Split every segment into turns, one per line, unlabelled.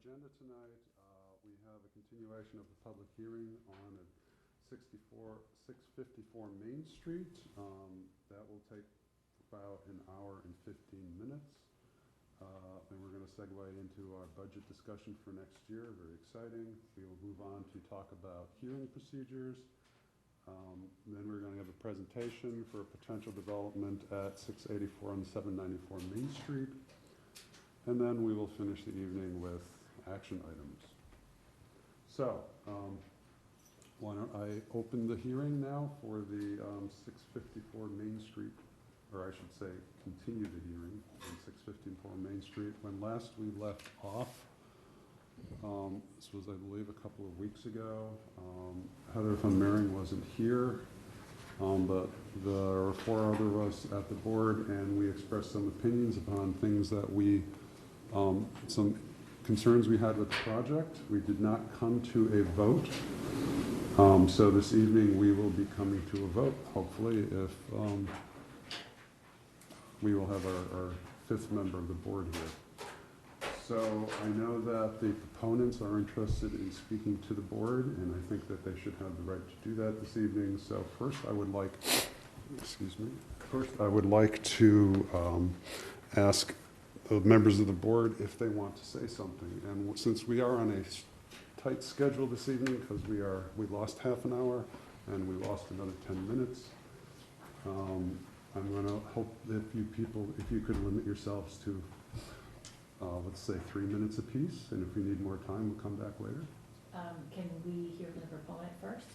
agenda tonight, we have a continuation of the public hearing on 654 Main Street. That will take about an hour and 15 minutes. And we're going to segue into our budget discussion for next year. Very exciting. We will move on to talk about hearing procedures. Then we're going to have a presentation for a potential development at 684 and 794 Main Street. And then we will finish the evening with action items. So, why don't I open the hearing now for the 654 Main Street, or I should say continue the hearing on 654 Main Street. When last we left off, this was, I believe, a couple of weeks ago. Heather von Mering wasn't here, but there were four other of us at the board, and we expressed some opinions upon things that we, some concerns we had with the project. We did not come to a vote. So this evening we will be coming to a vote, hopefully, if we will have our fifth member of the board here. So I know that the proponents are interested in speaking to the board, and I think that they should have the right to do that this evening. So first I would like, to ask the members of the board if they want to say something. And since we are on a tight schedule this evening, because we lost half an hour and we lost another 10 minutes, I'm going to hope that if you could limit yourselves to, let's say 3 minutes apiece, and if we need more time, we'll come back later.
Can we hear from the proponent first?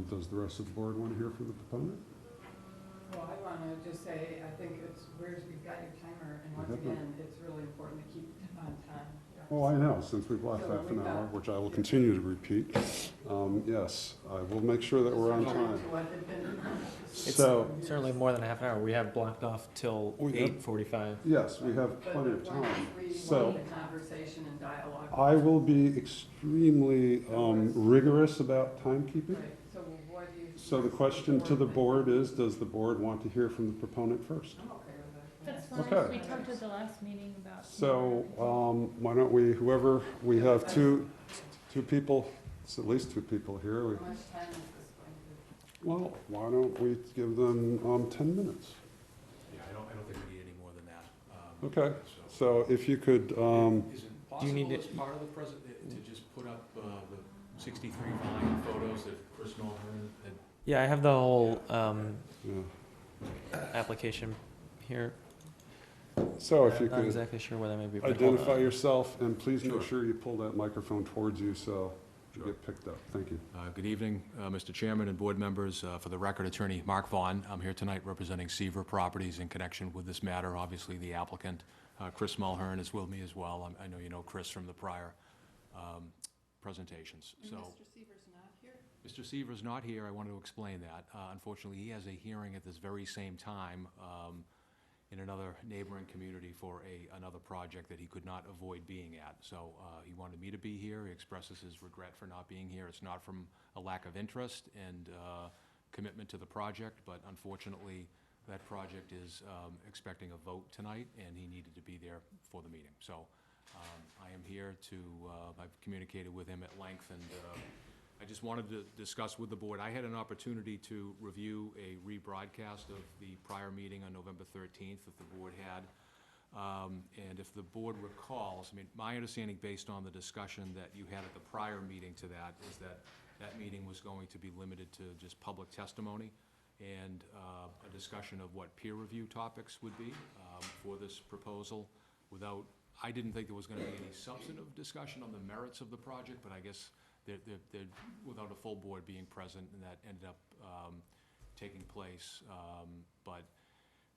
Does the rest of the board want to hear from the proponent?
Well, I want to just say, I think you've got your timer, and once again, it's really important to keep on time.
Oh, I know, since we've lost half an hour, which I will continue to repeat. Yes, I will make sure that we're on time.
It's
So,
certainly more than a half an hour. We have blocked off till 8:45.
yes, we have plenty of time. So,
Conversation and dialogue.
I will be extremely rigorous about timekeeping.
Right. So what do you?
So the question to the board is, does the board want to hear from the proponent first?
I'm okay with that.
That's fine.
Okay.
We talked at the last meeting about.
So, why don't we have two people, it's at least two people here.
How much time is this going to?
Well, why don't we give them 10 minutes?
Yeah, I don't think we need any more than that.
Okay, so if you could,
Is it
Do you need
possible
to-
as part of the present, to just put up the 63 Vine photos that Chris Mulhern had?
Yeah, I have the whole
yeah.
application here.
So if you
I'm not
could
exactly sure where that may be. but hold
identify
on.
yourself, and please make
Sure.
sure you pull that microphone towards you so you
Sure.
get picked up. Thank you.
Good evening, Mr. Chairman and board members. For the record, Attorney Mark Vaughn. I'm here tonight representing Seaver Properties in connection with this matter. Obviously, the applicant, Chris Mulhern, is with me as well. I know you know Chris from the prior presentations.
And
So,
Mr. Seaver's not here?
Mr. Seaver's not here. I want to explain that. Unfortunately, he has a hearing at this very same time in another neighboring community for another project that he could not avoid being at. So he wanted me to be here. He expresses his regret for not being here. It's not from a lack of interest and commitment to the project, but unfortunately, that project is expecting a vote tonight, and he needed to be there for the meeting. So I am here to, I've communicated with him at length, and I just wanted to discuss with the board. I had an opportunity to review a rebroadcast of the prior meeting on November 13th that the board had. And if the board recalls, I mean, my understanding based on the discussion that you had at the prior meeting to that is that that meeting was going to be limited to just public testimony and a discussion of what peer review topics would be for this proposal without, I didn't think there was going to be any substantive discussion on the merits of the project, but I guess they're without a full board being present, and that ended up taking place. But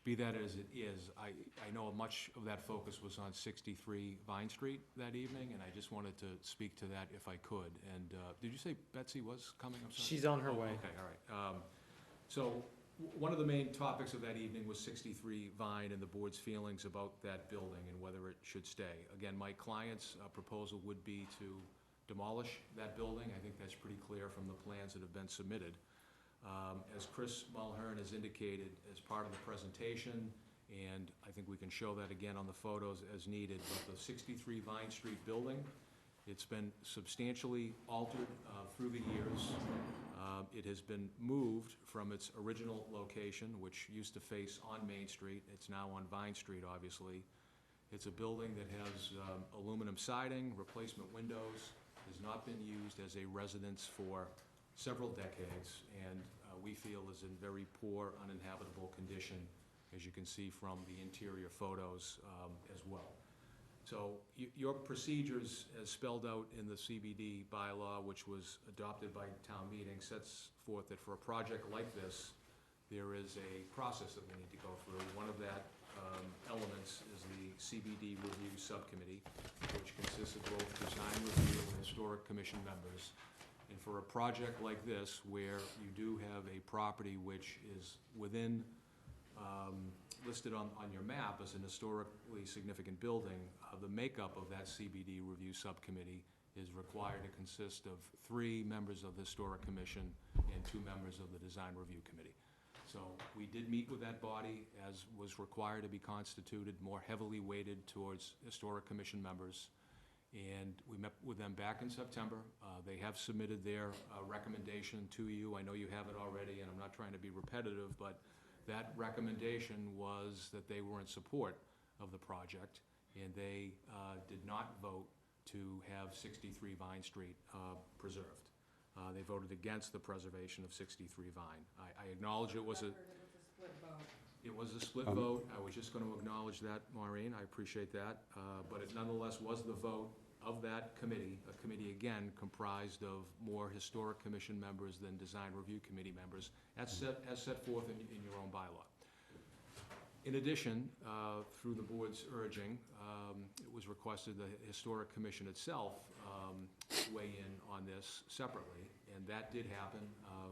be that as it is, I know much of that focus was on 63 Vine Street that evening, and I just wanted to speak to that if I could. And did you say Betsy was coming? I'm sorry.
She's on her way.
Okay, all right. So one of the main topics of that evening was 63 Vine and the board's feelings about that building and whether it should stay. Again, my client's proposal would be to demolish that building. I think that's pretty clear from the plans that have been submitted. As Chris Mulhern has indicated as part of the presentation and I think we can show that again on the photos as needed. But the 63 Vine Street building, it's been substantially altered through the years. It has been moved from its original location, which used to face on Main Street. It's now on Vine Street, obviously. It's a building that has aluminum siding, replacement windows, has not been used as a residence for several decades, and we feel is in very poor, uninhabitable condition, as you can see from the interior photos as well. So your procedures, as spelled out in the CBD bylaw, which was adopted by town meeting, sets forth that for a project like this, there is a process that we need to go through. One of that elements is the CBD Review Subcommittee, which consists of both design review and historic commission members. And for a project like this, where you do have a property which is within, listed on your map as an historically significant building, the makeup of that CBD Review Subcommittee is required to consist of 3 members of the Historic Commission and 2 members of the Design Review Committee. So we did meet with that body, as was required to be constituted, more heavily weighted towards Historic Commission members. And we met with them back in September. They have submitted their recommendation to you. I know you have it already, and I'm not trying to be repetitive, but that recommendation was that they were in support of the project, and they did not vote to have 63 Vine Street preserved. They voted against the preservation of 63 Vine. I acknowledge it was a
split vote.
It was a split vote. I was just going to acknowledge that, Maureen. I appreciate that. But it nonetheless was the vote of that committee, a committee, again, comprised of more historic commission members than design review committee members, as set forth in your own bylaw. In addition, through the board's urging, it was requested the Historic Commission itself weigh in on this separately, and that did happen.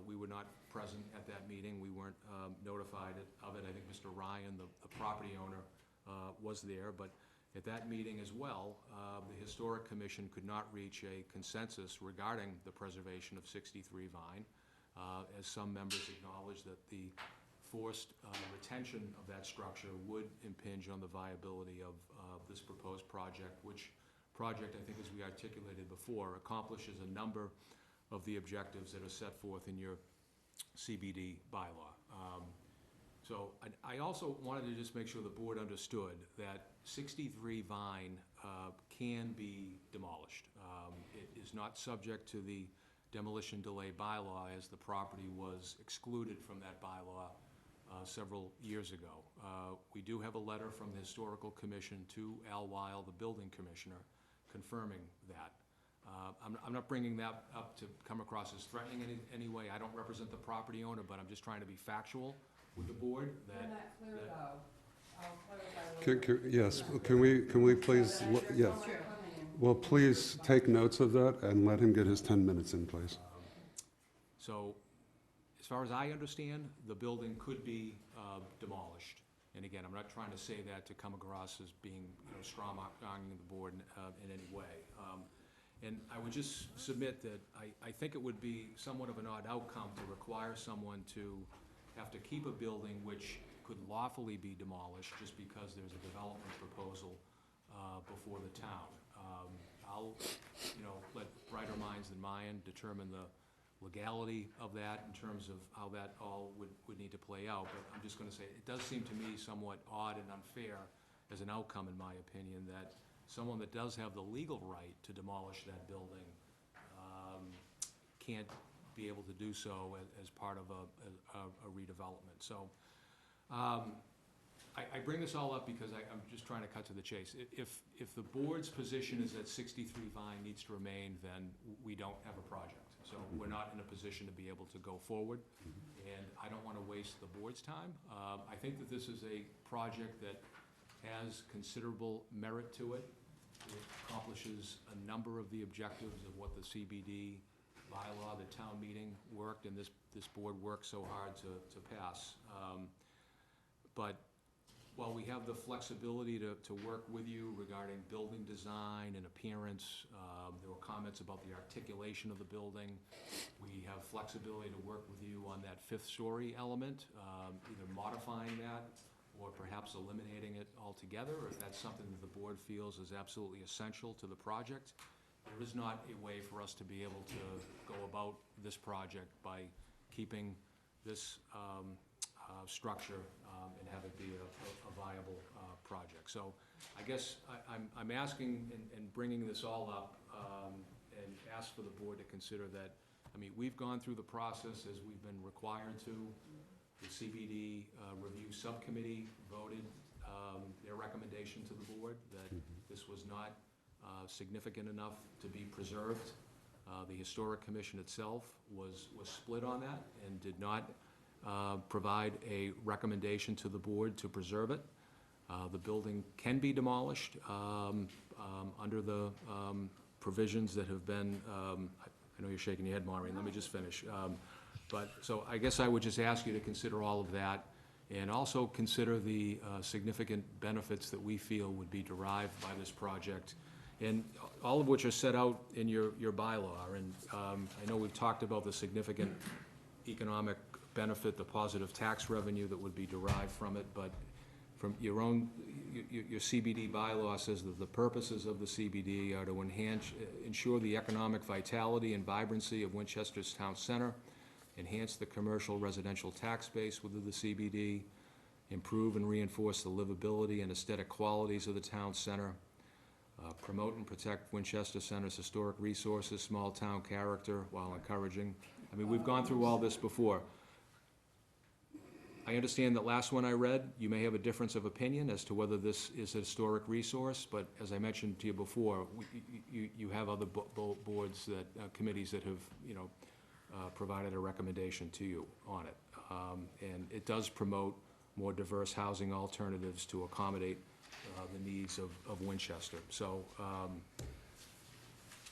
We were not present at that meeting. We weren't notified of it. I think Mr. Ryan, the property owner, was there, but at that meeting as well, the Historic Commission could not reach a consensus regarding the preservation of 63 Vine, as some members acknowledged that the forced retention of that structure would impinge on the viability of this proposed project, which project, I think as we articulated before, accomplishes a number of the objectives that are set forth in your CBD bylaw. So I also wanted to just make sure the board understood that 63 Vine can be demolished. It is not subject to the demolition delay bylaw, as the property was excluded from that bylaw several years ago. We do have a letter from the Historical Commission to Al Weil, the building commissioner, confirming that. I'm not bringing that up to come across as threatening in any way. I don't represent the property owner, but I'm just trying to be factual with the board that.
You're not clear though. I'll clarify later.
Yes, can we please, yeah. Well, please take notes of that and let him get his 10 minutes in, please.
So, as far as I understand, the building could be demolished. And again, I'm not trying to say that to come across as being, strong-arming the board in any way. And I would just submit that I think it would be somewhat of an odd outcome to require someone to have to keep a building which could lawfully be demolished just because there's a development proposal before the town. I'll, let brighter minds than mine determine the legality of that in terms of how that all would need to play out. But I'm just going to say, it does seem to me somewhat odd and unfair as an outcome, in my opinion, that someone that does have the legal right to demolish that building can't be able to do so as part of a redevelopment. So I bring this all up because I'm just trying to cut to the chase. If the board's position is that 63 Vine needs to remain, then we don't have a project. So we're not in a position to be able to go forward, and I don't want to waste the board's time. I think that this is a project that has considerable merit to it. It accomplishes a number of the objectives of what the CBD bylaw, the town meeting worked, and this board worked so hard to pass. But while we have the flexibility to work with you regarding building design and appearance, there were comments about the articulation of the building. We have flexibility to work with you on that 5th story element, either modifying that or perhaps eliminating it altogether, or if that's something that the board feels is absolutely essential to the project. There is not a way for us to be able to go about this project by keeping this structure and have it be a viable project. So I guess I'm asking and bringing this all up and ask for the board to consider that. I mean, we've gone through the process as we've been required to. The CBD review subcommittee voted their recommendation to the board that this was not significant enough to be preserved. The Historic Commission itself was split on that and did not provide a recommendation to the board to preserve it. The building can be demolished under the provisions that have been, I know you're shaking your head, Maureen, let me just finish. But, so I guess I would just ask you to consider all of that, and also consider the significant benefits that we feel would be derived by this project, and all of which are set out in your bylaw. And I know we've talked about the significant economic benefit, the positive tax revenue that would be derived from it, but from your own, your CBD bylaw says that the purposes of the CBD are to ensure the economic vitality and vibrancy of Winchester's town center, enhance the commercial residential tax base within the CBD, improve and reinforce the livability and aesthetic qualities of the town center, promote and protect Winchester Center's historic resources, small town character, while encouraging. I mean, we've gone through all this before. I understand that last one I read, you may have a difference of opinion as to whether this is a historic resource, but as I mentioned to you before, you have other boards that, committees that have, provided a recommendation to you on it. And it does promote more diverse housing alternatives to accommodate the needs of Winchester. So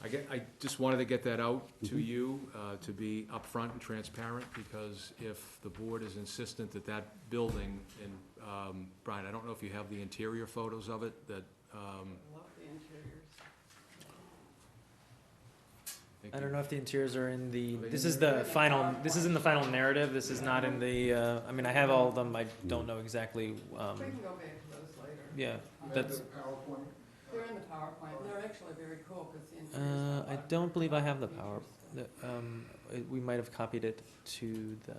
I just wanted to get that out to you, to be upfront and transparent, because if the board is insistent that that building, and Brian, I don't know if you have the interior photos of it, that.
I love the interiors.
I don't know if the interiors are in the,
Are they
this
in
is
there?
the final, this is in the final narrative, this is not in the, I mean, I have all of them, I don't know exactly,
We can go back to those later.
yeah, that's,
They're in the PowerPoint, and they're actually very cool, because the interiors.
I don't believe I have the power, we might have copied it to the,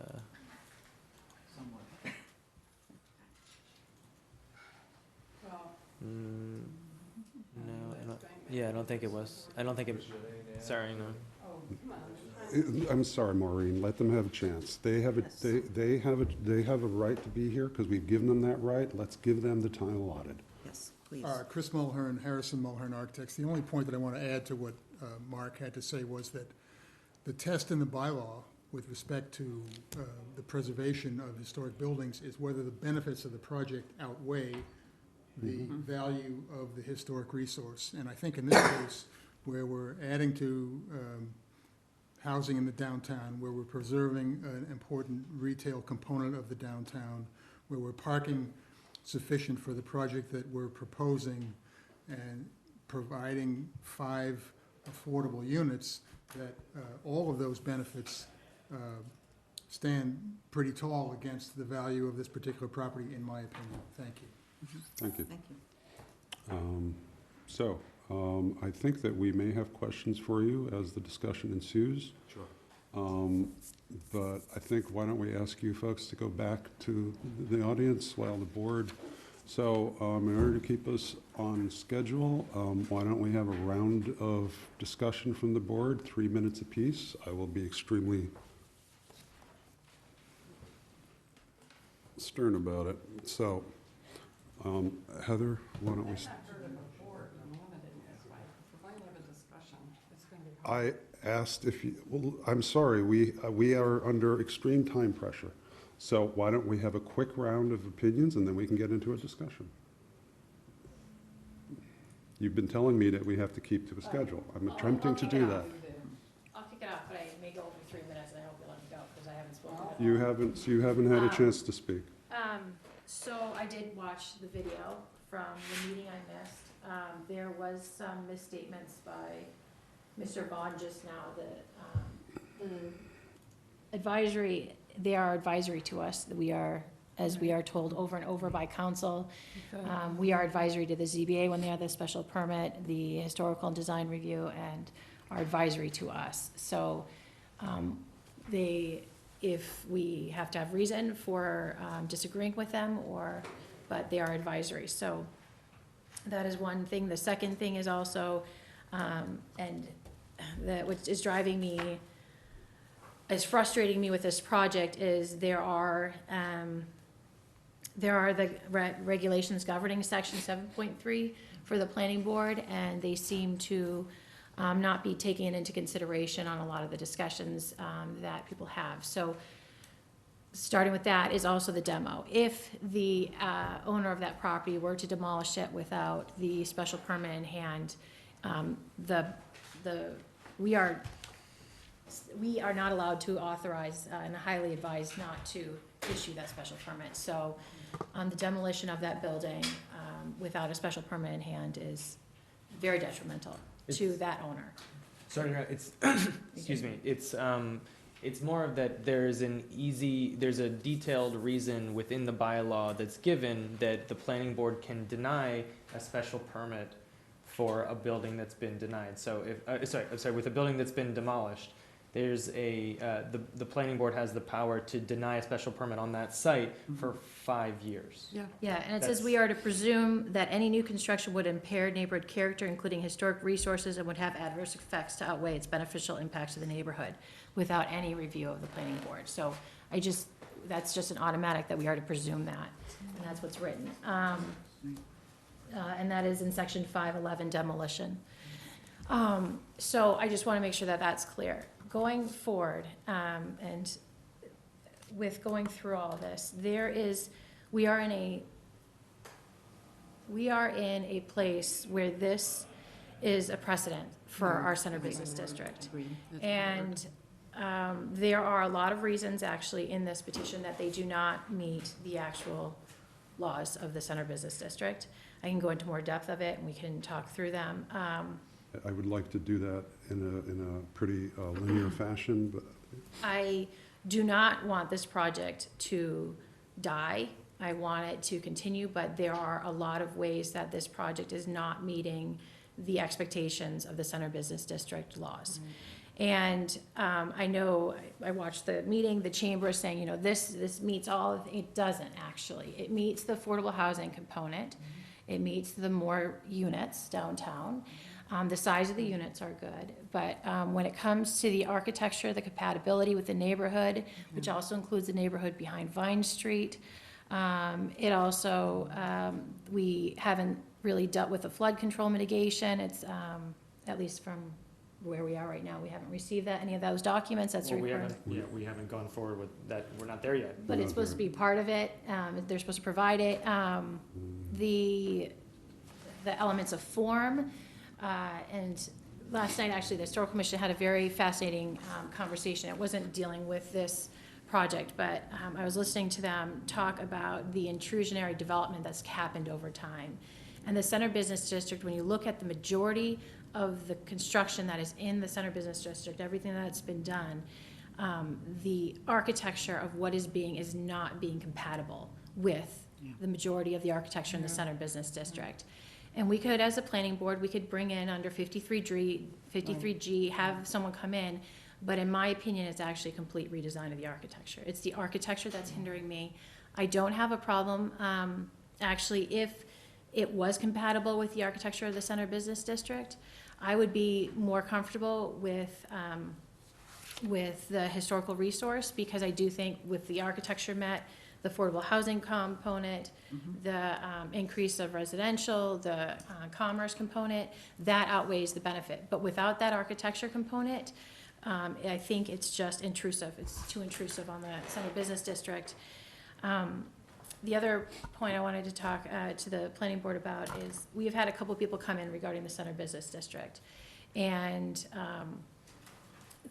Well,
no, I don't think it was, I don't think it, sorry, no.
oh, come on.
I'm sorry, Maureen, let them have a chance. They have a right to be here because we've given them that right. Let's give them the time allotted.
Yes, please.
Chris Mulhern, Harrison Mulhern Architects. The only point that I want to add to what Mark had to say was that the test in the bylaw with respect to the preservation of historic buildings is whether the benefits of the project outweigh the value of the historic resource. And I think in this case, where we're adding to housing in the downtown, where we're preserving an important retail component of the downtown, where we're parking sufficient for the project that we're proposing, and providing 5 affordable units, that all of those benefits stand pretty tall against the value of this particular property, in my opinion. Thank you.
Thank you.
Thank you.
I think that we may have questions for you as the discussion ensues.
Sure.
But I think, why don't we ask you folks to go back to the audience while the board. So in order to keep us on schedule, why don't we have a round of discussion from the board, 3 minutes apiece. I will be extremely stern about it. So, Heather, why don't we?
I've not heard of a board, Amanda didn't ask why. If we're going to have a discussion, it's going to be hard.
I asked if you, well, I'm sorry, we are under extreme time pressure. So why don't we have a quick round of opinions and then we can get into a discussion? You've been telling me that we have to keep to a schedule. I'm attempting to do that.
I'll kick it off, but I may go over 3 minutes, and I hope you let me go, because I haven't spoken.
Well,
You haven't had a chance to speak.
So I did watch the video from the meeting I missed. There was some misstatements by Mr. Bond just now that, the advisory, they are advisory to us, that we are as we are told over and over by council. We are advisory to the ZBA when they have the special permit, the historical and design review, and are advisory to us. So, if we have to have reason for disagreeing with them, but they are advisory. So that is one thing. The second thing is also, which is frustrating me with this project, is there are the regulations governing section 7.3 for the planning board, and they seem to not be taking it into consideration on a lot of the discussions that people have. So starting with that is also the demo. If the owner of that property were to demolish it without the special permit in hand, we are not allowed to authorize and highly advised not to issue that special permit. So the demolition of that building without a special permit in hand is very detrimental to that owner.
Sorry, it's, excuse me, it's more of that there's a detailed reason within the bylaw that's given that the planning board can deny a special permit for a building that's been denied. So with a building that's been demolished, there's the planning board has the power to deny a special permit on that site for 5 years.
Yeah, and it says we are to presume that any new construction would impair neighborhood character, including historic resources, and would have adverse effects to outweigh its beneficial impacts to the neighborhood without any review of the planning board. So that's just an automatic that we are to presume that, and that's what's written. And that is in section 511 demolition. So I just want to make sure that that's clear. Going forward, and with going through all this, we are in a place where this is a precedent for our center business district. And there are a lot of reasons actually in this petition that they do not meet the actual laws of the center business district. I can go into more depth of it and we can talk through them.
I would like to do that in a pretty linear fashion, but
I do not want this project to die. I want it to continue, but there are a lot of ways that this project is not meeting the expectations of the Center Business District laws. And I know, I watched the meeting, the chamber is saying, this meets all, it doesn't actually. It meets the affordable housing component. It meets the more units downtown. The size of the units are good, but when it comes to the architecture, the compatibility with the neighborhood, which also includes the neighborhood behind Vine Street, it also, we haven't really dealt with the flood control mitigation. It's, at least from where we are right now, we haven't received any of those documents. That's
Well, we
required.
haven't gone forward with that, we're not there yet.
But it's supposed to be part of it, they're supposed to provide it, the elements of form, and last night, actually, the Historical Commission had a very fascinating, conversation. It wasn't dealing with this project, but, I was listening to them talk about the intrusionary development that's happened over time. And the Center Business District, when you look at the majority of the construction that is in the Center Business District, everything that's been done, the architecture of what is not being compatible with the majority of the architecture in the Center Business District. And we could, as a planning board, we could bring in under 53G, have someone come in, but in my opinion, it's actually a complete redesign of the architecture. It's the architecture that's hindering me. I don't have a problem, actually, if it was compatible with the architecture of the Center Business District, I would be more comfortable with the historical resource, because I do think with the architecture met, the affordable housing component, the increase of residential, the commerce component, that outweighs the benefit. But without that architecture component, I think it's just intrusive. It's too intrusive on the Center Business District. The other point I wanted to talk to the planning board about is we've had a couple people come in regarding the Center Business District. And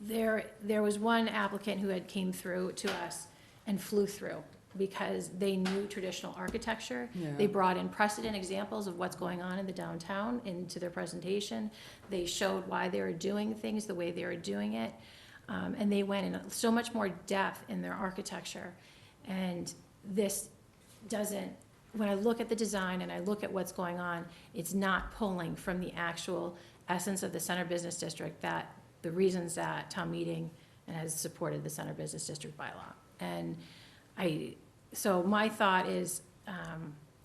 there was one applicant who had came through to us and flew through because they knew traditional architecture. They brought in precedent examples of what's going on in the downtown into their presentation. They showed why they were doing things the way they were doing it. And they went in so much more depth in their architecture. And this doesn't, when I look at the design and I look at what's going on, it's not pulling from the actual essence of the Center Business District, that the reasons that town meeting and has supported the Center Business District bylaw. And so my thought is,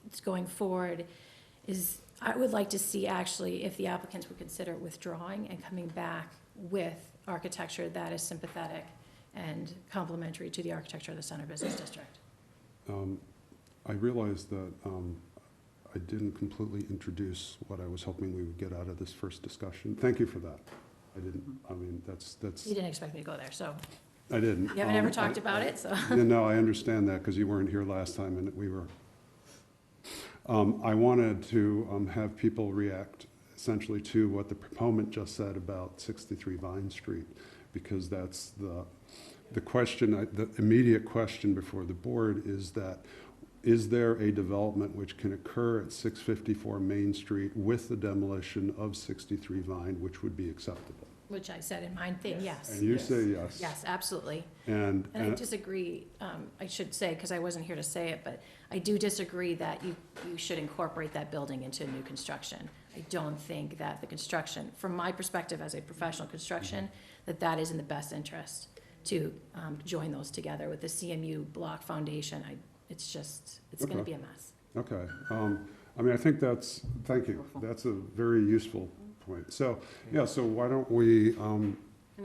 it's going forward, is I would like to see actually if the applicants would consider withdrawing and coming back with architecture that is sympathetic and complementary to the architecture of the Center Business District.
I realized that I didn't completely introduce what I was hoping we would get out of this first discussion. Thank you for that. I didn't, I mean, that's.
You didn't expect me to go there, so
I didn't.
you haven't ever talked about it, so.
No, I understand that, because you weren't here last time, and we were. I wanted to have people react essentially to what the proponent just said about 63 Vine Street, because that's the question, the immediate question before the board is that, is there a development which can occur at 654 Main Street with the demolition of 63 Vine, which would be acceptable?
Which I said in my thing, yes.
And you say yes.
Yes, absolutely.
And
And I disagree, I should say, because I wasn't here to say it, but I do disagree that you should incorporate that building into new construction. I don't think that the construction, from my perspective as a professional construction, that is in the best interest to join those together with the CMU block foundation. It's gonna
Okay.
be a mess.
Okay, I mean, I think that's, thank you, that's a very useful point. So, yeah, so why don't we,
And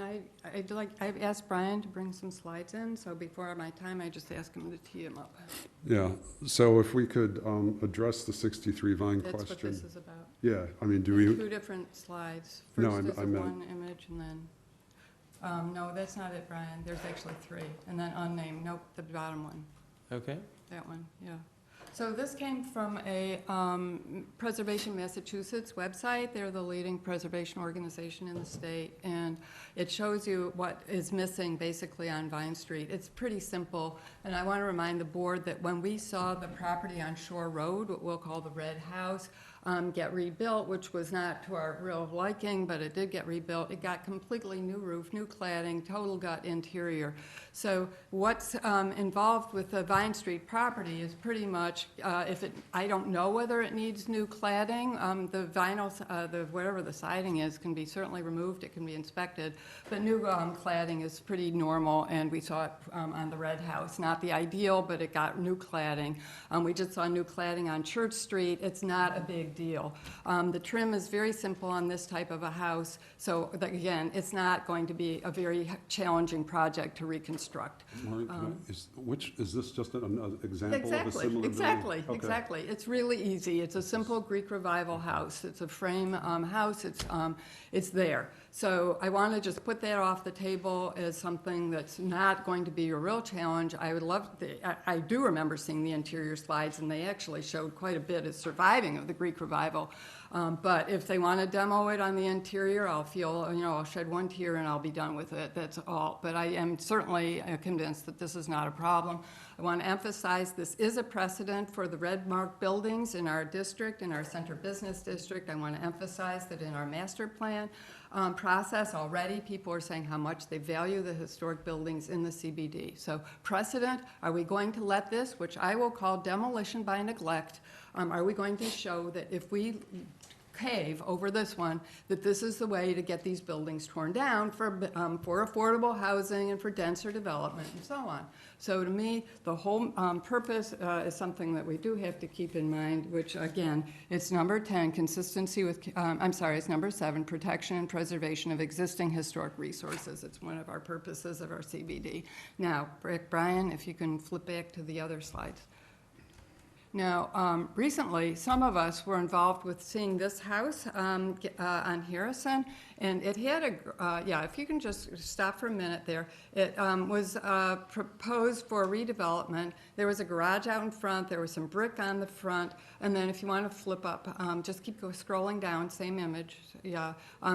I've asked Brian to bring some slides in, so before my time, I just asked him to tee them up.
yeah, so if we could address the 63 Vine
That's what
question.
this is about.
Yeah, I mean, do
Two
we,
different slides.
No,
First is
I
a
meant-
one image, and then, no, that's not it, Brian. There's actually three. And then unnamed, nope, the bottom one,
Okay.
that one, yeah. So this came from a Preservation Massachusetts website. They're the leading preservation organization in the state, and it shows you what is missing basically on Vine Street. It's pretty simple, and I want to remind the board that when we saw the property on Shore Road, what we'll call the Red House, get rebuilt, which was not to our real liking, but it did get rebuilt. It got completely new roof, new cladding, total gut interior. So what's involved with the Vine Street property is pretty much, I don't know whether it needs new cladding. The vinyl, whatever the siding is, can be certainly removed. It can be inspected. But new cladding is pretty normal, and we saw it on the Red House. Not the ideal, but it got new cladding. We just saw new cladding on Church Street. It's not a big deal. The trim is very simple on this type of a house, so again, it's not going to be a very challenging project to reconstruct.
Maureen, is this just an example of a
Exactly,
similar building?
exactly,
Okay.
exactly. It's really easy. It's a simple Greek Revival house. It's a frame house. It's there. So I want to just put that off the table as something that's not going to be a real challenge. I would love, I do remember seeing the interior slides, and they actually showed quite a bit of surviving of the Greek Revival. But if they want to demo it on the interior, I'll shed one tear and I'll be done with it. That's all. But I am certainly convinced that this is not a problem. I want to emphasize this is a precedent for the red marked buildings in our district, in our Center Business District. I want to emphasize that in our master plan process already, people are saying how much they value the historic buildings in the CBD. So precedent, are we going to let this, which I will call demolition by neglect, are we going to show that if we cave over this one, that this is the way to get these buildings torn down for affordable housing and for denser development and so on. So to me, the whole purpose is something that we do have to keep in mind, which again, it's number 10, consistency with, it's number 7, protection and preservation of existing historic resources. It's one of our purposes of our CBD. Now, Brian, if you can flip back to the other slides. Now, recently, some of us were involved with seeing this house on Harrison, and it had if you can just stop for a minute there. It was proposed for redevelopment. There was a garage out in front, there was some brick on the front, and then if you want to flip up, just keep scrolling down, same image, yeah.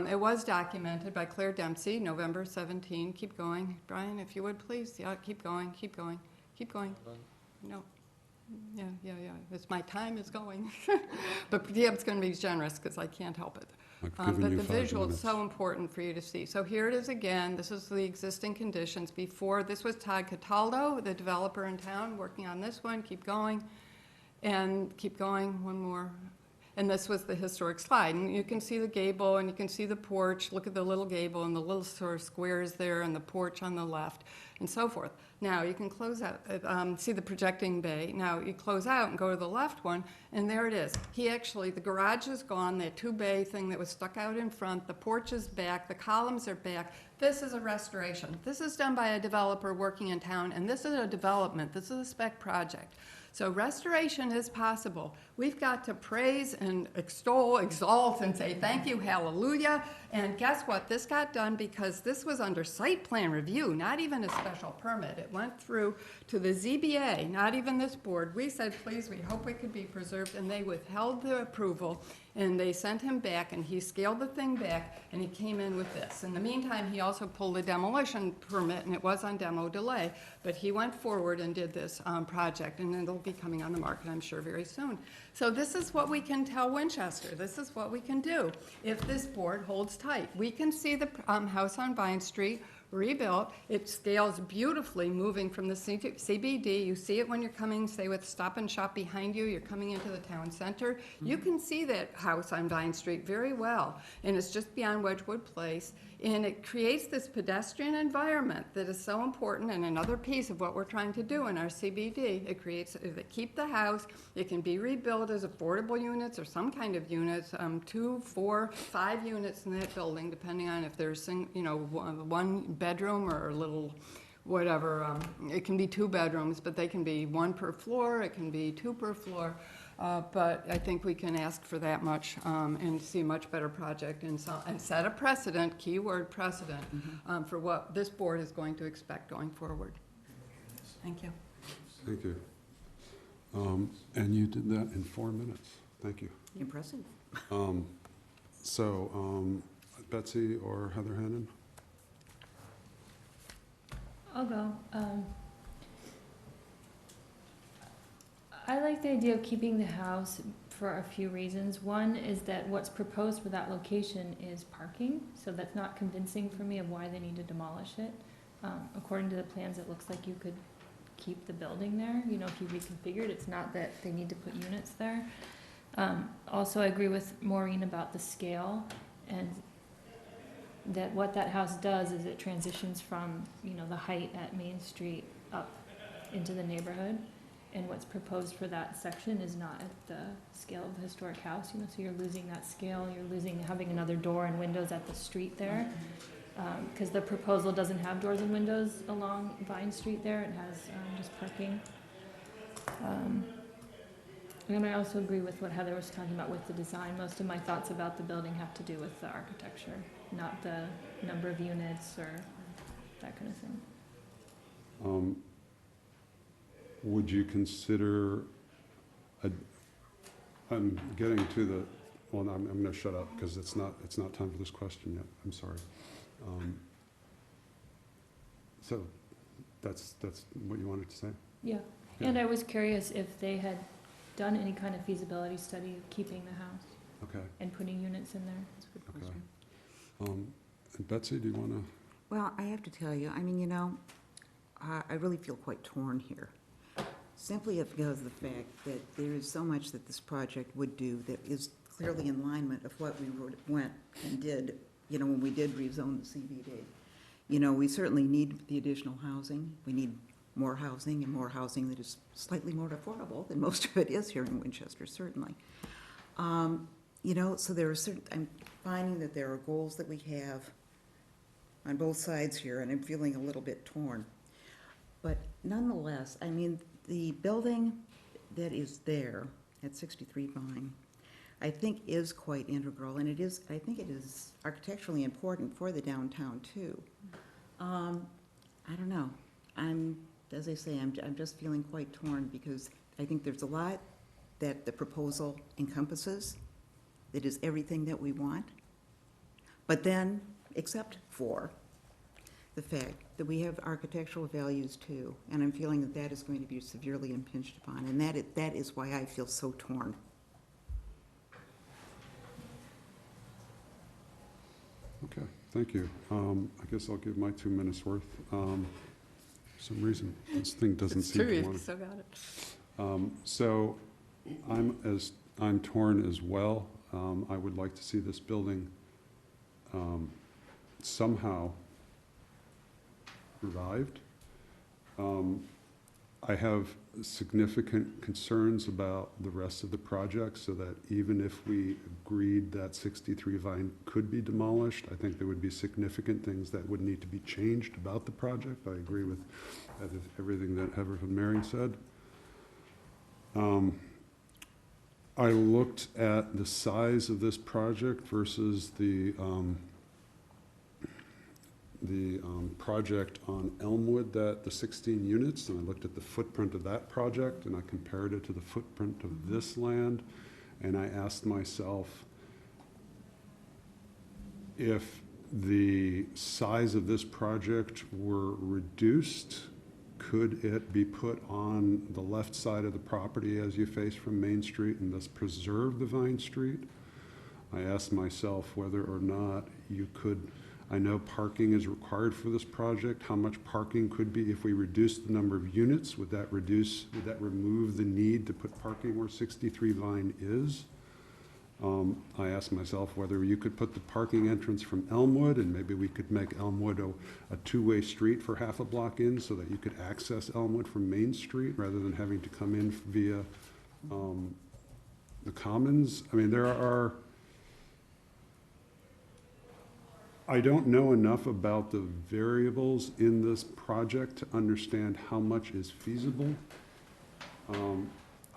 It was documented by Claire Dempsey, November 17. Keep going, Brian, if you would, please. Yeah, keep going, keep going, keep going. No. Yeah, my time is going. But Deb's going to be generous because I can't help it.
I've given
But
you
the
5
visual is
minutes.
so important for you to see. So here it is again. This is the existing conditions before. This was Todd Cataldo, the developer in town, working on this one. Keep going. And keep going, one more. And this was the historic slide. And you can see the gable and you can see the porch. Look at the little gable and the little sort of squares there and the porch on the left and so forth. Now you can close out, see the projecting bay. Now you close out and go to the left one and there it is. The garage is gone, that two bay thing that was stuck out in front, the porch is back, the columns are back. This is a restoration. This is done by a developer working in town, and this is a development. This is a spec project. So restoration is possible. We've got to praise and extol, exalt, and say thank you, hallelujah. And guess what? This got done because this was under site plan review, not even a special permit. It went through to the ZBA, not even this board. We said, please, we hope it could be preserved, and they withheld the approval, and they sent him back, and he scaled the thing back, and he came in with this. In the meantime, he also pulled a demolition permit, and it was on demo delay, but he went forward and did this project, and it'll be coming on the market, I'm sure, very soon. So this is what we can tell Winchester. This is what we can do if this board holds tight. We can see the house on Vine Street rebuilt. It scales beautifully moving from the CBD. You see it when you're coming, say, with Stop and Shop behind you. You're coming into the town center. You can see that house on Vine Street very well, and it's just beyond Wedgewood Place. And it creates this pedestrian environment that is so important, and another piece of what we're trying to do in our CBD. It creates, keep the house. It can be rebuilt as affordable units or some kind of units, 2, 4, 5 units in that building, depending on if there's, one bedroom or a little whatever. It can be 2 bedrooms, but they can be 1 per floor. It can be 2 per floor. But I think we can ask for that much and see a much better project and set a precedent, keyword precedent, for what this board is going to expect going forward. Thank you.
Thank you. And you did that in 4 minutes. Thank you.
Impressive.
Betsy or Heather Hannon?
I'll go. I like the idea of keeping the house for a few reasons. One is that what's proposed for that location is parking, so that's not convincing for me of why they need to demolish it. According to the plans, it looks like you could keep the building there. You know, if you reconfigured, it's not that they need to put units there. Also, I agree with Maureen about the scale, and that what that house does is it transitions from, the height at Main Street up into the neighborhood. And what's proposed for that section is not at the scale of the historic house, so you're losing that scale, you're losing having another door and windows at the street there. Because the proposal doesn't have doors and windows along Vine Street there, it has just parking. And I also agree with what Heather was talking about with the design. Most of my thoughts about the building have to do with the architecture, not the number of units or that kind of thing.
Would you consider, I'm getting to the, well, I'm going to shut up because it's not time for this question yet. I'm sorry. So that's what you wanted to say?
Yeah, and I was curious if they had done any kind of feasibility study of keeping the house
Okay.
and putting units in there.
That's a good
Okay.
question.
And Betsy, do you want to?
Well, I have to tell you, I really feel quite torn here. Simply because of the fact that there is so much that this project would do that is clearly in alignment of what we went and did, when we did rezone the CBD. We certainly need the additional housing. We need more housing and more housing that is slightly more affordable than most of it is here in Winchester, certainly. So there are I'm finding that there are goals that we have on both sides here, and I'm feeling a little bit torn. But nonetheless, the building that is there at 63 Vine, I think is quite integral, and I think it is architecturally important for the downtown too. I don't know. As I say, I'm just feeling quite torn because I think there's a lot that the proposal encompasses that is everything that we want, but then, except for the fact that we have architectural values too, and I'm feeling that that is going to be severely impinged upon, and that is why I feel so torn.
Okay, thank you. I guess I'll give my 2 minutes worth. For some reason, this thing doesn't
It's
seem
true,
to
you've
want to.
still got it.
So I'm torn as well. I would like to see this building somehow revived. I have significant concerns about the rest of the project, so that even if we agreed that 63 Vine could be demolished, I think there would be significant things that would need to be changed about the project. I agree with everything that Heather and Mary said. I looked at the size of this project versus the project on Elmwood, that the 16 units, and I looked at the footprint of that project, and I compared it to the footprint of this land, and I asked myself, if the size of this project were reduced, could it be put on the left side of the property as you face from Main Street and thus preserve the Vine Street? I asked myself whether or not you could, I know parking is required for this project. How much parking could be if we reduce the number of units? Would that remove the need to put parking where 63 Vine is? I asked myself whether you could put the parking entrance from Elmwood, and maybe we could make Elmwood a two-way street for half a block in, so that you could access Elmwood from Main Street rather than having to come in via the Commons. I mean, I don't know enough about the variables in this project to understand how much is feasible.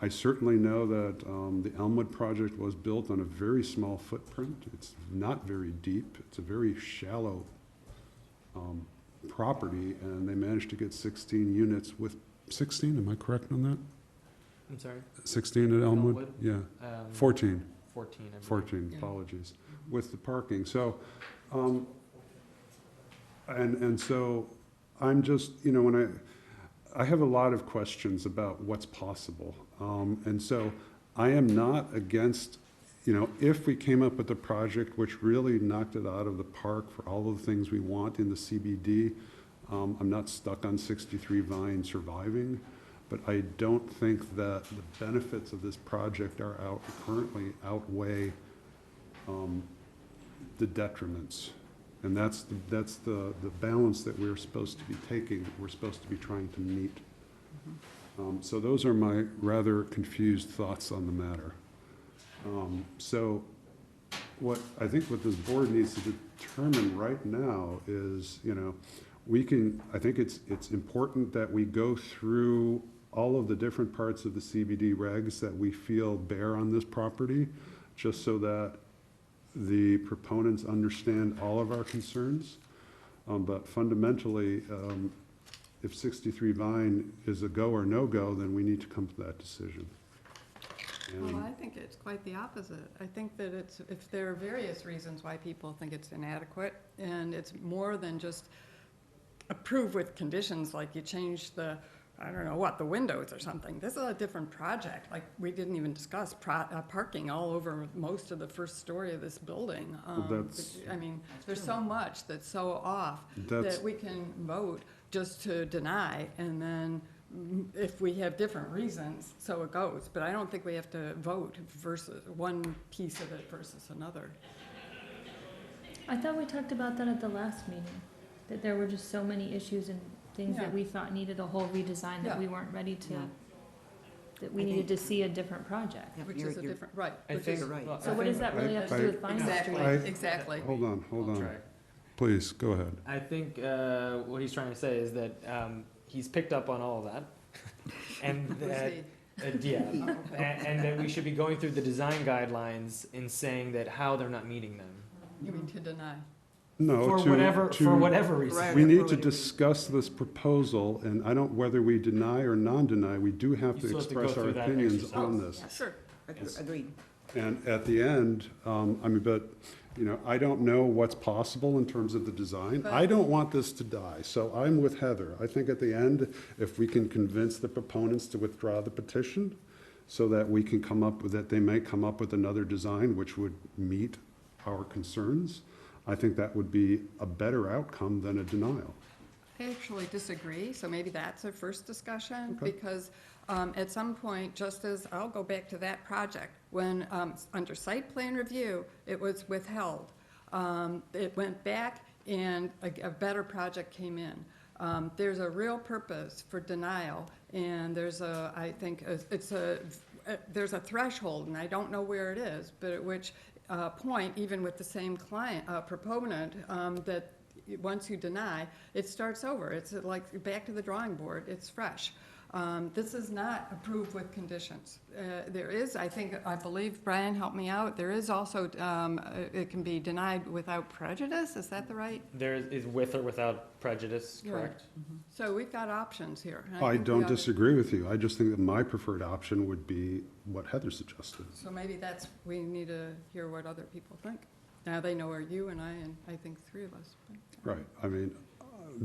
I certainly know that the Elmwood project was built on a very small footprint. It's not very deep. It's a very shallow property, and they managed to get 16 units with 16. Am I correct on that?
I'm sorry?
16 at Elmwood?
Elmwood?
Yeah, 14.
14, I believe.
14,
Yeah.
apologies, with the parking. So, and so I'm just, when I have a lot of questions about what's possible. And so I am not against, if we came up with a project which really knocked it out of the park for all of the things we want in the CBD, I'm not stuck on 63 Vine surviving, but I don't think that the benefits of this project currently outweigh the detriments. And that's the balance that we're supposed to be taking, we're supposed to be trying to meet. So those are my rather confused thoughts on the matter. So I think what this board needs to determine right now is, I think it's important that we go through all of the different parts of the CBD regs that we feel bear on this property, just so that the proponents understand all of our concerns. But fundamentally, if 63 Vine is a go or no-go, then we need to come to that decision.
Well, I think it's quite the opposite. I think that if there are various reasons why people think it's inadequate, and it's more than just approved with conditions, like you change the windows or something. This is a different project. Like, we didn't even discuss parking all over most of the first story of this building. There's so much that's so off that we can vote just to deny, and then if we have different reasons, so it goes. But I don't think we have to vote versus one piece of it versus another.
I thought we talked about that at the last meeting, that there were just so many issues and things that we thought needed a whole redesign that we weren't ready to, that we needed to see a different project.
Yeah,
Which
you're-
is a
you're-
different, right.
I
which
think,
is-
right.
well,
So
I
what does
think-
that really have to do with Vine
Exactly,
Street?
exactly.
Hold on.
I'll try.
Please, go ahead.
I think what he's trying to say is that he's picked up on all of that, and
We'll
that
see.
and that we should be going through the design guidelines and saying that how they're not meeting them
You mean to deny?
No,
for whatever reason.
Right.
we need to
Whatever.
discuss this proposal, and whether we deny or non-deny, we do have
You
to
still have to go
express our
through that
opinions
exercise.
on this.
Yeah.
Sure.
Agreed.
And at the end, I don't know what's possible in terms of the design. I don't want this to die, so I'm with Heather. I think at the end, if we can convince the proponents to withdraw the petition, so that we can they may come up with another design which would meet our concerns, I think that would be a better outcome than a denial.
I actually disagree, so maybe that's a first discussion,
Okay.
because at some point, just as, I'll go back to that project, when, under site plan review, it was withheld. It went back and a better project came in. There's a real purpose for denial, and there's a, I think, there's a threshold, and I don't know where it is, but at which point, even with the same client, proponent, that once you deny, it starts over. It's like back to the drawing board, it's fresh. This is not approved with conditions. There is, I believe, Brian helped me out, there is also, it can be denied without prejudice, is that the right?
There is with or without prejudice,
Right.
correct?
So we've got options here. and
I
think we
don't
ought to-
disagree with you. I just think that my preferred option would be what Heather suggested.
So maybe that's, we need to hear what other people think. Now they know where you and I think three of us.
Right, I mean,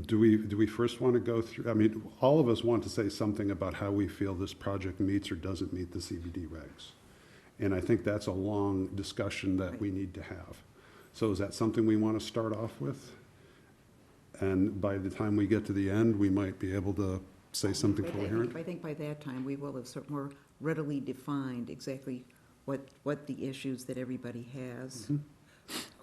do we first want to go through, I mean, all of us want to say something about how we feel this project meets or doesn't meet the CBD regs. And I think that's a long discussion that we need to have. So is that something we want to start off with? And by the time we get to the end, we might be able to say something coherent?
I think by that time, we will have sort of more readily defined exactly what the issues that everybody has.
Mhm.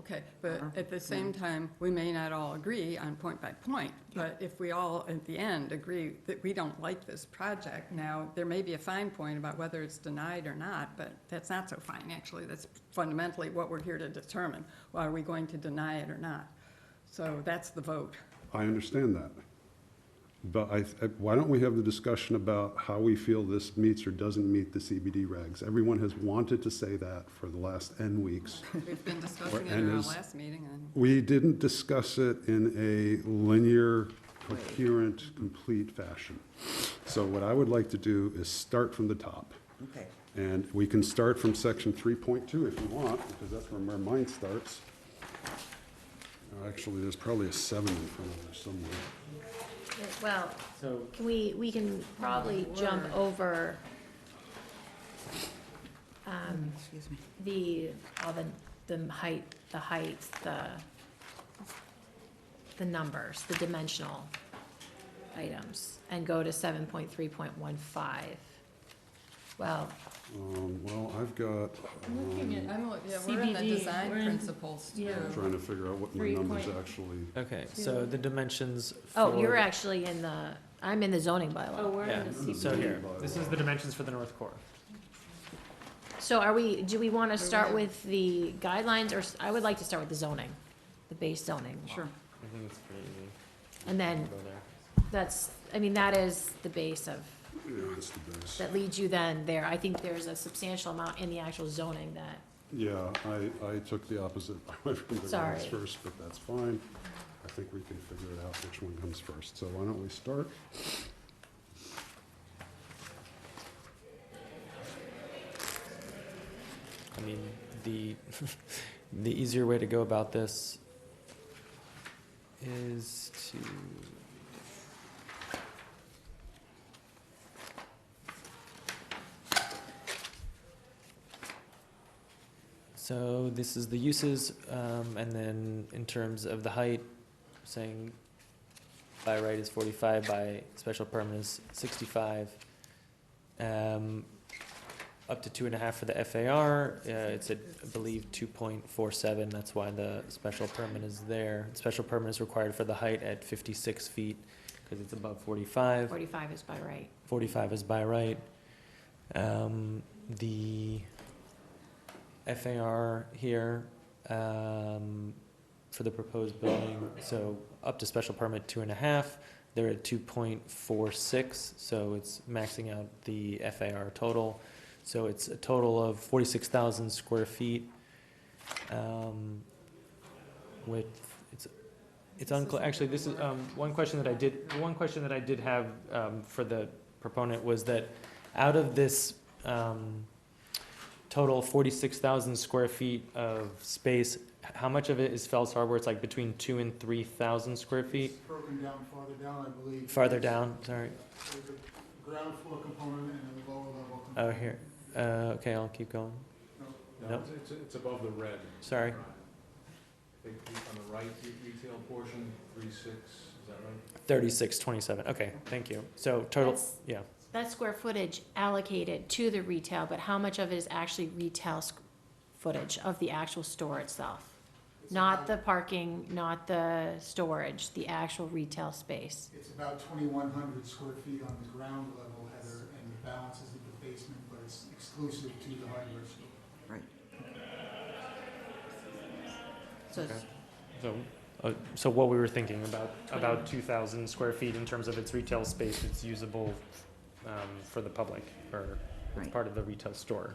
Okay, but at the same time, we may not all agree on point by point, but if we all, at the end, agree that we don't like this project, now, there may be a fine point about whether it's denied or not, but that's not so fine, actually. That's fundamentally what we're here to determine. Are we going to deny it or not? So that's the vote.
I understand that. But why don't we have the discussion about how we feel this meets or doesn't meet the CBD regs? Everyone has wanted to say that for the last N weeks.
We've been discussing it
And
in our
is-
last meeting, and
We didn't discuss it in a linear, coherent, complete fashion. So what I would like to do is start from the top.
Okay.
And we can start from section 3.2 if you want, because that's where mine starts. Actually, there's probably a 7 in front of there somewhere.
Well,
So,
we can probably jump over
Excuse me.
all the height, the numbers, the dimensional items, and go to 7.3.15. Well,
Well, I've got,
I'm looking at,
we're in the
CBD,
design
we're in-
principles too.
yeah.
trying to figure out what my
3
numbers
point-
actually.
okay, so the dimensions for.
oh, you're actually I'm in the zoning
Oh,
bylaw.
we're
Yeah,
in the CBD.
so here, this is the dimensions for the north core.
So do we want to start with the guidelines, or, I would like to start with the zoning, the base zoning.
Sure.
I think it's pretty easy.
And then
Go there.
that is the base of,
Yeah, it's the base.
that leads you then there. I think there's a substantial amount in the actual zoning that,
Yeah, I took the opposite. I went from the
Sorry.
regs first, but that's fine. I think we can figure it out which one comes first. So why don't we start?
I mean, the, the easier way to go about this is to. So this is the uses, and then in terms of the height, saying by right is 45, by special permit is 65. Up to 2.5 for the FAR, it's at, I believe, 2.47, that's why the special permit is there. Special permit is required for the height at 56 feet, because it's above 45.
45 is by right.
45 is by right. The FAR here, for the proposed building, so up to special permit 2.5, they're at 2.46, so it's maxing out the FAR total. So it's a total of 46,000 square feet. With, it's unclear, actually, this is, one question that I did have, for the proponent was that out of this, total 46,000 square feet of space, how much of it is Fells Harbor? It's like between 2,000 and 3,000 square feet?
It's broken down farther down, I believe.
Farther down, sorry.
There's a ground floor component and a lower level
Oh,
component.
here. Okay, I'll keep going.
No,
Nope.
it's above the red.
Sorry.
I think on the right retail portion, 3.6,
3627, okay, thank you. So total,
That's-
yeah.
That's square footage allocated to the retail, but how much of it is actually retail footage of the actual store itself? Not the parking, not the storage, the actual retail space.
It's about 2,100 square feet on the ground level, Heather, and the balance is in the basement, but it's exclusive to the hardware store.
Right.
So it's-
So what we were thinking about 2,000 square feet in terms of its retail space, it's usable for the public, or it's
Right.
part of the retail store.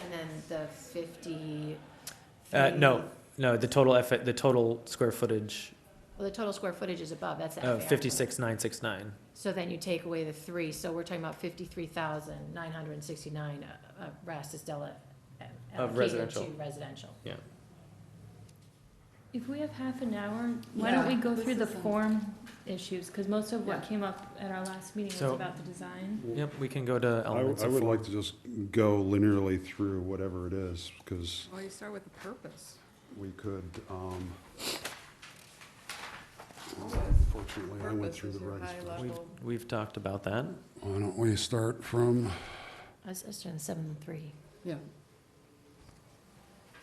And then the 50.
No, the total square footage,
Well, the total square footage is above, that's FAR.
56,969.
So then you take away the 3, so we're talking about 53,969 rest is still allocated
residential.
to residential.
Yeah.
If we have half an hour, why
Yeah.
don't we go
This
through the
isn't-
form issues? Because most of what
Yeah.
came up at our last meeting was
So-
about the design.
Yep, we can go to elements
I
of
would
form.
like to just go linearly through whatever it is, because
Well, you start with the purpose.
we could, unfortunately, I went
Purpose
through
is
the
your
regs.
high
but
level.
We've talked about that.
Why don't we start from,
I was doing 7.3,
Yeah.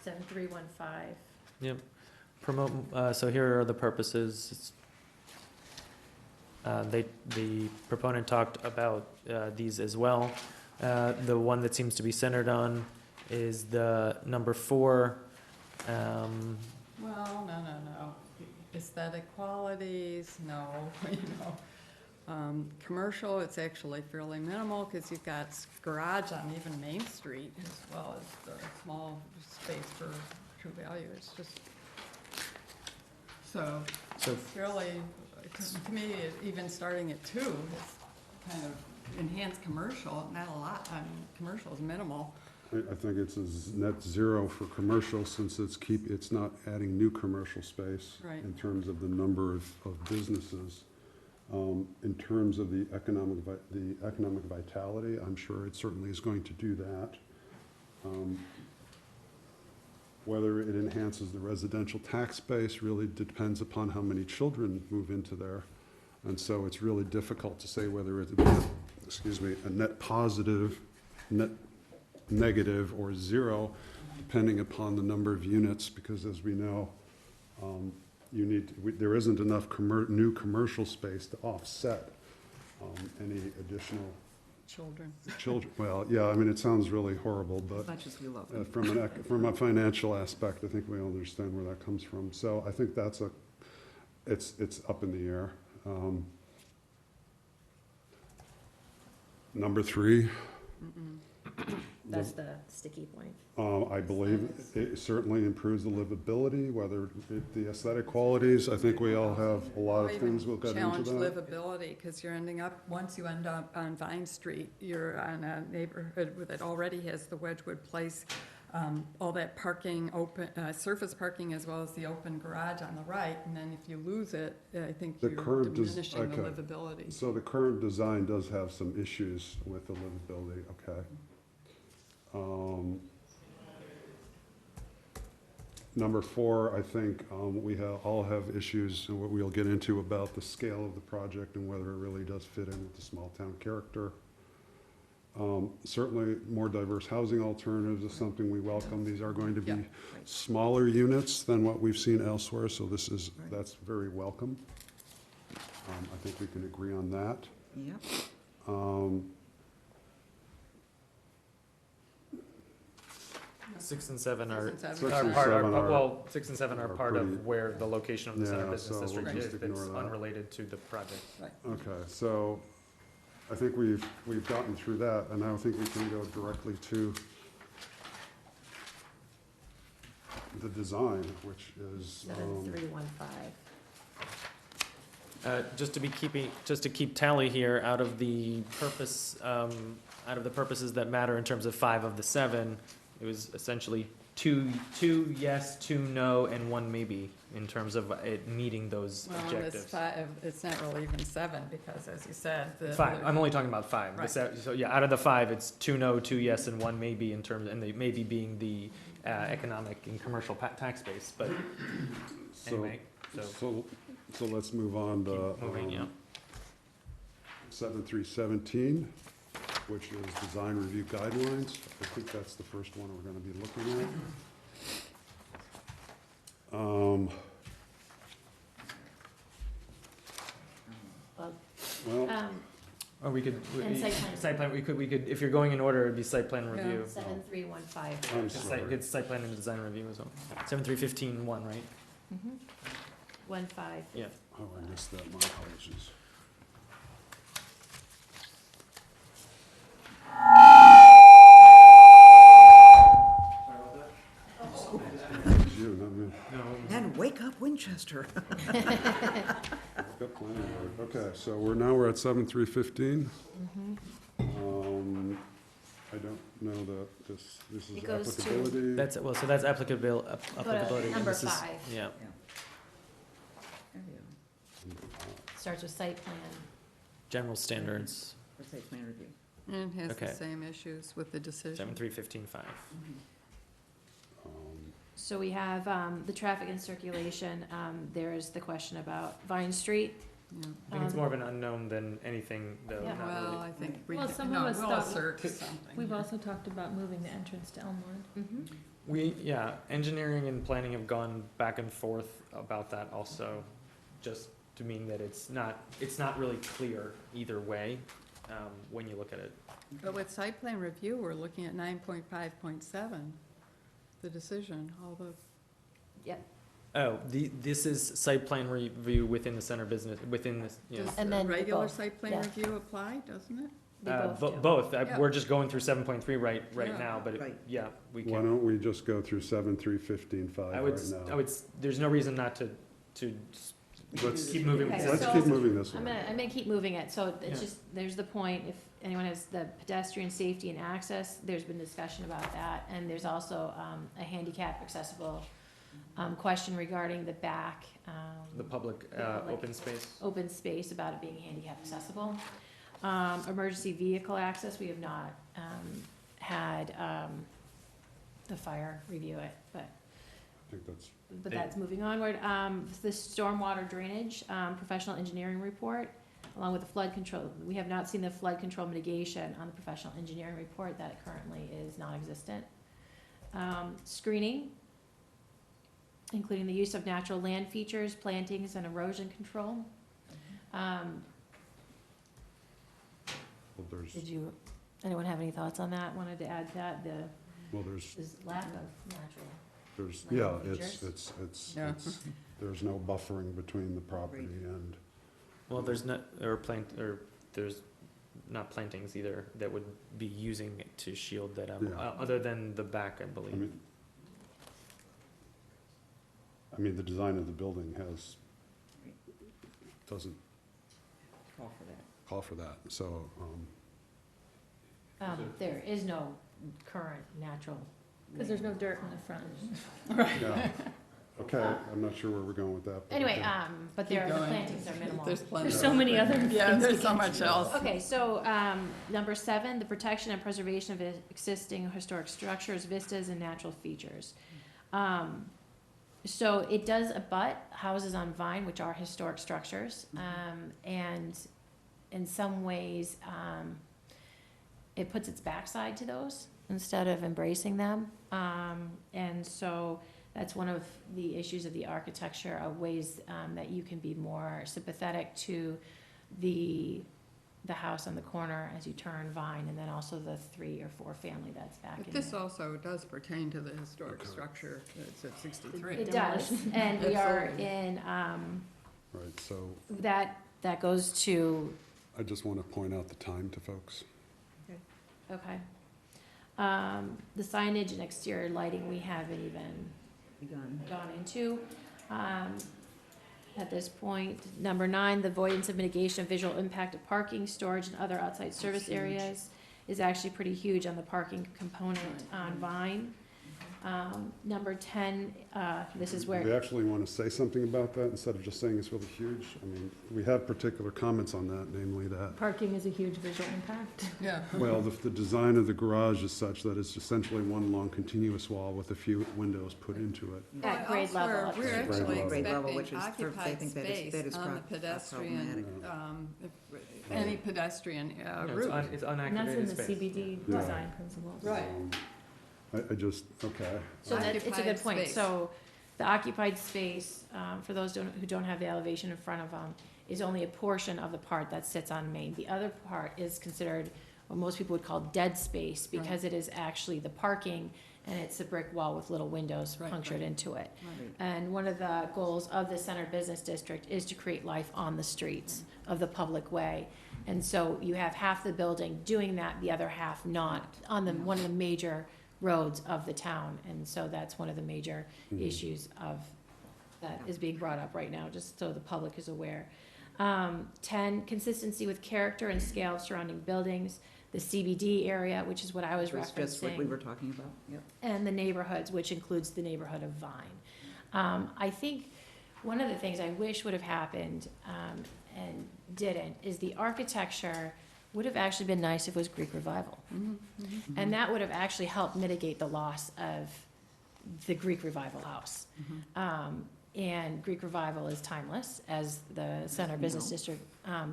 7.315.
Yep. Promote, so here are the purposes. The proponent talked about these as well. The one that seems to be centered on is the number 4.
Well, no. Aesthetic qualities, no, you know. Commercial, it's actually fairly minimal, because you've got garage on even Main Street, as well as the small space for True Value, it's just, so,
So
it's really, to me, even starting at 2 is kind of enhanced commercial, not a lot, commercial is minimal.
I think it's net zero for commercial, since it's not adding new commercial space
Right.
in terms of the number of businesses. In terms of the economic vitality, I'm sure it certainly is going to do that. Whether it enhances the residential tax base really depends upon how many children move into there. And so it's really difficult to say whether it's, a net positive, net negative, or 0, depending upon the number of units, because as we know, there isn't enough new commercial space to offset any additional
Children.
Well, yeah, I mean, it sounds really horrible,
As
but
much as we love them.
from a financial aspect, I think we all understand where that comes from. So I think it's up in the air. Number 3,
That's the sticky point.
I believe it certainly improves the livability, whether the aesthetic qualities, I think we all have a lot of things we'll get into
Challenge
that.
livability, because once you end up on Vine Street, you're on a neighborhood that already has the Wedgwood Place, all that parking, surface parking, as well as the open garage on the right, and then if you lose it, I think
The
you're
current
diminishing the
okay.
livability.
So the current design does have some issues with the livability, okay. Number 4, I think we all have issues, and what we'll get into about the scale of the project and whether it really does fit in with the small town character. Certainly, more diverse housing alternatives is something we welcome. These are going to
Yeah.
be smaller units than what we've seen elsewhere, so that's very welcome. I think we can agree on that.
Yep.
6 and 7 are,
6 and 7
Six
are
and
part,
seven are-
well, 6 and 7 are
are
part
pretty-
of where the location of the center
Yeah,
business
so we'll
district
just
is,
ignore
that's
that.
unrelated to the project.
Okay, so I think we've gotten through that, and now I think we can go directly to the design, which is,
7.315.
Just to keep tally here, out of the purposes that matter in terms of 5 of the 7, it was essentially two yes, 2 no, and 1 maybe, in terms of it meeting those
Well, and it's
objectives.
5, it's not really even 7, because as you said, the.
5, I'm only talking about 5.
Right.
So yeah, out of the 5, it's 2 no, 2 yes, and 1 maybe in terms, and the maybe being the economic and commercial tax base, but
so,
anyway, so.
So let's move on to,
Keep moving, yeah.
7317, which is design review guidelines. I think that's the first one we're gonna be looking at. Well,
Or we could,
And site plan.
site plan, we could, if you're going in order, it'd be site plan review.
7315.
I'm
It's
sorry.
it's site plan and design review as well. 7315-1, right?
15.
Yeah.
Oh, I missed that, my apologies. It's you, not me.
And wake up Winchester.
Got planning board. Okay, so we're at 7315. I don't know that this is
It goes to-
applicability.
That's, well, so that's applicability. and
number
this is-
5.
Yeah.
There we go.
Starts with site plan.
General standards,
For site plan review.
And it has
Okay.
the same issues with the decision.
7315-5.
Um,
So we have the traffic and circulation. There is the question about Vine Street.
Yeah.
I think it's more of an unknown than anything, though,
Yeah.
not
Well,
really.
I think we,
Well,
no,
someone was
we'll
thought-
assert something.
We've also talked about moving the entrance to Elmwood.
Yeah, engineering and planning have gone back and forth about that also, just to mean that it's not really clear either way, when you look at it.
But with site plan review, we're looking at 9.5.7, the decision, all the,
Oh, this is site plan review within the center business, within this, yeah.
does
And
the
then
regular
both,
site plan
yeah.
review apply, doesn't it?
They both do.
Both,
Yeah.
we're just going through 7.3 right
Yeah.
now, but,
Right.
yeah, we
Why
can.
don't we just go through 7315-5
I
right
would,
now?
there's no reason not to
Let's
keep moving.
Okay,
Let's
so-
keep moving this
I'm
one.
gonna keep moving it, so it's
Yeah.
just, there's the point, if anyone has the pedestrian safety and access, there's been discussion about that, and there's also, a handicap accessible, question regarding the back,
The public,
public.
open space.
open space about it being handicap accessible. Emergency vehicle access, we have not, had, the fire review it,
I think that's,
but that's moving onward. The stormwater drainage, professional engineering report, along with the flood control. We have not seen the flood control mitigation on the professional engineering report. That currently is non-existent. Screening, including the use of natural land features, plantings, and erosion control.
well,
Anyone have any thoughts on that? Wanted to add that,
there's,
this lack of natural.
yeah,
Land
it's,
Yeah.
there's no buffering between the property and,
Well, there's not, there's not plantings either that would be using it to shield that,
Yeah.
other than the back, I
I
believe.
mean, the design of the building doesn't
Call for that.
call for that, so,
There is no current natural.
Because there's no dirt in the front.
yeah. Okay, I'm not sure where we're going with that. but
Anyway,
okay.
but
Keep
the
going.
plantings are minimal.
There's plenty.
There's so many other
Yeah,
things.
there's so much else.
Okay, so, number 7, the protection and preservation of existing historic structures, vistas, and natural features. So it does abut houses on Vine, which are historic structures, and in some ways, it puts its backside to those instead of embracing them. And so that's one of the issues of the architecture, of ways that you can be more sympathetic to the house on the corner as you turn Vine, and then also the 3 or 4 family that's back
But
in
this
there.
also does pertain to the historic
Okay.
structure that's at 63.
It does, and we are
Absolutely.
in,
Right, so
that goes to,
I just want to point out the time to folks.
okay. The signage and exterior lighting, we haven't even
Begun.
gone into. At this point, number 9, the avoidance of mitigation of visual impact of parking, storage, and other outside service
huge.
areas is actually pretty huge on the parking component on Vine. Number 10, this is
We
where,
actually want to say something about that instead of just saying it's really huge. I mean, we have particular comments on that, namely that,
Parking is a huge visual impact.
Yeah.
well, the design of the garage is such that it's essentially one long continuous wall with a few windows put into it.
at grade level.
Elsewhere, We're
Grade
actually
level.
Grade level,
expecting
which is I
occupied
think that is
space on the
problematic.
pedestrian,
Yeah.
any pedestrian
No,
route.
it's
And that's in
unactivated
the
space.
CBD
Yeah.
design principles.
Right.
I just, okay.
So that, it's a
Occupied
good point.
space.
So the occupied space, for those who don't have the elevation in front of them, is only a portion of the part that sits on Main. The other part is considered what most people would call dead space, because it is actually the parking, and it's a brick wall with little windows
Right,
punctured
right.
into it.
Right.
And one of the goals of the Center Business District is to create life on the streets of the public way. And so you have half the building doing that, the other half not, on the, one of the major roads of the town. And so that's one of the major issues of, that is being brought up right now, just so the public is aware. 10, consistency with character and scale of surrounding buildings, the CBD area, which is what I was
That's just what we
referencing,
were talking about, yep.
and the neighborhoods, which includes the neighborhood of Vine. I think one of the things I wish would have happened, and didn't, is the architecture would have actually been nice if it was Greek Revival. And that would have actually helped mitigate the loss of the Greek Revival house. And Greek Revival is timeless, as the Center Business District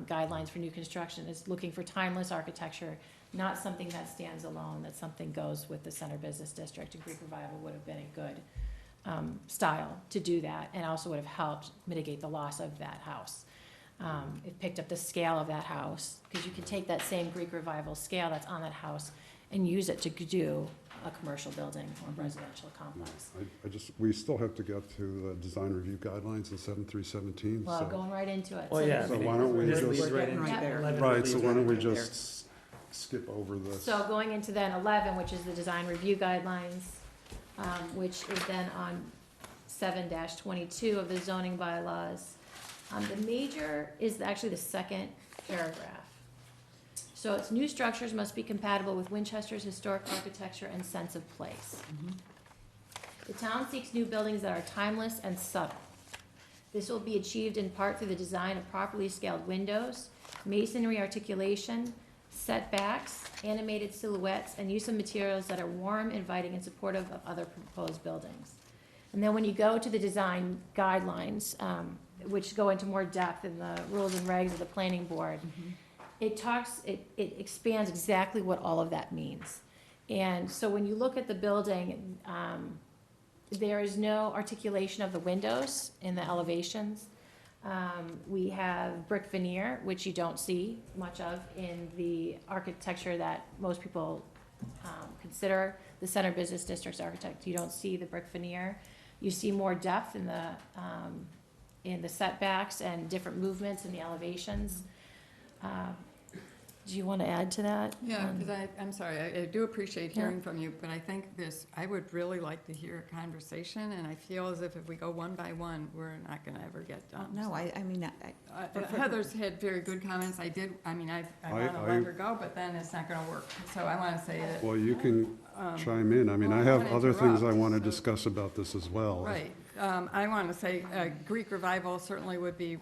guidelines for new construction is looking for timeless architecture, not something that stands alone, that something goes with the Center Business District. And Greek Revival would have been a good style to do that, and also would have helped mitigate the loss of that house. It picked up the scale of that house, because you can take that same Greek Revival scale that's on that house and use it to do a commercial building or residential complex.
I just, we still have to get to the design review guidelines in 7.3.17,
Well,
so.
going right into it.
Well, yeah.
So why don't we
This
just-
leads
We're
right
getting
into
right there.
11
Right, so
leads
why don't we
into it.
just skip over this?
So going into then 11, which is the design review guidelines, which is then on 7-22 of the zoning bylaws. The major is actually the second paragraph. So it's new structures must be compatible with Winchester's historic architecture and sense of place. The town seeks new buildings that are timeless and subtle. This will be achieved in part through the design of properly scaled windows, masonry articulation, setbacks, animated silhouettes, and use of materials that are warm, inviting, and supportive of other proposed buildings. And then when you go to the design guidelines, which go into more depth in the rules and regs of the planning board, it expands exactly what all of that means. And so when you look at the building, there is no articulation of the windows in the elevations. We have brick veneer, which you don't see much of in the architecture that most people consider the Center Business District's architect. You don't see the brick veneer. You see more depth in the setbacks and different movements in the elevations. Do you want to add to that?
Yeah, because I'm sorry, I do appreciate hearing from you, but I think I would really like to hear a conversation, and I feel as if we go one by one, we're not gonna ever get done.
No, I mean,
Heather's had very good comments. I wanna let her go, but then it's not gonna work. So I wanna say that.
Well, you can chime in. I mean,
well,
I
I
have
wanna
other things I
interrupt,
want to
so-
discuss about this as well.
Right. I want to say Greek revival certainly would be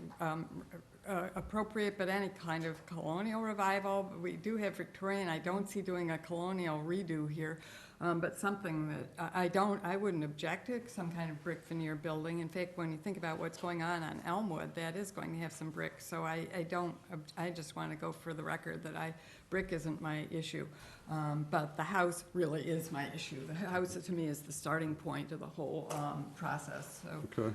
appropriate, but any kind of colonial revival. We do have Victorian. I don't see doing a colonial redo here, but something that I wouldn't object to, some kind of brick veneer building. In fact, when you think about what's going on Elmwood, that is going to have some brick. So I just want to go for the record that brick isn't my issue. But the house really is my issue. The house, to me, is the starting point of the whole process. So
Okay.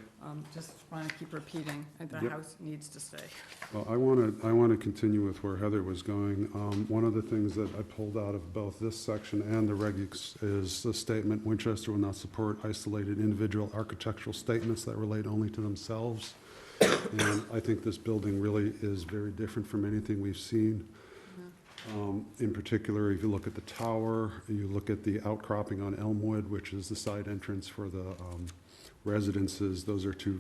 just want to keep repeating, the
Yep.
house needs to stay.
Well, I want to continue with where Heather was going. One of the things that I pulled out of both this section and the regs is the statement, Winchester will not support isolated individual architectural statements that relate only to themselves. And I think this building really is very different from anything we've seen. In particular, if you look at the tower, you look at the outcropping on Elmwood, which is the side entrance for the residences, those are two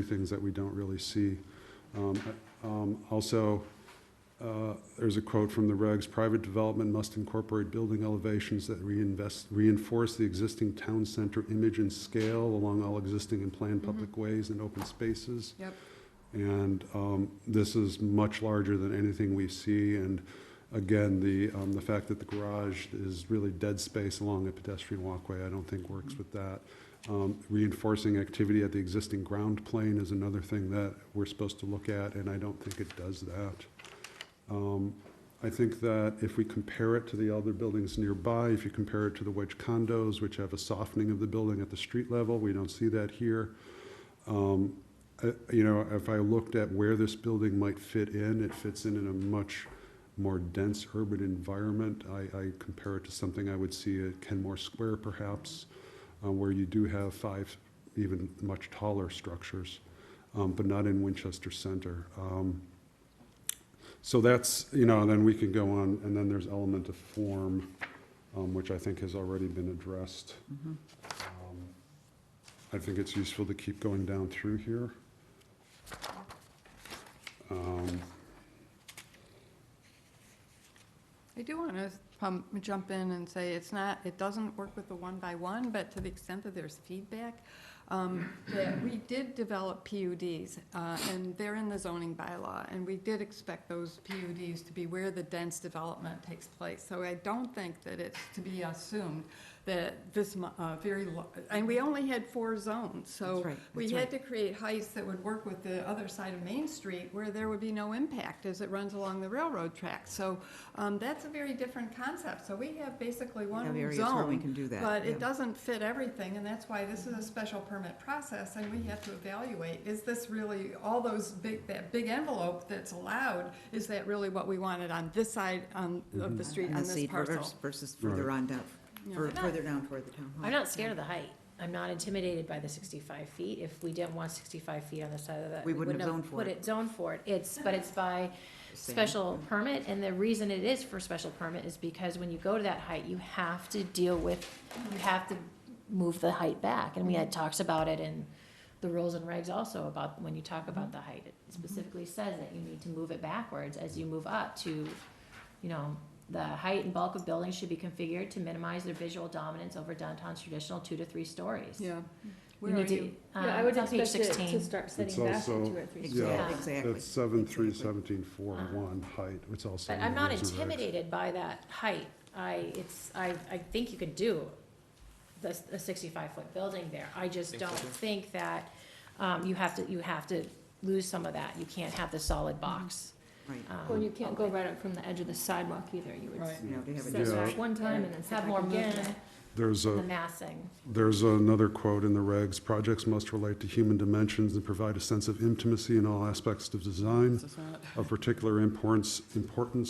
things that we don't really see. Also, There's a quote from the regs: "Private development must incorporate building elevations that reinforce the existing town center image and scale along all existing and planned public ways and open spaces."
Yep.
And this is much larger than anything we see. And again, the fact that the garage is really dead space along a pedestrian walkway, I don't think works with that. Reinforcing activity at the existing ground plane is another thing that we're supposed to look at, and I don't think it does that. I think that if we compare it to the other buildings nearby, if you compare it to the wedge condos, which have a softening of the building at the street level, we don't see that here. You know, if I looked at where this building might fit in, it fits in a much more dense urban environment. I compare it to something I would see at Kenmore Square perhaps, where you do have 5 even much taller structures, but not in Winchester Center. So that's, you know, then we can go on, and then there's element of form, which I think has already been addressed. I think it's useful to keep going down through here.
I do want to jump in and say it doesn't work with the 1-by-1, but to the extent that there's feedback, that we did develop PUDs, and they're in the zoning bylaw, and we did expect those PUDs to be where the dense development takes place. So I don't think that it's to be assumed that this and we only had 4 zones, so
That's right,
we
that's
had
right.
to create heights that would work with the other side of Main Street where there would be no impact as it runs along the railroad tracks. So that's a very different concept. So we have basically one
Have
zone.
areas where we can do that,
But
yeah.
it doesn't fit everything, and that's why this is a special permit process, and we have to evaluate, is this really, all those that big envelope that's allowed, is that really what we wanted on this side of the street,
On
on
the
this
seat
parcel?
versus further on down,
Yeah.
further down toward the town hall.
I'm not scared of the height. I'm not intimidated by the 65 feet. If we didn't want 65 feet on the side of that,
We wouldn't have zoned for
put
it.
it zoned for it. But it's by
Same.
special permit, and the reason it is for special permit is because when you go to that height, you have to you have to move the height back. And we had talks about it in the rules and regs also about when you talk about the height. It specifically says that you need to move it backwards as you move up to, you know, the height and bulk of buildings should be configured to minimize their visual dominance over downtown's traditional 2 to 3 stories.
Yeah.
You
Where are
need to-
you?
Yeah, I would
it's on page
expect it
16.
to start
It's
setting back
also-
to 2 or 3
Exactly,
stories.
Yeah.
exactly.
It's 7.3,
Exactly.
17.4.1 height. It's also.
But
in
I'm
the
not
rules and regs.
intimidated by that height. I think you could do a 65-foot building there. I just don't think that, you have to lose some of that. You can't have the solid box.
Right.
Well, you can't go right up from the edge of the sidewalk either. You would
Right.
You know, to have a
set
Yeah.
back one time and then set
Have
back
more
again.
movement,
There's
the
a,
massing.
there's another quote in the regs: "Projects must relate to human dimensions and provide a sense of intimacy in all aspects of design.
This is not-
Of particular importance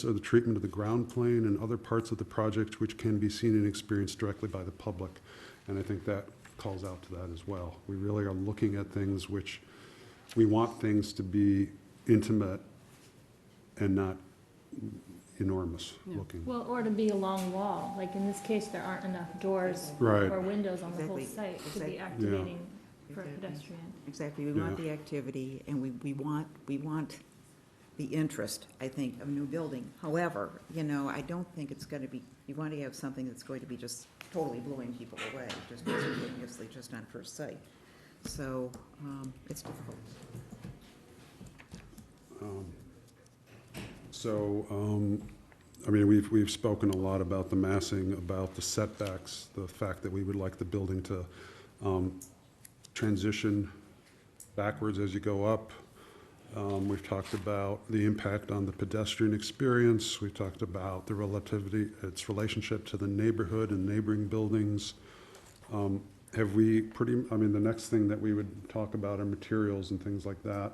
are the treatment of the ground plane and other parts of the project which can be seen and experienced directly by the public." And I think that calls out to that as well. We really are looking at things which, we want things to be intimate and not enormous
Yeah.
looking.
Well, or to be a long wall, like in this case, there aren't enough doors
Right.
or windows on the whole
Exactly,
site to be
exactly.
activating for a
Exactly.
pedestrian.
Exactly, we want
Yeah.
the activity, and we want the interest, I think, of new building. However, you know, I don't think it's gonna be, you want to have something that's going to be just totally blowing people away, just instantaneously, just on first sight. So, it's difficult.
I mean, we've spoken a lot about the massing, about the setbacks, the fact that we would like the building to transition backwards as you go up. We've talked about the impact on the pedestrian experience. We've talked about the relativity, its relationship to the neighborhood and neighboring buildings. Have we I mean, the next thing that we would talk about are materials and things like that.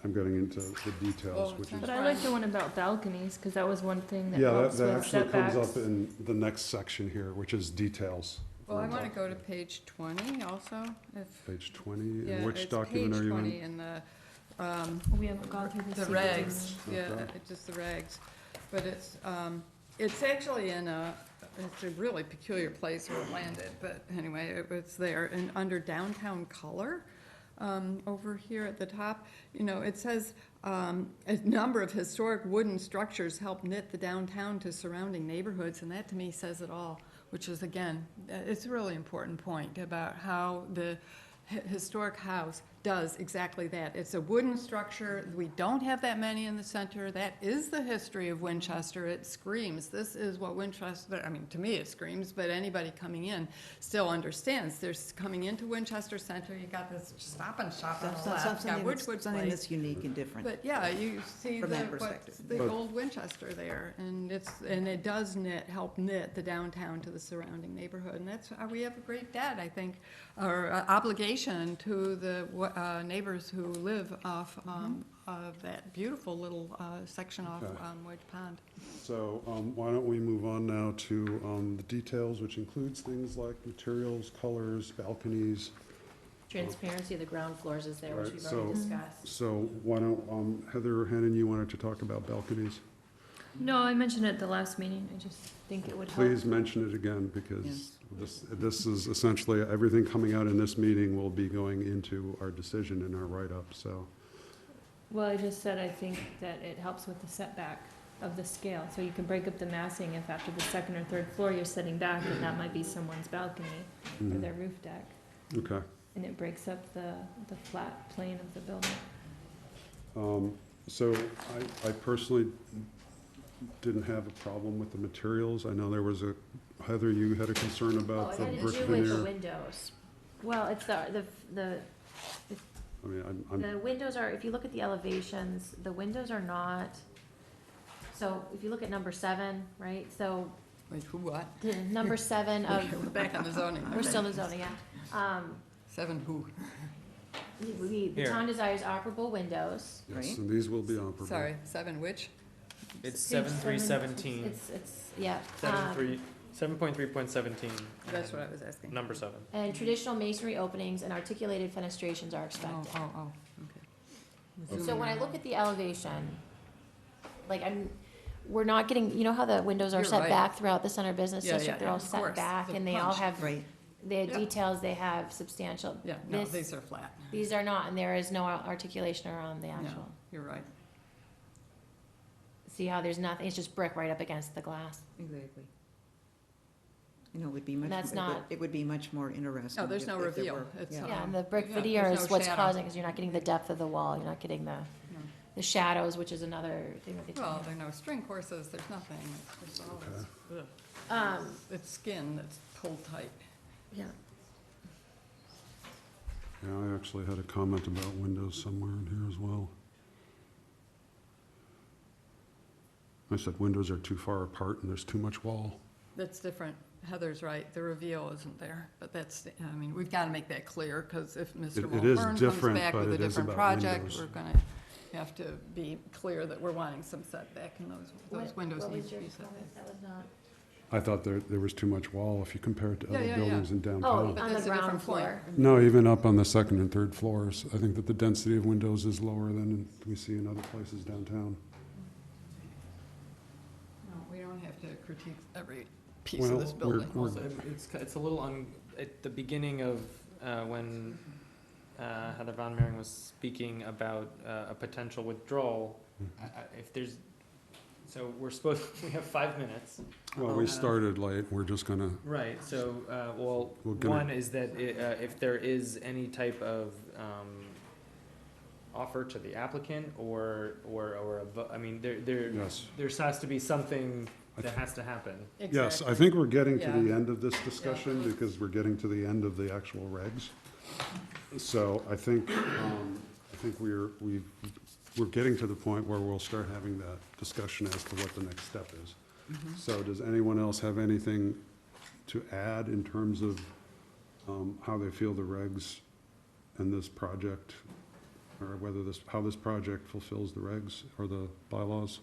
I'm getting into the details,
Oh,
which is.
okay.
But I like the one about balconies, because that was one thing that
Yeah,
helps
that
with
actually comes
setbacks.
up in the next section here, which is details.
Well, I want to go to page 20 also, if,
Page 20,
yeah,
and which
it's
document
page
are you
20
in?
in the,
We haven't gone through
the
the
regs, yeah,
Okay.
just the regs. But it's actually it's a really peculiar place where it landed, but anyway, it's there. And under downtown color, over here at the top, you know, it says, a number of historic wooden structures help knit the downtown to surrounding neighborhoods, and that to me says it all, which is, again, it's a really important point about how the historic house does exactly that. It's a wooden structure. We don't have that many in the center. That is the history of Winchester. It screams. This is what Winchester, I mean, to me it screams, but anybody coming in still understands. There's coming into Winchester Center, you got this Stop and Shop on the left, got
Something
Woodwood
something that's
Place.
unique and different.
But yeah, you see
From
the,
that
what,
perspective.
the
But-
old Winchester there, and it does help knit the downtown to the surrounding neighborhood, and that's, we have a great debt, I think, or obligation to the neighbors who live off of that beautiful little section off
Okay.
Wedge Pond.
So why don't we move on now to the details, which includes things like materials, colors, balconies.
Transparency of the ground floors is there, which
Right,
we've already
so-
discussed.
So why don't, Heather Hannon, you wanted to talk about balconies?
No, I mentioned it at the last meeting, I just think it would help.
Please mention it again, because this is essentially, everything coming out in this meeting will be going into our decision and our write-up, so.
Well, I just said I think that it helps with the setback of the scale, so you can break up the massing if after the second or third floor you're setting back, and that might be someone's balcony or
mhm.
their roof deck,
Okay.
and it breaks up the flat plane of the building.
So I personally didn't have a problem with the materials. I know there was Heather, you had a concern
Oh,
about
it
the
had to
brick
do with the
veneer.
windows. Well, it's the
I mean, I'm,
The windows are, if you look at the elevations, the windows are not, so if you look at number 7, right, so
Wait, who, what?
number 7 of,
We're back on the zoning.
we're still in the zoning, yeah.
7 who?
The
Here.
town desires operable windows.
yes,
Right.
and these will be operable.
Sorry, 7 which?
It's
Page
7.317,
It's, yeah.
7.3.17.
That's what I was asking.
Number 7.
And traditional masonry openings and articulated fenestrations are
Oh,
expected.
okay.
So when I look at the elevation, like we're not getting, you know how the windows are
You're
set
right.
back throughout the center business
Yeah,
district?
yeah,
They're all
of
set
course,
back
the
and they all
punch.
have,
Right.
the
Yeah.
details, they have substantial.
Yeah, no,
This-
these are flat.
These are not, and there is no articulation around the
No,
actual.
you're right.
See how there's nothing, it's just brick right up against the glass.
Exactly. You know, it would be much,
that's not-
it would be much more interesting.
No, there's
if-
no
if there
reveal.
were-
It's,
yeah.
Yeah, and the brick
Yeah,
veneer
there's
is
no
what's
shadow.
causing, because you're not getting the depth of the wall, you're not getting the shadows, which is another thing that they
Well,
talk
there are no string courses, there's nothing, it's just all,
Okay.
about.
it's skin that's pulled tight.
Yeah.
Yeah, I actually had a comment about windows somewhere in here as well. I said windows are too far apart and there's too much wall.
That's different. Heather's right, the reveal isn't there, but that's, I mean, we've got to make that clear, because if Mr.
It is
Mulhern comes
different,
back
but
with a
it is
different
about
project,
windows.
we're gonna have to be clear that we're wanting some setback, and those windows
What
need
was
to
your
be set
comment?
back.
That was not.
I thought there was too much wall if you compare it to
Yeah,
other
yeah,
buildings in
Oh,
downtown.
But
on the
that's a
ground
different point.
floor.
No, even up on the second and third floors. I think that the density of windows is lower than we see in other places downtown.
No, we don't have to critique every piece
Well,
of this
we're-
building.
we're-
Also, it's a little at the beginning of when Heather Von Mering was speaking about a potential withdrawal. If there's, so we have 5 minutes.
Well, we started late. We're just gonna,
Right, so,
We're gonna-
one is that if there is any type of offer to the applicant or I mean, there
yes.
has to be something
I
that has to happen.
Yes, I
Exactly.
think we're getting to the
Yeah.
end of this discussion because we're getting to the end of the actual regs. So I think we're getting to the point where we'll start having that discussion as to what the next step is.
Mhm.
So does anyone else have anything to add in terms of how they feel the regs and this project, or how this project fulfills the regs or the bylaws?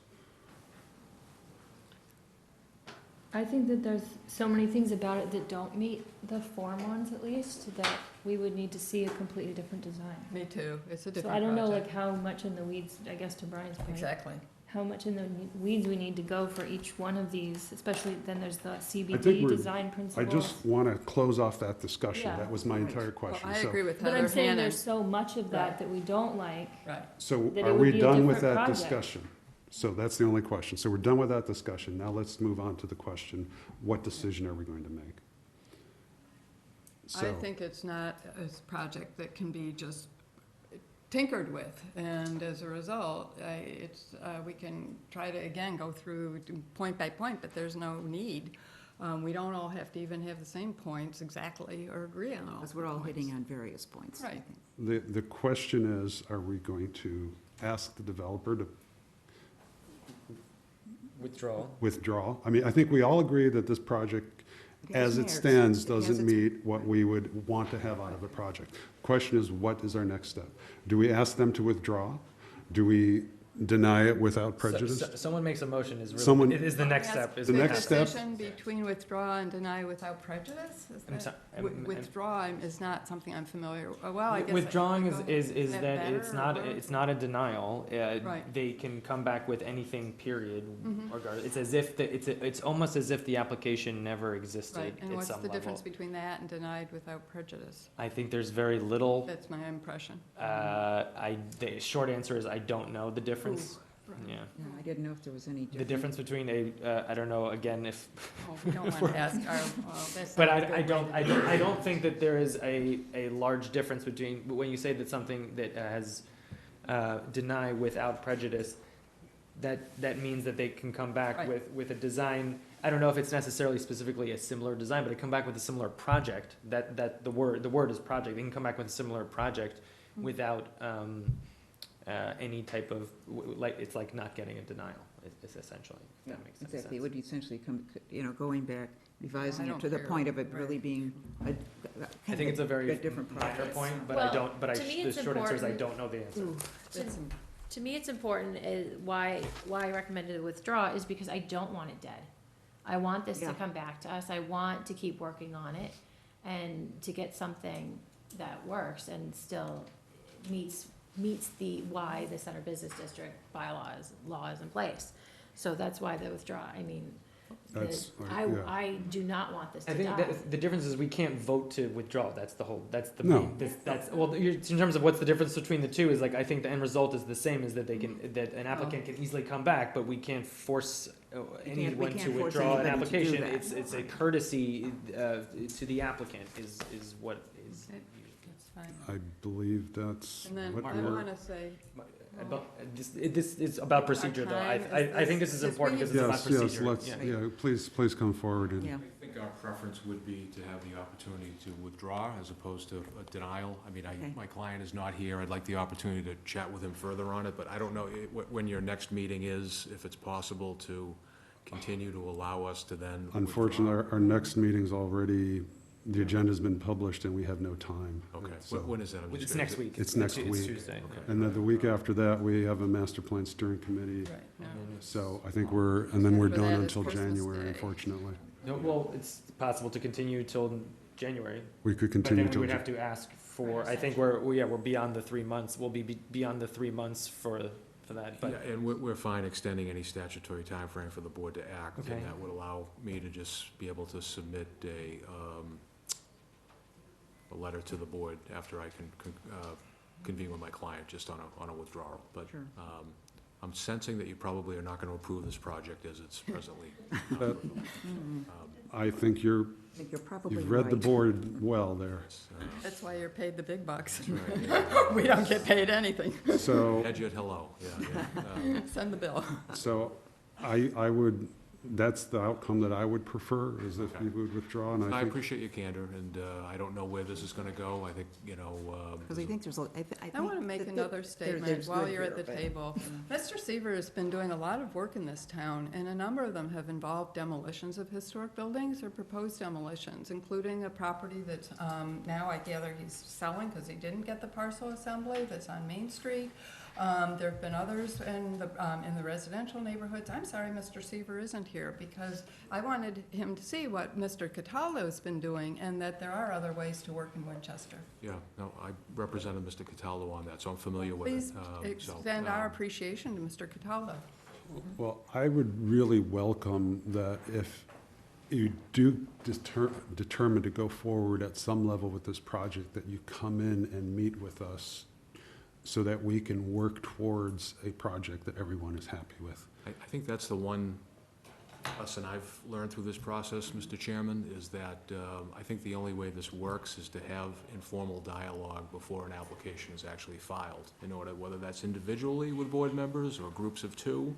I think that there's so many things about it that don't meet the form ones, at least, that we would need to see a completely different design.
Me too, it's a different
So
project.
I don't know, like, how much in the weeds, I guess to Brian's point.
Exactly.
how much in the weeds we need to go for each one of these, especially then there's the
think
CBD
we're-
design
I
principles.
just want to close off that discussion.
Yeah.
That was my entire
Well,
question.
I
So-
agree with
But
Heather
I'm saying
Hannon.
there's so much of that
Right.
that we don't like.
Right.
So
that it
are
would
we
be a
done with
different
that
project.
discussion? So that's the only question. So we're done with that discussion. Now let's move on to the question, what decision are we going to make?
I
So,
think it's not a project that can be just tinkered with, and as a result, we can try to, again, go through point by point, but there's no need. We don't all have to even have the same points exactly or agree on all
Because
the
we're all
points.
hitting on various points. I
Right.
think.
the question is, are we going to ask the developer to
Withdrawal.
withdraw? I mean, I think we all agree that this project,
It has
as it
merits.
stands,
It has
doesn't
its-
meet what we would want to have out of the project. Question is, what is our next step? Do we ask them to withdraw? Do we deny it without prejudice?
Someone makes a motion is
Someone-
really, it is the next step. is
The
what
next
happens.
step-
Decision between withdraw and deny without prejudice? Is
I'm
that-
sorry,
Withdraw is not something I'm familiar, well, I guess.
Withdrawing
I-
is
that
that it's
better
not,
or worse?
it's not a denial.
Right.
They can come back with anything, period,
Mhm.
regardless. It's as if, it's almost as if the application never
Right,
existed
and
at
what's
some
the difference
level.
between that and denied without prejudice?
I think there's very little,
That's my impression.
the short answer is I don't know the difference.
Right.
Yeah.
No, I didn't know if there was any
The difference between I don't know, again, if,
Oh, we don't want to ask our, well, that's.
but
not a
I
good
don't,
way to-
I don't think that there is a large difference between, when you say that something that has, deny without prejudice, that means that they can come back
Right.
with a design. I don't know if it's necessarily specifically a similar design, but they come back with a similar project, that the word is project, they can come back with a similar project
Mhm.
without, any type of, like, it's like not getting a denial, is essentially, if that makes sense.
Exactly, it would essentially come, going back, revising
I
it
don't
to the
care.
point of it
Right.
really being a.
I think it's a very
different
minor
project.
point, but
Well,
I don't, but
to me
the
it's
short answer is I
important-
don't know the answer.
Ooh, that's-
To me, it's important, why I recommended a withdraw is because I don't want it dead. I want this to
Yeah.
come back to us, I want to keep working on it, and to get something that works and still meets why the Center Business District law is in place. So that's why the withdraw, I mean,
That's,
I
yeah.
do not want this
I
to
think
die.
that the difference is we can't vote to withdraw, that's the
No.
main, well, in terms of what's the difference between the two is like, I think the end result is the same, is that that an applicant can easily come back, but we can't force anyone to
can't force
withdraw an
anybody to do
application.
that.
It's a courtesy, to the applicant is what is.
Okay. That's fine.
I believe that's
And then
what
I
we're,
want to say,
This is about
Our
procedure though,
time
I think this is
is
important because it's about
yes,
procedure.
let's,
Yeah.
yeah, please come forward and.
Yeah,
I think our preference would be to have the opportunity to withdraw as opposed to a denial. I mean,
Okay.
my client is not here. I'd like the opportunity to chat with him further on it, but I don't know when your next meeting is, if it's possible to continue to allow us to then withdraw.
Unfortunately, our next meeting's already, the agenda's been published and we have no time.
Okay,
So-
when is that? I'm just
It's
curious.
next week.
It's next week.
Tuesday.
Okay.
And then the week after that, we have a master plan steering committee.
right, no.
So I think and then we're
After
done
that is
until
Christmas
January,
Day.
unfortunately.
No, well, it's possible to continue till January,
We could
but
continue
then we
till,
would have to ask for, I think we're beyond the 3 months, we'll be beyond the 3 months for that, but.
Yeah, and we're fine extending any statutory timeframe for the board to act,
Okay.
and that would allow me to just be able to submit a letter to the board after I can convene with my client, just on a withdrawal. But
sure.
I'm sensing that you probably are not going to approve this project as it's presently.
But
Mm,
I think
I think you're probably right.
you've read the board well there.
It's,
That's why you're paid the big bucks.
that's right, yeah.
We don't get paid anything.
So,
Edget, hello, yeah.
Send the bill.
so I would, that's the outcome that I would prefer, is if
Okay.
you would withdraw, and
I
I think,
appreciate your candor, and I don't know where this is going to go. I think,
Because I think there's, I think.
I want to make
that
another statement
there's
while
good
you're at the
here, but-
table. Mr. Seaver has been doing a lot of work in this town, and a number of them have involved demolitions of historic buildings or proposed demolitions, including a property that now I gather he's selling because he didn't get the parcel assembly that's on Main Street. There have been others in the residential neighborhoods. I'm sorry Mr. Seaver isn't here, because I wanted him to see what Mr. Cataldo's been doing, and that there are other ways to work in Winchester.
Yeah, no, I represented Mr. Cataldo on that, so I'm familiar with it.
Please extend our appreciation to Mr. Cataldo.
Well, I would really welcome that if you do determine to go forward at some level with this project, that you come in and meet with us so that we can work towards a project that everyone is happy with.
I think that's the one lesson I've learned through this process, Mr. Chairman, is that I think the only way this works is to have informal dialogue before an application is actually filed, in order, whether that's individually with board members or groups of two.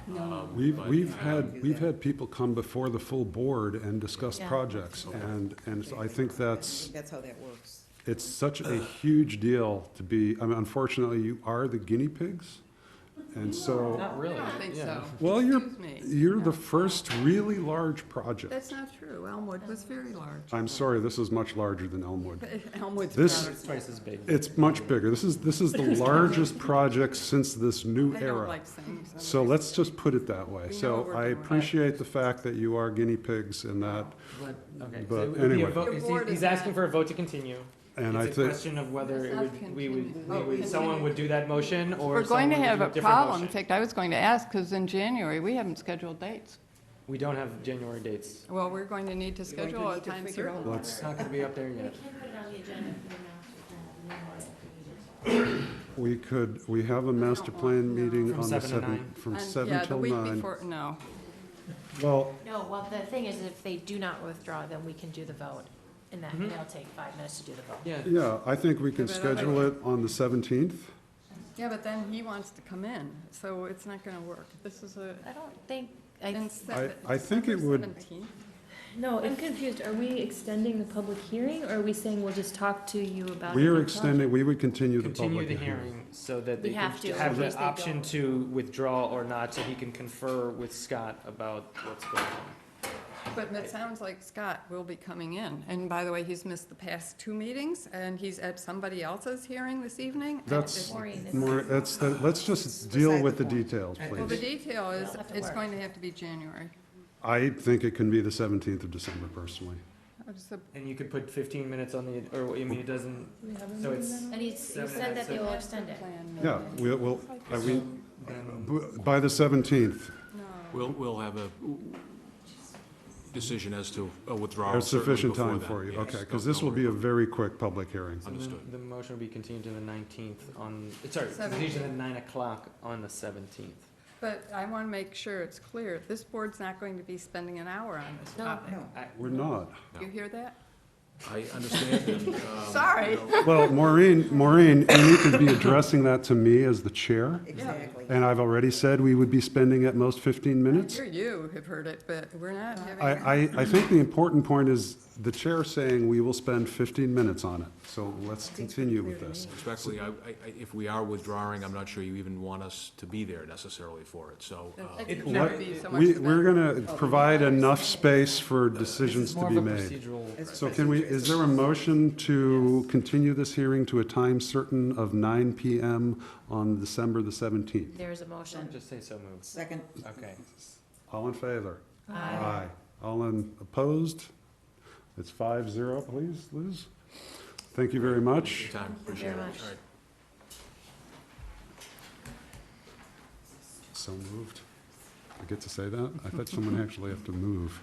No.
We've had people come before the full board and discuss
Yeah.
projects, and so I think that's,
That's how that works.
it's such a huge deal to be, I mean, unfortunately, you are the guinea pigs, and so,
Not really.
I don't think
yeah.
so.
well,
Excuse me.
you're the first really large project.
That's not true. Elmwood was very large.
I'm sorry, this is much larger than Elmwood.
Elmwood's
This-
not.
It's twice as big.
It's much bigger. This is the largest project since this new
I don't
era.
like saying something.
So let's just put it that way.
We know
So
what we're
I
doing.
appreciate the fact that you are guinea pigs in that,
Okay,
But
so it would be a
anyway.
vote,
Your board
he's
is
asking
not-
for a vote to continue.
and I
It's a
think,
question of whether
Let's
it
not
would, we would,
continue.
someone would do that motion, or
We're going
someone
to
would
have
do
a
different
problem. In
motion.
fact, I was going to ask, because in January, we haven't scheduled dates.
We don't have January dates.
Well, we're going to need to
We're going to
schedule a
need to
time
figure
certain.
out-
let's,
It's not gonna be up there
We
yet.
can put it on the agenda for the master plan.
we have a master plan meeting
From
on the
7 to 9.
7th, from
And,
7
yeah, the
till
week
9.
before, no.
Well,
No, well, the thing is, if they do not withdraw, then we can do the vote, and that,
Mhm.
it'll take 5 minutes to do the vote.
Yeah,
yeah, I think we can
Yeah, but
schedule it on the 17th.
Yeah, but then he wants to come in, so it's not going to work. This is a.
I don't think,
I think it would-
17th?
No, I'm confused. Are we extending the public hearing, or are we saying we'll just talk to you about?
We
the
are
new
extending, we would continue the
continue
public
the
hearing.
hearing so that
We
they
have
can
to,
have
in case
the
they
option
don't.
to withdraw or not, so he can confer with Scott about what's going on.
But it sounds like Scott will be coming in. And by the way, he's missed the past 2 meetings, and he's at somebody else's hearing this evening. and
That's
it's-
Maureen, it's-
more, let's just deal with the details,
Well, the
please.
detail is,
It'll have to
it's
work.
going to have to be January.
I think it can be the 17th of December personally.
It's the-
And you could put 15 minutes on the, or, I mean, it doesn't,
We have a
So
meeting
it's-
then?
and he said that they will extend it.
plan
Yeah,
meeting.
we'll, I mean,
then,
by the 17th.
No.
We'll have a decision as to a withdrawal.
There's sufficient
certainly
time
before
for you,
then.
okay,
Yes,
because
don't
this will be a
worry.
very quick public hearing.
so then
Understood.
the motion will be continued to the 19th on, sorry, conclusion at 9 o'clock on the 17th.
But I want to make sure it's clear, this board's not going to be spending an hour on this
No.
topic.
No,
We're not.
You hear that?
I understand, and,
Sorry.
you know,
Well, Maureen, you need to be addressing that to me as the chair,
exactly.
and I've already said we would be spending at most 15
I'm
minutes.
sure you have heard it, but we're not having.
I think the important point is the chair saying we will spend 15 minutes on it, so let's continue with this.
respectfully, if we are withdrawing, I'm not sure you even want us to be there necessarily for it, so.
It
Let-
would be so much
We're
better.
going to provide enough space for decisions to be made.
It's-
So is there a motion to continue this hearing to a time certain of 9 PM on December the 17th?
There's a motion.
Just say so moved.
Second,
Okay.
All in favor?
Aye.
All opposed? It's 5-0, please, Liz. Thank you very much.
Your time, appreciate it.
very much.
All right.
So moved. I get to say that? I thought someone actually have to move.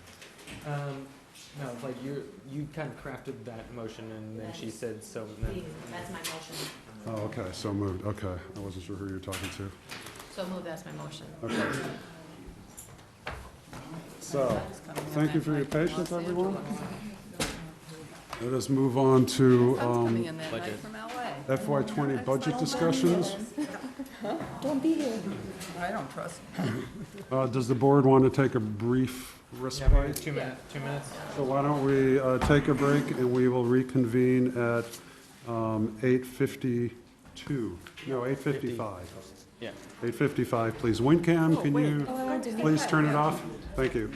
No, it's like you kind of crafted that motion and then she said so. then-
That's my motion.
Oh, okay, so moved, okay. I wasn't sure who you were talking to.
So move, that's my motion.
Okay. So, thank you for your patience, everyone. Let us move on to
Sun's coming in that night
budget.
from LA.
FY20 budget discussions.
Don't be here.
I don't trust.
Does the board want to take a brief
Yeah, maybe
respite?
2 minutes.
So why don't we take a break and we will reconvene at 8:52, no, 8:55.
Yeah.
8:55, please. WinCam, can you please turn it off? Thank you.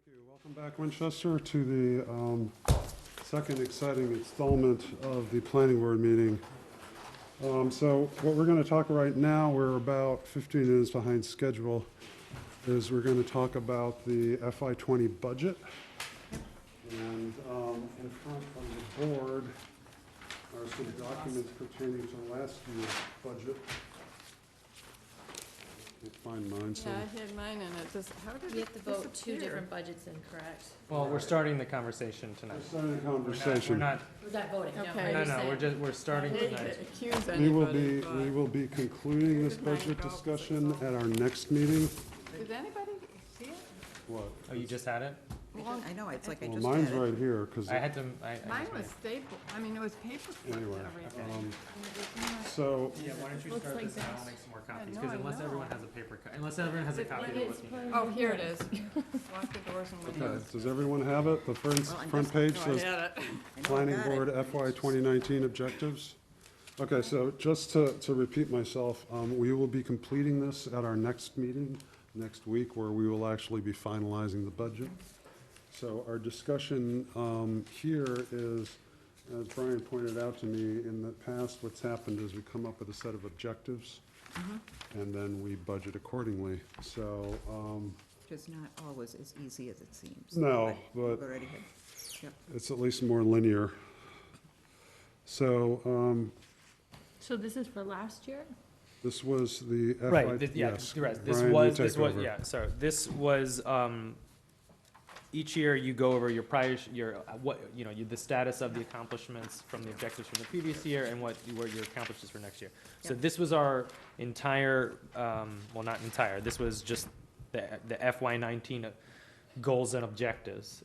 Thank you. Welcome back, Winchester, to the second exciting installment of the planning board meeting. So what we're going to talk right now, we're about 15 minutes behind schedule, is we're going to talk about the FY20 budget. And in front of the board are some documents pertaining to last year's budget. Can't find mine, so.
Yeah, I had mine in it, just, how did
We
it
have to vote two
disappear?
different budgets in, correct?
Well, we're starting the conversation tonight.
We're starting a
We're
conversation.
not,
We're not voting, no.
Okay.
no,
I'm just
no,
saying.
we're starting
I hate to
tonight.
accuse
We will
anybody,
be, we will be concluding
Where
this
did mine
budget
go?
discussion at our next meeting.
Did anybody see it?
What?
Oh, you just had it?
I know, it's like I
Well,
just
mine's
had it.
right here, because,
I had to, I
Mine
just
was
made-
stapled, I mean, it was paper clipped
anyway,
and everything.
so,
Yeah, why don't you
Looks
start
like
this and I'll
this.
make some more copies,
no,
because
I
unless
know.
everyone has a paper, unless everyone has a copy of
It's
what
part
Oh,
of
here
the-
it is. Lock the doors and
okay,
windows.
does everyone have it? The front,
Well, I'm
front
just-
page
No, I
says
had it.
I know I
Planning
got it.
Board FY 2019 objectives. Okay, so just to repeat myself, we will be completing this at our next meeting, next week, where we will actually be finalizing the budget. So our discussion here is, as Brian pointed out to me, in the past, what's happened is we come up with a set of objectives, and then we budget accordingly. So,
Which is not always as easy as it seems.
no,
We've
but
already had, yep.
it's at least more linear. So,
So this is for last year?
this was the FY,
Right, yeah,
yes.
right, this
Brian, you
was,
take
this was,
over.
yeah, so this was, each year you go over your prior, your, what, you know, the status of the accomplishments from the objectives from the previous year and what your accomplishes for next year. So
Yep.
this was our entire, well, not entire, this was just the FY19 goals and objectives.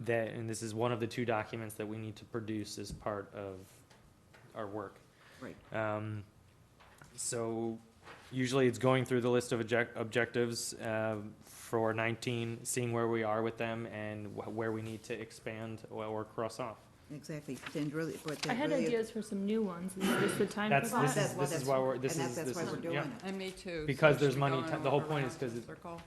That, and this is one of the two documents that we need to produce as part of our work.
Right.
So usually it's going through the list of objectives for 19, seeing where we are with them and where we need to expand or cross off.
Exactly, then really, but
I
then
had
really.
ideas for some new ones. Is this the time
That's,
for
this
that?
is,
That's- well,
this is
that's-
why we're, this
and
is,
that's
this
why
is,
we're doing
yeah.
it.
And me too. so
Because
it
there's
should
money
go
ti-
in
the whole
a
point is 'cause
circle.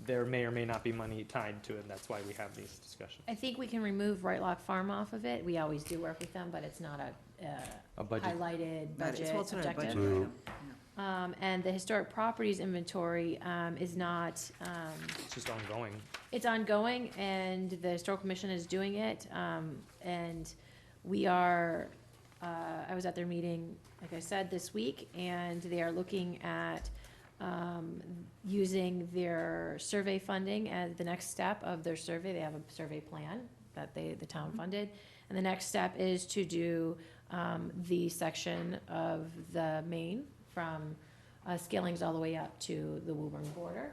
There may or may not be money tied to it, and that's why we have these discussions.
I think we can remove Right Lock Farm off of it. We always do work with them, but it's not
A budget,
highlighted
But it's-
budget
well, it's not a budget
objective.
No.
item, no.
And the historic properties inventory is not,
it's just ongoing.
it's ongoing, and the historical commission is doing it. And we are, I was at their meeting, like I said, this week, and they are looking at using their survey funding as the next step of their survey. They have a survey plan that the town funded. And the next step is to do the section of the Maine from Skilling's all the way up to the Woburn border.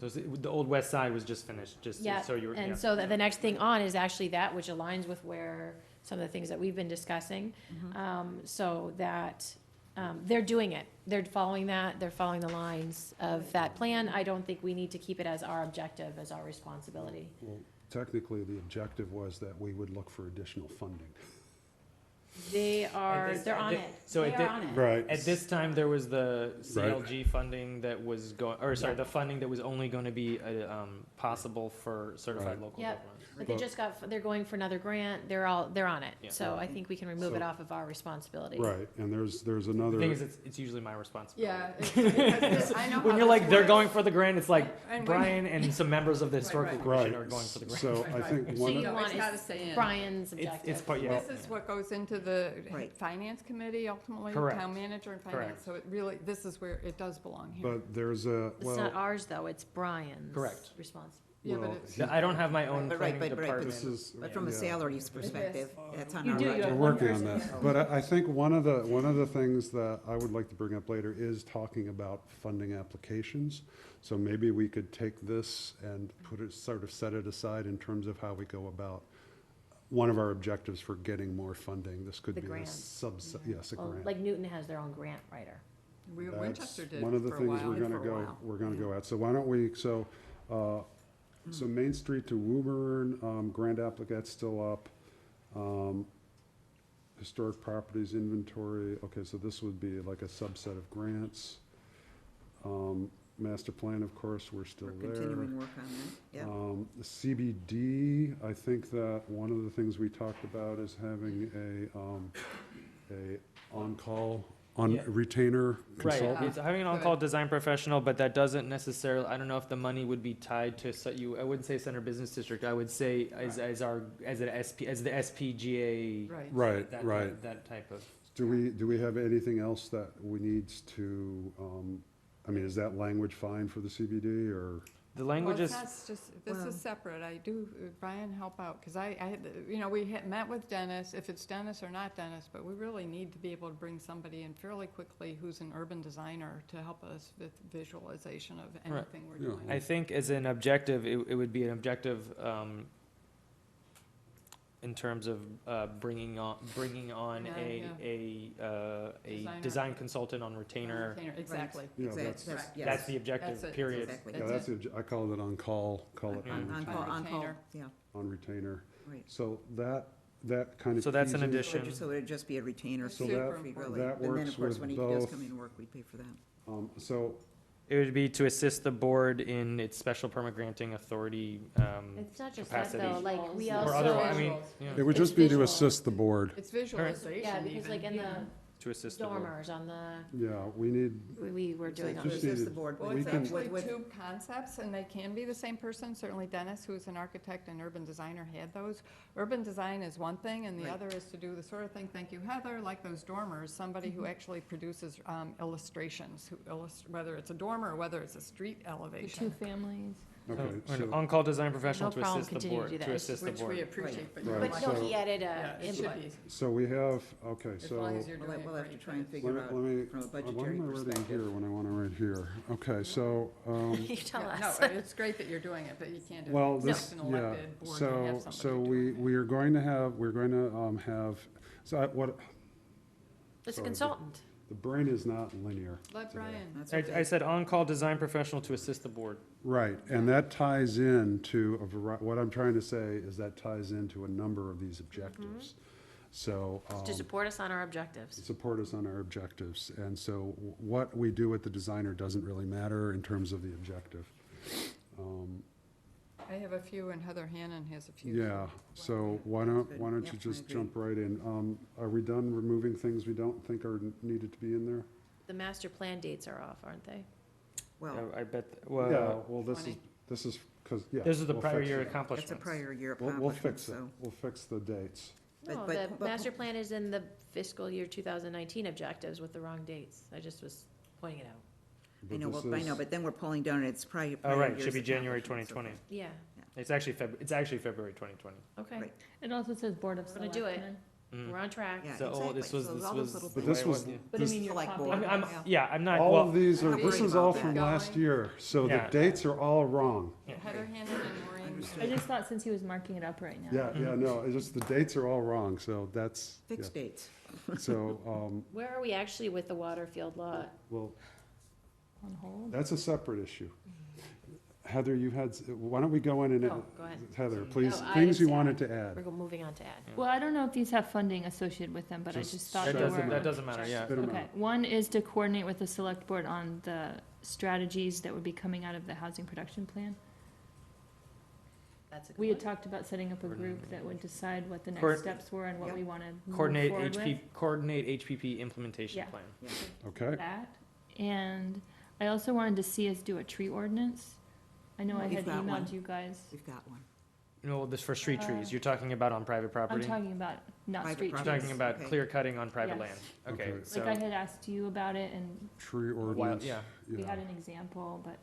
So the old west side was just finished, just
Yeah,
so you're, yeah.
and so the next thing on is actually that, which aligns with where some of the things that we've been discussing. So that, they're doing it. They're following that, they're following the lines of that plan. I don't think we need to keep it as our objective, as our responsibility.
Well, technically, the objective was that we would look for additional funding.
They are,
this-
they're on
at
it.
thi- so
They
at
are
thi-
on it.
Right.
At this time, there was the CLG funding that was going, or sorry, the funding that was only gonna be, possible for certified
Right.
local
Yep.
governments.
But they just they're going for another grant. They're on it.
Yeah.
So I think we can remove it
So-
off of our responsibility.
Right, and there's
The
another.
thing is, it's usually my responsibility.
Yeah. Because I know
When
how
you're
this
like, they're
works.
going for the grant, it's like
And when-
Brian and some members of the historical
right.
commission
Right,
are going for the grant.
so I
Right,
think
right.
So
one
you
of,
want
It's gotta stay in.
Brian's
It's
objective.
part, yeah.
This is what goes into the
Right.
finance committee ultimately,
Correct.
town manager and
Correct.
finance. So it really, this is where it does belong here.
but there's a,
It's not
well,
ours, though. It's Brian's.
Correct.
Responsibility.
Yeah, but
well,
it's.
I don't have my own
But right,
planning
but right,
this
department.
is.
But from a
yeah.
salaries perspective, that's on
You
our
do, you
budget.
have
We're
one
working on
person.
that, but I think one of the things that I would like to bring up later is talking about funding applications. So maybe we could take this and put it, sort of set it aside in terms of how we go about one of our objectives for getting more funding. This could
The
be a
grant.
yes, a
Well,
grant.
like Newton has their own grant writer.
That's
Winchester did
one of the
for a
things
while,
we're
for
gonna
a
go,
while.
we're gonna go at. So why don't we, so Main Street to Woburn, grant applicant's still up. Historic properties inventory, okay, so this would be like a subset of grants. master plan, of course, we're still
We're
there.
continuing work on that, yeah.
The CBD, I think that one of the things we talked about is having a on-call,
Yeah.
retainer
Right,
consultant.
it's having an
Good.
on-call design professional, but that doesn't necessarily, I don't know if the money would be tied to, I wouldn't say Center Business District, I would say as the SPGA.
Right.
Right,
that-
right.
That type of.
Do we have anything else that we needs to, I mean, is that language fine for the CBD, or?
The language
Well,
is,
that's just, this
Well-
is separate. I do, Brian, help out, because I had, we had met with Dennis, if it's Dennis or not Dennis, but we really need to be able to bring somebody in fairly quickly who's an urban designer to help us with visualization of anything we're
Yeah.
doing.
I think as an objective, it would be an objective, in terms of, bringing on
Yeah,
a
Designer.
design consultant on retainer.
Exactly.
Yeah,
Exactly,
that's-
yes.
That's the objective,
That's it.
period.
Exactly.
Yeah, that's, I call it on-call, call it
Yeah.
on
On-call,
retainer.
on-call,
Retainer.
yeah,
On retainer.
right.
So that kind of.
So that's an
teases-
addition.
So it'd just be a retainer
So
fee,
that-
fee,
that
really. And then,
works
of course,
with
when he does
both.
come in and work, we pay for that.
So,
It would be to assist the board in its special permit granting authority,
It's not just that,
capacity.
though, like, we
Or
also.
or other, I mean,
Visuals.
yeah,
it would
It's
just be to
visual.
assist the board.
It's visualization
Yeah, because like in
even.
the
to assist the board.
dormers on the,
Yeah, we need,
we were doing
So
on
just
it's just
needed-
the board.
Well,
we
it's
can-
actually
With-
two concepts, and they can be the same person. Certainly Dennis, who is an architect and urban designer, had those. Urban design is one thing, and the
Right.
other is to do the sort of thing, thank you, Heather, like those dormers, somebody who actually produces illustrations, whether it's a dormer or whether it's a street
The
elevation,
two families.
okay,
So, an
so,
on-call design professional
No
to
problem,
assist the
continue to
board,
do that.
to
It's
assist the
which we
board.
appreciate, but
Right.
you
but
might.
no,
so-
he added
Yeah, it should
input.
be,
so we have, okay,
as
so.
long as you're
We'll
doing it
we'll have to
great.
try and
Let
figure
me,
out
let me,
from a
why
budgetary
am I writing
perspective.
here when I want to write here? Okay, so,
You tell
Yeah,
us.
No, it's great that you're doing it, but you can't do it.
well,
It's
this,
an
yeah,
elected board to have
so
somebody
we,
doing it.
we are going to have, so what,
It's a
Sorry,
consultant.
the brain is not linear.
Let
today.
Brian.
That's
I
okay.
said on-call design professional to assist the board.
Right, and that ties into what I'm trying to say is that ties into a number of these objectives. So,
To support us on our objectives.
support us on our objectives, and so what we do with the designer doesn't really matter in terms of the objective.
I have a few, and Heather Hannon has a few.
Yeah, so why don't
Good.
you
Yep, I
just
agree.
jump right in? Are we done removing things we don't think are needed to be in there?
The master plan dates are off, aren't they?
Well,
I bet,
Yeah,
well,
well, this is,
20.
because, yeah.
this is the
we'll
prior
fix
year
it.
it's
accomplishments.
a prior year
We'll
accomplishment,
fix it,
so.
we'll fix the dates.
But-
No,
but-
the master plan is in the fiscal year 2019 objectives with the wrong dates. I just was pointing it out.
I
But
know,
this
well, I know,
is-
but then we're pulling down, it's prior.
Oh, right, it
year's
should be January
accomplishments, okay.
2020.
Yeah,
It's actually February 2020.
okay.
Right.
It also says Board of
We're gonna do it.
Selectmen.
Mm.
We're on track.
Yeah,
So,
exactly.
this was,
So
this
all those
was.
little
But
things.
this was,
But I
this-
mean, your
Select
copy.
board.
I'm not,
all
well,
of these are,
I'm
this
worried
is all
about
from
that.
last year, so the
Yeah.
dates are all wrong.
Heather Hannon and Maureen.
Understood.
I just thought since he was marking it up right now.
Yeah, no, it's just the dates are all wrong, so that's, yeah.
Fixed dates.
So,
Where are we actually with the Waterfield lot?
well,
On hold.
that's a separate issue. Heather, you had, why don't we go in and,
Oh, go ahead.
Heather, please,
Oh,
things you
items
wanted
to
to add.
We're moving on to add.
Well, I don't know if these have funding associated with them, but I
Just
just thought
that
they
doesn't,
were.
that doesn't matter, yeah.
Spit 'em
Okay,
out.
one is to coordinate with the select board on the strategies that would be coming out of the housing production plan.
That's a
We
good
had
one.
talked about setting up a group that would decide what the
Coord-
next steps were and what
Yep.
we wanna move
Coordinate
forward with.
coordinate HPP implementation
Yeah.
plan.
Okay,
That, and I also wanted to see us do a tree ordinance. I know I
We've
had
got one.
emailed you guys.
We've got one.
No, this for street trees, you're talking about on private
I'm
property?
talking about, not
Private
street
You're
property.
trees.
talking about
Okay.
clear cutting on private
Yes.
land, okay,
Okay.
so.
Like I had asked you about it and
tree
Wild-
ordinance,
yeah.
we had
yeah.
an example, but,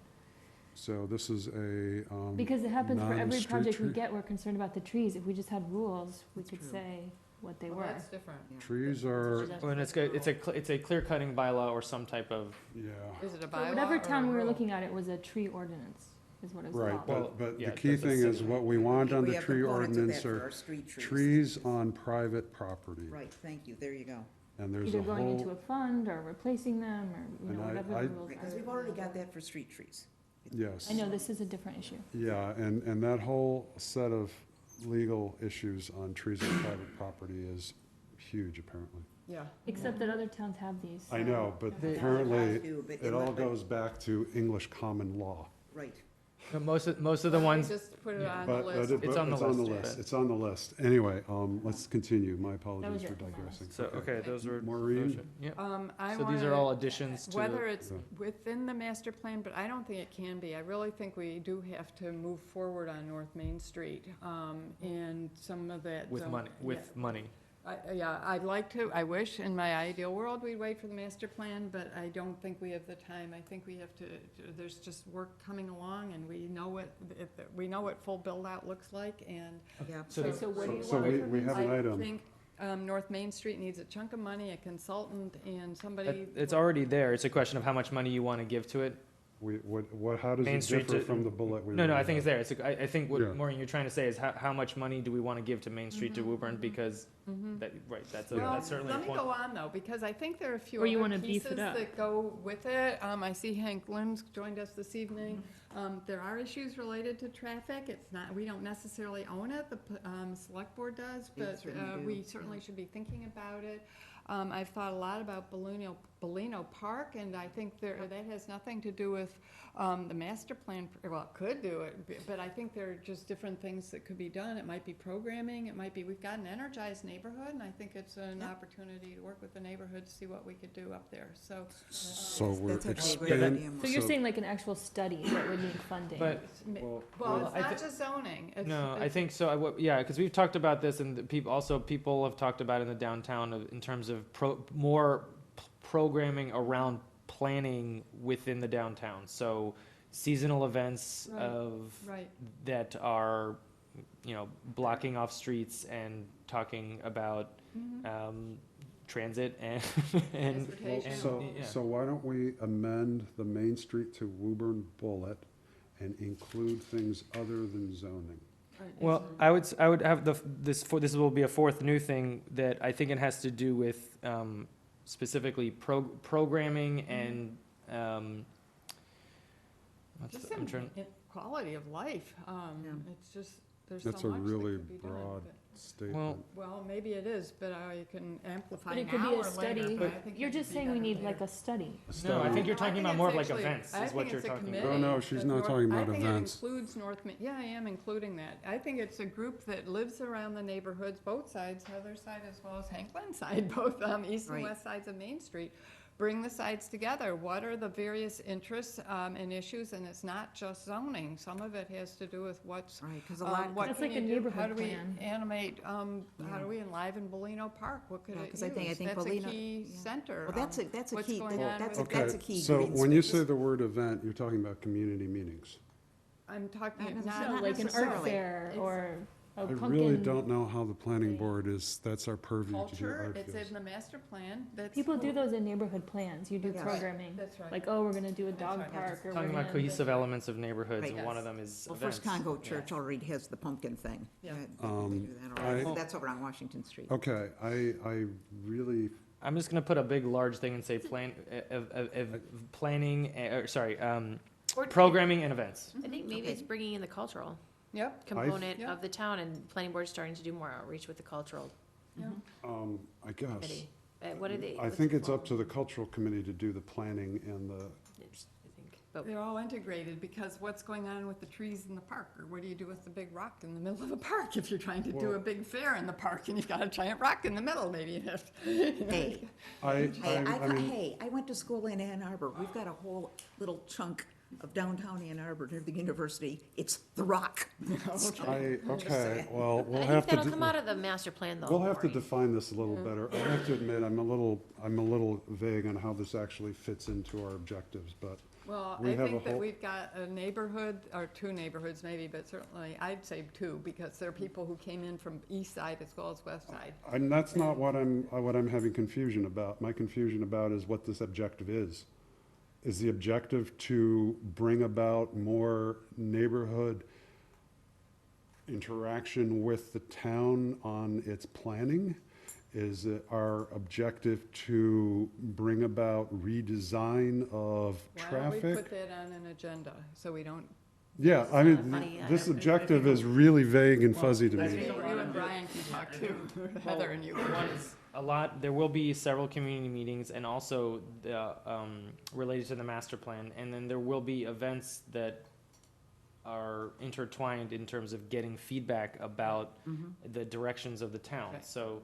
So this is a,
because it happens for every
non-street
project we
tree?
get, we're concerned about the trees. If we just had rules, we
That's
could
true.
say what they
Well,
were.
that's different.
Yeah.
Trees are,
Well, and it's a clear cutting bylaw or some type of,
yeah,
Is it a
For
bylaw
whatever
or
town
a
we were
rule?
looking at, it was a tree ordinance, is what it was
right,
called.
Well,
but
yeah,
the key
that's a
thing is
city.
what we want on
We
the
have
tree
components of that
ordinance
for
are
our street trees.
trees on private property.
Right, thank you, there you go.
And there's
Either
a
going into
whole,
a fund or replacing them, or,
And
whatever
I-
the rules
Because
are.
we've already got that for street trees.
yes.
I know this is a different issue.
Yeah, and that whole set of legal issues on trees on private property is huge, apparently.
Yeah.
Except that other towns have these.
I know, but
They-
apparently,
Do, but
it all
but-
goes back to English common law.
Right.
No, most of the
Well,
ones,
Just put it
yeah.
on the
But
list.
It's on the list, but-
It's on the list. Anyway, let's continue. My apologies
was
for
it, the last.
digressing.
so, okay, those were.
Maureen?
those are- Yeah,
I
so these are
wanna-
all additions to.
Whether it's
Yeah.
within the master plan, but I don't think it can be. I really think we do have to move forward on North Main Street, and some of that.
With money, with money.
Yeah, I'd like to, I wish in my ideal world we'd wait for the master plan, but I don't think we have the time. I think we have to, there's just work coming along and we know what full build-out looks like and.
Yeah.
So the-
So what do you
So
want?
we have an
I
item.
think, North Main Street needs a chunk of money, a consultant and
That-
somebody.
It's already there. It's a question of how much money you want to give to it.
How does
Main
it
Street
differ
to-
from the bullet we?
No, I
read
think it's
out?
there. I think
Yeah.
what, Maureen, you're trying to say is how much money do we want to give to Main Street to Woburn? Because
Mhm.
that, right, that's
Yeah.
that's certainly a
Let me
point.
go on though, because I think there are a few
Or you
other
wanna beef it
pieces
up.
that go with it. I see Hank Lynn's joined us this evening. There are issues related to traffic. It's not, we don't necessarily own it, the, select board does,
They
but,
certainly do,
we certainly should be thinking about it. I've thought a lot about Bellino Park, and I think that has nothing to do with, the master plan, well, it could do it, but I think there are just different things that could be done. It might be programming, it might be, we've got an energized neighborhood, and I think it's an
Yeah.
opportunity to work with the neighborhood to see what we could do up there, so.
So we're
That's actually a good
expand.
idea.
So you're saying like an actual study that would need funding?
But
Well,
Well, it's
I
not
thi-
just zoning. It's-
no, I
it's-
think so. Yeah, because we've talked about this, and people have talked about in the downtown in terms of more programming around planning within the downtown. So seasonal events
Right.
of
Right,
that are, blocking off streets and talking about transit and and,
Transportation.
and
So,
yeah.
so why don't we amend the Main Street to Woburn Bullet and include things other than zoning?
right.
Well, I would have this will be a fourth new thing that I think it has to do with specifically programming and
Just
I'm trying.
quality of life,
Yeah.
it's just, there's so much
That's a
that
really
could be done,
broad
but-
statement.
Well, maybe it is, but you can amplify
But it
now
could be
or
a study,
later, but I think
you're
it could
just
be
saying we
better
need
later.
like a study.
A
No, I
study.
think you're
I
talking
think
about
it's
more of like
actually-
events
I
is what
think
you're
it's a
talking
committee.
about.
No, she's
That's
not
North-
talking about
I think
events.
it includes yeah, I am including that. I think it's a group that lives around the neighborhoods, both sides, Heather's side as well as Hank Lynn's side, both east and
Right.
west sides of Main Street. Bring the sides together. What are the various interests and issues? And it's not just zoning. Some of it has to do with what's
Right, because a lot,
what
That's
can
like a
you do? How
neighborhood
do we
plan.
animate, how
Yeah.
do we enliven Bellino Park? What could
Yeah,
it
'cause
use?
I think
That's
Bellino-
a key
yeah.
center.
well, that's a
what's
key,
going on
that's
with
a, that's a
Okay,
key
so
green
when you
space.
say the word event, you're talking about community meetings.
I'm talking,
Not
not,
necessarily.
No, like an art
necessarily.
fair
It's-
or a
I
pumpkin.
really don't know how the planning
thing.
board is, that's our purview to do
culture,
art
it's
fields.
in the master plan, that's.
People do
who-
those in neighborhood plans. You do
Yes.
programming.
That's right.
Like, oh, we're gonna do a
That's
dog
right.
park or we're
Talking about
gonna.
cohesive elements of neighborhoods,
Right.
and one of
Yes.
them is
Well,
events.
First Congo
Yeah.
Church already has the pumpkin thing.
Yeah.
They do that already.
I-
That's over on Washington Street.
Okay, I really,
I'm just gonna put a big large thing and say planning, programming and events.
I think maybe
Okay.
it's bringing in the cultural
Yep,
component
Yeah.
of the town, and planning board's starting to do more outreach with the cultural
yeah.
I guess.
committee. What are they?
I think it's up to the cultural committee to do the planning and the,
I think, but
They're all integrated, because what's going on with the trees in the park, or what do you do with the big rock in the middle of a park if you're trying to do
Well-
a big fair in the park and you've got a giant rock in the middle, maybe you have to.
Hey,
I mean,
hey, I went to school in Ann Arbor. We've got a whole little chunk of downtown Ann Arbor near the university. It's the Rock.
okay, well,
I
we'll
think
have to.
that'll come out of the master plan though.
We'll have to
Maureen.
define this a little better. I have to admit, I'm a little vague on how this actually fits into our objectives, but
Well,
We
I
have a
think that
whole-
we've got a neighborhood, or two neighborhoods maybe, but certainly, I'd say two, because there are people who came in from east side as well as west side.
and that's not what I'm having confusion about. My confusion about is what this objective is. Is the objective to bring about more neighborhood interaction with the town on its planning? Is it our objective to bring about redesign of
Why don't we
traffic?
put that on an agenda, so we don't
Yeah, I mean,
Funny, I
this
don't-
objective is really vague and fuzzy to
I
me.
think you and Brian can talk too, Heather and you.
One is a lot, there will be several community meetings and also the, related to the master plan. And then there will be events that are intertwined in terms of getting feedback about the directions of the town.
Okay.
So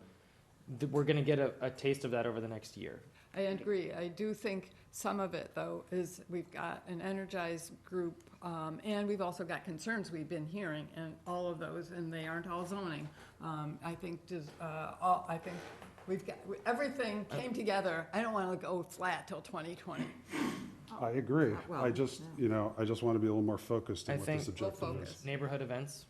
we're gonna get a taste of that over the next year.
I agree. I do think some of it, though, is we've got an energized group, and we've also got concerns we've been hearing, and all of those, and they aren't all zoning. I think just, I think we've got, everything came together. I don't want to go flat till 2020.
I agree.
Well,
I just, you know, I just want to be a little more focused on
I
what
think-
this
We'll
objective is.
focus.
Neighborhood events,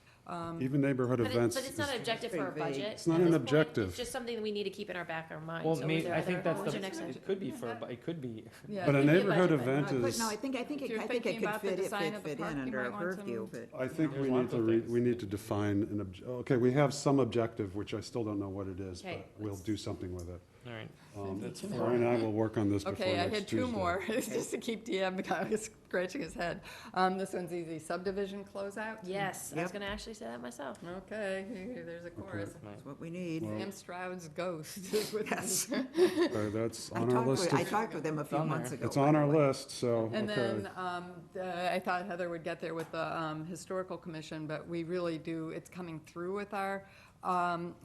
Even neighborhood
But
events.
it's not an objective for our
Pretty vague.
budget.
It's not
at
an
this point.
objective.
It's just something that we need to keep in our back of our minds.
well,
So
may,
is there
I think
other-
that's
what was
the,
your next item?
it could be for, it could be.
Yeah.
But a
It could be a
neighborhood
budget, but
event
But
is,
no, I think
If you're
it
thinking
could
about the
fit,
design of the
fit
park,
in
you
under
might
a
want
purview,
some-
but.
I think
There's
we need
lots
to,
of things.
we need to define an okay, we have some objective, which I still don't know what it is,
Okay,
but we'll do something with it.
All right.
Brian and I will work on this before
Okay, I
next
had two
Tuesday.
more, just to keep DM scratching his head. This one's easy, subdivision closeout?
Yes, I was
Yep.
gonna actually say that myself.
Okay, there's a chorus.
That's what we need.
Well-
Sam Stroud's ghost is with
Yes.
That's
I
on our
talked
list.
with, I talked with him a few
on
months
there.
ago.
It's
by
on
the
our
way.
list, so,
And
okay.
then, I thought Heather would get there with the historical commission, but we really do, it's coming through with our,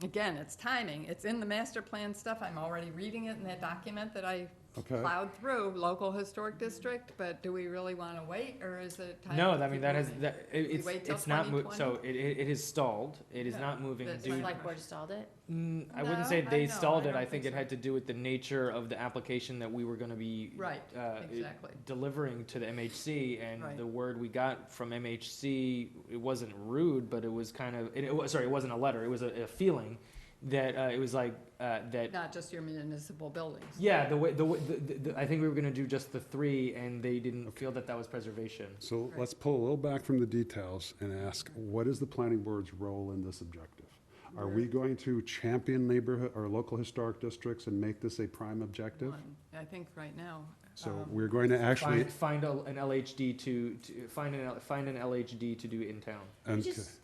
again, it's timing. It's in the master plan stuff. I'm already reading it in that document that I
Okay.
plowed through, local historic district, but do we really want to wait, or is it time?
No,
to
I mean,
keep
that has,
moving?
that,
wait till
it's not, so
2020?
it is stalled. It is
Yeah,
not moving
that's
due.
fine.
Select board stalled it.
I wouldn't
No,
say they
no,
stalled
I
it. I
don't
think
think
it
so.
had to do with the nature of the application that we were gonna be.
Right,
it-
exactly.
Delivering to the MHC, and
Right.
the word we got from MHC, it wasn't rude, but it was kind of, sorry, it wasn't a letter, it was a feeling that, it was like, that,
Not just your municipal buildings.
yeah, I think we were gonna do just the three, and they didn't feel that that was preservation.
So
Right.
let's pull a little back from the details and ask, what is the planning board's role in this objective? Are we going to champion neighborhood or local historic districts and make this a prime objective?
One, I think right now.
So we're going to actually,
Find an LHD find an LHD to do in town.
and,
Which is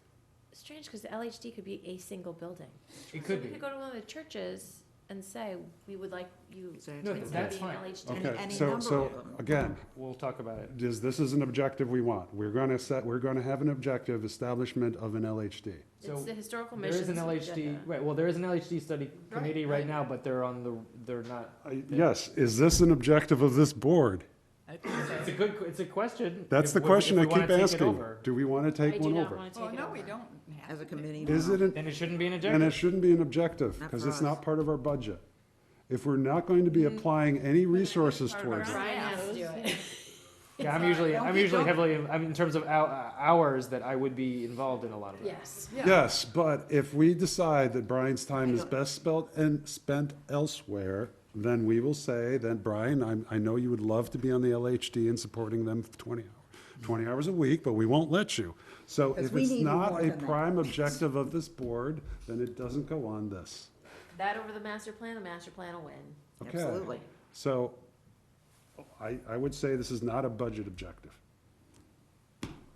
strange, because the LHD could be a single building.
It could
We
be.
could go to one of the churches and say, we would like you
Exactly.
No,
to be
that's
an
fine.
LHD.
okay,
any
so,
number
so,
of them.
again,
We'll talk about it.
this is an objective we want. We're going to have an objective, establishment of an LHD.
It's
So
the historical
There is
missions
an LHD,
agenda.
right, well, there is an LHD study committee right
right.
now, but they're not.
Yes, is this an objective of this board?
I think so.
It's a question.
That's the
if we
question I
wanna
keep
take it
asking.
over,
Do we want to
I
take
do
one
not
over?
want to
Oh,
take it
no,
over.
we don't have
As a
to.
committee.
Is
no.
it, an-
Then it shouldn't be an
and it
objective.
shouldn't be an objective,
Not
because
for
it's
us.
not part of our budget. If we're not going to be applying any resources
part of our
towards it.
Brian has to do it.
Yeah, I'm
Don't
usually
be-
heavily, I mean, in terms of hours that I would be involved in a lot of it.
Yes.
Yeah.
Yes, but if we decide that Brian's time is best spent elsewhere, then we will say, then Brian, I know you would love to be on the LHD and supporting them for 20 hours a week, but we won't let you. So
'Cause
if
we
it's
need you
not
more
a
than that.
prime objective of this board, then it doesn't go on this.
That over the master plan will win.
Okay.
Absolutely.
So I would say this is not a budget objective.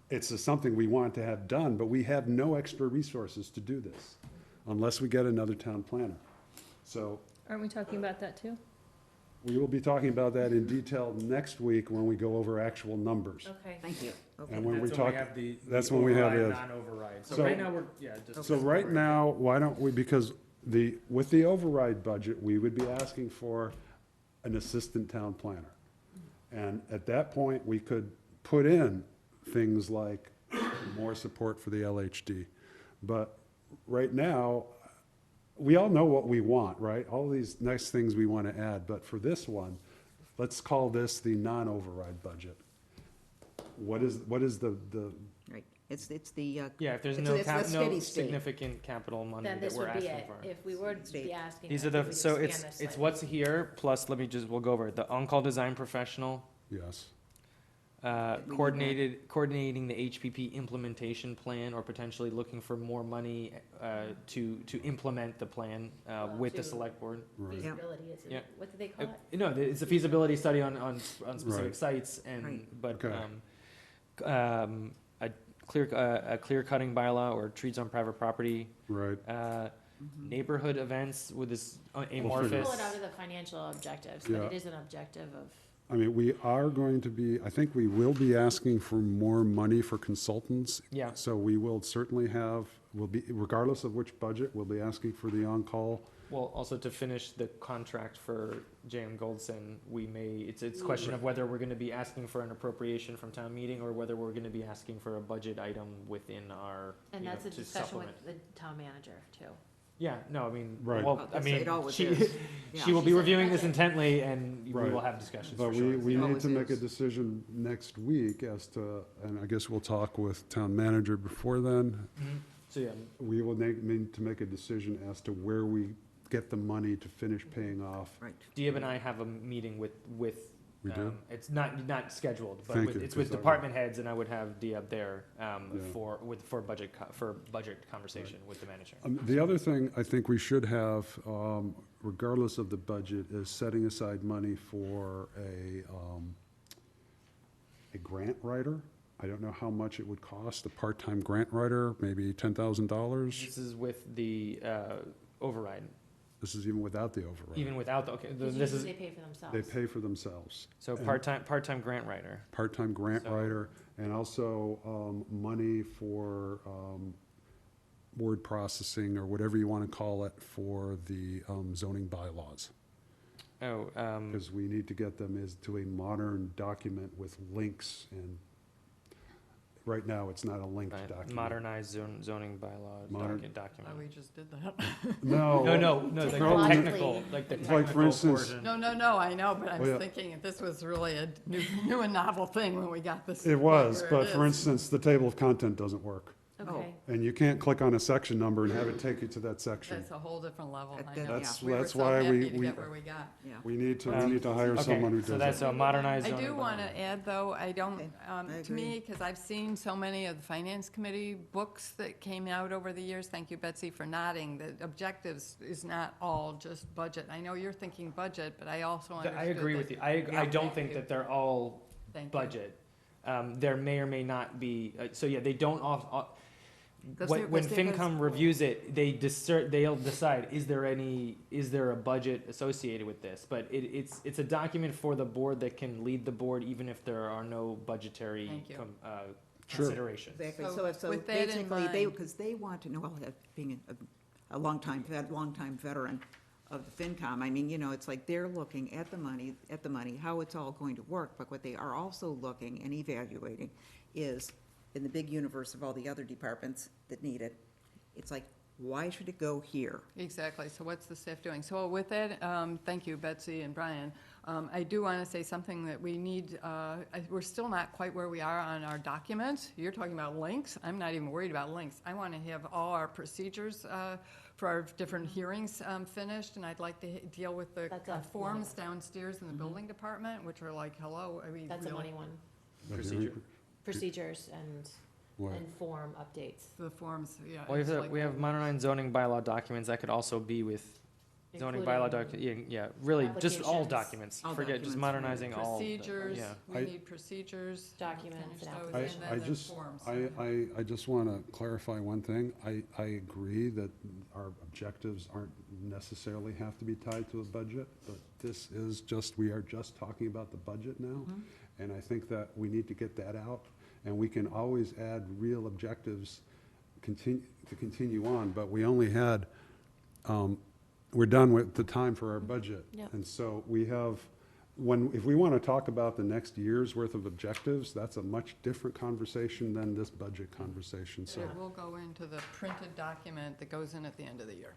It's something we want to have done, but we have no extra resources to do this unless we get another town planner. So
Aren't we talking about that too?
we will be talking about that in detail next week when we go over actual numbers.
Okay.
Thank you. Okay.
And when we talk,
the
that's when we have
override,
the-
non-override. So
So-
right now, we're, yeah, just.
so right now, why don't we, because with the override budget, we would be asking for an assistant town planner. And at that point, we could put in things like more support for the LHD. But right now, we all know what we want, right? All these nice things we want to add, but for this one, let's call this the non-override budget. What is the,
Right. It's the,
Yeah, if there's
It's-
no
it's the
no
steady state.
significant capital money
Then
that
this
we're
would be
asking
it.
for.
If we were to be asking.
These
I
are
think
the,
we'd
so
expand
it's
this slightly.
what's here, plus, we'll go over it. The on-call design professional,
yes,
We need
coordinating the HPP implementation plan, or potentially looking for more money, to implement the plan, with the
To-
select board.
right.
Feasibility, is
Yeah.
it, what do they call it?
No, it's a feasibility study on specific
Right.
sites, and,
Right.
but,
Okay.
a a clear cutting bylaw or trees on private property,
Right,
neighborhood events with this
figure-
amorphous.
Pull it out of the financial objectives, but
Yeah.
it is an objective of,
I mean, we are going to be, I think we will be asking for more money for consultants.
Yeah.
So we will certainly have, we'll be, regardless of which budget, we'll be asking for the on-call.
Well, also to finish the contract for J.M. Goldson, we may, it's a question of whether we're gonna be asking for an appropriation from town meeting or whether we're gonna be asking for a budget item within our,
and
you know,
that's a
to
discussion with
supplement.
the town manager too.
Yeah, no, I mean,
Right.
well,
Well,
I
that's-
mean,
it always
she,
is.
she
Yeah.
will be
She's
reviewing
in
this
budget.
intently and we
Right.
will have discussions
But
for sure.
we need
Always
to make a
is.
decision next week as to, and I guess we'll talk with town manager before then.
Mhm. So, yeah,
We will need to make a decision as to where we get the money to finish paying off.
Right.
Diab and I have a meeting with,
We do?
it's not scheduled, but
Thank
with,
you,
it's with
'cause I would-
department heads and I would have Diab there,
Yeah.
for budget conversation with the manager.
The other thing I think we should have, regardless of the budget, is setting aside money for a grant writer. I don't know how much it would cost, a part-time grant writer, maybe $10,000.
This is with the, override,
This is even without the override.
even without the, okay,
Because
this
usually
is,
they pay for themselves.
They pay for themselves.
so
and-
part-time grant writer.
Part-time grant
So-
writer, and also money for word processing, or whatever you want to call it, for the zoning bylaws.
Oh,
Because we need to get them to a modern document with links, and right now, it's not a linked
right,
document.
modernized zoning bylaw
Modern-
Oh,
document.
we just did that.
No.
No, the
Technologically.
technical, like the
Like, for
technical
instance-
portion.
No, I know, but I
Oh, yeah.
was thinking if this was really a new and novel thing when we got this.
It was,
whatever it
but for
is.
instance, the table of content doesn't work.
Okay,
And you can't click on a section number and have it take you to that section.
That's a whole different level,
That-
I
that-
know.
That's-
We were
that's
so
why we-
happy to
we-
get where we got.
Yeah.
We need to hire someone who
Okay, so
does
that's
it.
a modernized
I
zoning
do
bylaw.
want to add, though, I don't,
Okay, I
to me,
agree.
because I've seen so many of the finance committee books that came out over the years, thank you, Betsy, for nodding, that objectives is not all just budget. I know you're thinking budget, but I also understood
I agree with
that-
you. I
Yeah,
don't
thank
think
you.
that they're all
Thank you.
budget. There may or may not be, so yeah, they don't all,
Because
when
there-
when
because there was-
FinCom reviews it, they'll decide, is there a budget associated with this? But it's a document for the board that can lead the board even if there are no budgetary
Thank you.
Sure.
considerations.
Exactly,
So
so
with that in
basically,
mind-
because they want to know, well, being a longtime veteran of the FinCom, I mean, it's like they're looking at the money, how it's all going to work, but what they are also looking and evaluating is, in the big universe of all the other departments that need it, it's like, why should it go here?
Exactly, so what's the staff doing? So with that, thank you, Betsy and Brian. I do want to say something that we need, we're still not quite where we are on our documents. You're talking about links, I'm not even worried about links. I want to have all our procedures for our different hearings finished, and I'd like to deal with the
That's a
forms downstairs in the building department, which are like, hello, I mean,
that's a
really,
money one,
Procedure.
procedures and
What?
form updates.
the forms, yeah.
Well,
it's like-
we have modernized zoning bylaw documents, that could also be with zoning bylaw
Including-
yeah, really, just all
Applications.
documents.
All
Forget, just
documents,
modernizing all.
Procedures,
Yeah.
we
I-
need procedures.
Documents
finish
and
those,
applications.
and
I
then
just,
forms.
I just want to clarify one thing. I agree that our objectives aren't necessarily have to be tied to a budget, but this is just, we are just talking about the budget now. And I think that we need to get that out, and we can always add real objectives to continue on, but we only had, we're done with the time for our budget.
Yep.
And so we have, if we want to talk about the next year's worth of objectives, that's a much different conversation than this budget conversation, so.
It will go into the printed document that goes in at the end of the year.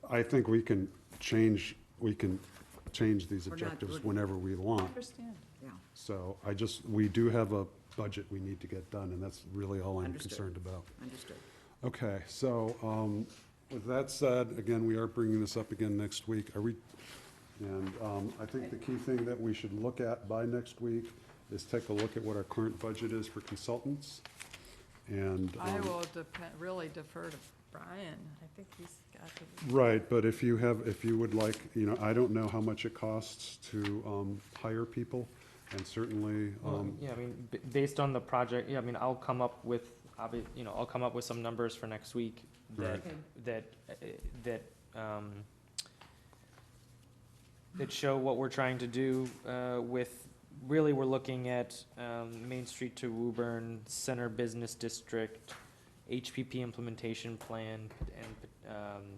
I think we can change these
We're not-
objectives
we're-
whenever we want.
Understand.
Yeah,
So we do have a budget we need to get done, and that's really all I'm
Understood.
concerned about.
understood.
Okay, so, with that said, again, we are bringing this up again next week. And I think the key thing that we should look at by next week is take a look at what our current budget is for consultants. And,
I will really defer to Brian. I think he's got the.
right, but if you would like, I don't know how much it costs to hire people. And certainly,
Yeah, I mean, based on the project, yeah, I mean, I'll come up with, I'll come up with some numbers for next week that,
Right.
that, that show what we're trying to do, with, really, we're looking at, Main Street to Woburn, Center Business District, HPP implementation plan, and,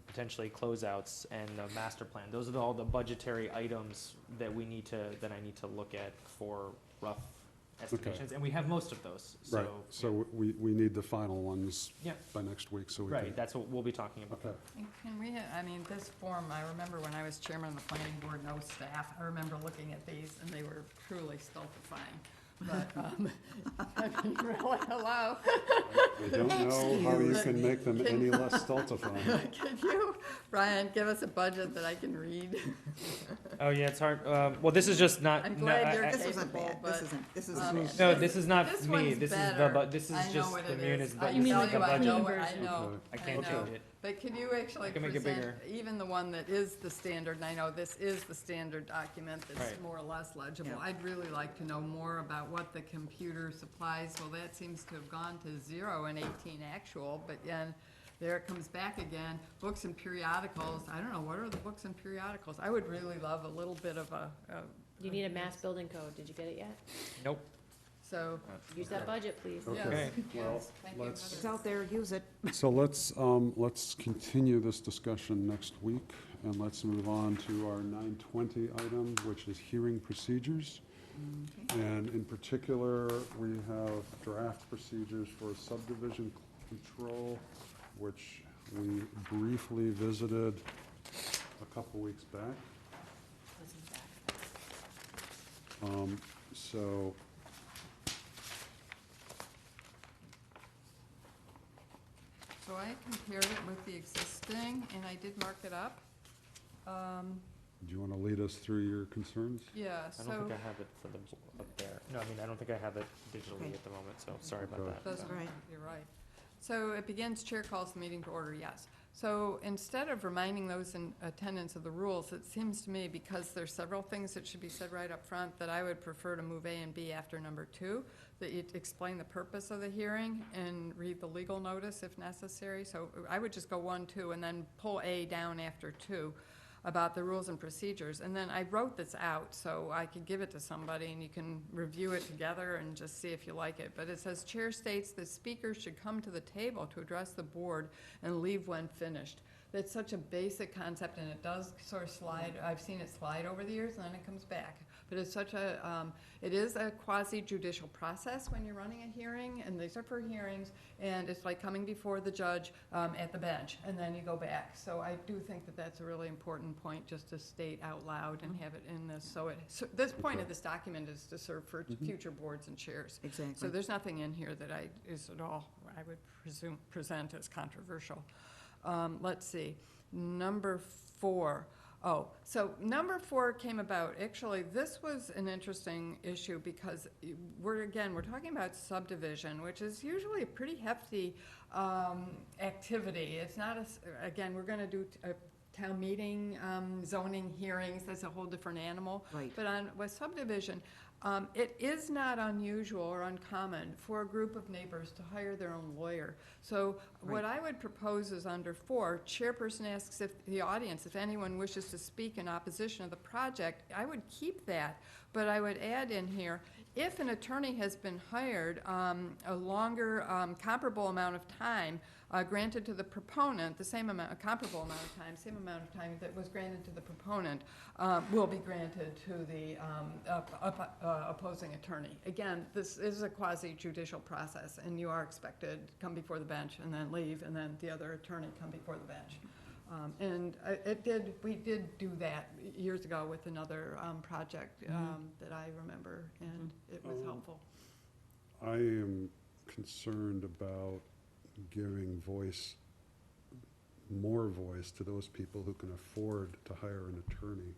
potentially closeouts and the master plan. Those are all the budgetary items that we need to, that I need to look at for rough estimations, and we have most of those, so.
right, so we need the final ones
Yeah.
by next week, so we can.
Right, that's what we'll be talking about.
Okay,
And can we, I mean, this form, I remember when I was chairman of the planning board, no staff, I remember looking at these, and they were truly stultifying. But, I mean, really, hello?
I don't know how you can make them any less stultifying.
Can you, Brian, give us a budget that I can read?
Oh, yeah, it's hard, well, this is just not,
I'm
no,
glad you're
This isn't
capable,
bad,
but.
this
um,
isn't.
no, this is not
This
me,
one's
this is
better.
but this is
I know
just
what
the
it
munis,
is.
but
You
this
mean
is
like
the
a
budget.
clean
I
version?
know,
I can't
know.
change it.
But can you actually
I can make it
present,
bigger.
even the one that is the standard, and I know this is the standard document that's
Right.
more or less legible.
Yeah.
I'd really like to know more about what the computer supplies, well, that seems to have gone to 0 in 18 actual, but then there it comes back again. Books and periodicals, I don't know, what are the books and periodicals? I would really love a little bit of a.
You need a mass building code. Did you get it yet?
Nope.
So,
Use that budget, please.
yes,
Okay, well,
yes, thank you.
let's-
It's out there, use it.
So let's continue this discussion next week, and let's move on to our 9:20 item, which is hearing procedures. And in particular, we have draft procedures for subdivision control, which we briefly visited a couple weeks back. So,
So I compared it with the existing, and I did mark it up.
do you want to lead us through your concerns?
Yeah,
I
so.
don't think I have it for the, up there. No, I mean, I don't think I have it digitally
Okay.
at the moment, so sorry about
Okay.
that.
Doesn't,
Right.
you're right. So it begins, chair calls the meeting to order, yes. So instead of reminding those in attendance of the rules, it seems to me, because there's several things that should be said right up front, that I would prefer to move A and B after number 2, that you explain the purpose of the hearing and read the legal notice if necessary. So I would just go 1, 2, and then pull A down after 2 about the rules and procedures. And then I wrote this out so I could give it to somebody and you can review it together and just see if you like it. But it says, chair states the speaker should come to the table to address the board and leave when finished. That's such a basic concept, and it does sort of slide. I've seen it slide over the years and then it comes back. But it's such a, it is a quasi-judicial process when you're running a hearing, and these are for hearings, and it's like coming before the judge at the bench, and then you go back. So I do think that that's a really important point, just to state out loud and have it in this. So this point of this document is to serve for future boards and chairs. So
Exactly.
there's nothing in here that is at all, I would presume, present as controversial. Let's see, number 4. Oh, so number 4 came about, actually, this was an interesting issue because we're talking about subdivision, which is usually a pretty hefty activity. It's not, again, we're gonna do a town meeting, zoning hearings, that's a whole different animal.
Right.
But with subdivision, it is not unusual or uncommon for a group of neighbors to hire their own lawyer. So what I would propose is under 4, chairperson asks if the audience, if anyone wishes to speak in opposition of the project, I would keep that, but I would add in here, if an attorney has been hired, a longer, comparable amount of time granted to the proponent, the same amount, a comparable amount of time, same amount of time that was granted to the proponent, will be granted to the opposing attorney. Again, this is a quasi-judicial process, and you are expected to come before the bench and then leave, and then the other attorney come before the bench. We did do that years ago with another project that I remember, and it was helpful.
I am concerned about giving more voice to those people who can afford to hire an attorney.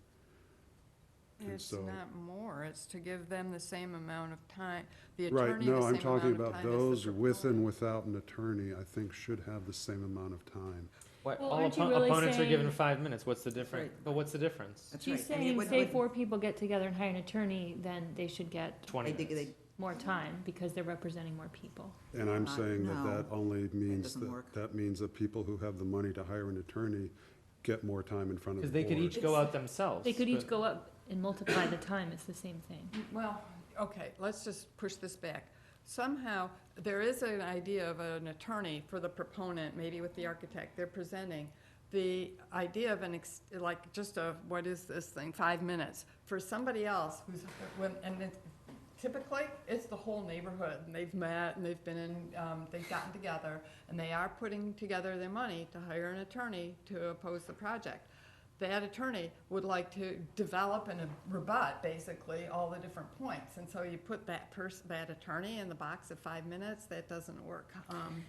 And
It's
so-
not more, it's to give them the same amount of time, the
Right,
attorney the
no,
same
I'm talking
amount of
about
time as the
those with and
proponent.
without an attorney, I think should have the same amount of time.
What,
Well,
all
aren't you really
opponents are given
saying-
5 minutes, what's the difference?
right.
But what's the difference?
That's
She's
right. I mean, it
saying,
would-
say
would-
4 people get together and hire an attorney, then they should get
20
They-
minutes.
they-
more time because they're representing more people.
And I'm
Uh,
saying that
no,
that only means
doesn't
that,
work.
that means that people who have the money to hire an attorney get more time in front of the
Because
board.
they could each go out themselves.
They could each
but-
go up and multiply the time, it's the same thing.
Well, okay, let's just push this back. Somehow, there is an idea of an attorney for the proponent, maybe with the architect, they're presenting. The idea of like, just a, what is this thing, 5 minutes, for somebody else who's, typically, it's the whole neighborhood, and they've met, and they've been in, they've gotten together, and they are putting together their money to hire an attorney to oppose the project. That attorney would like to develop and rebut, basically, all the different points, and so you put that attorney in the box at 5 minutes, that doesn't work,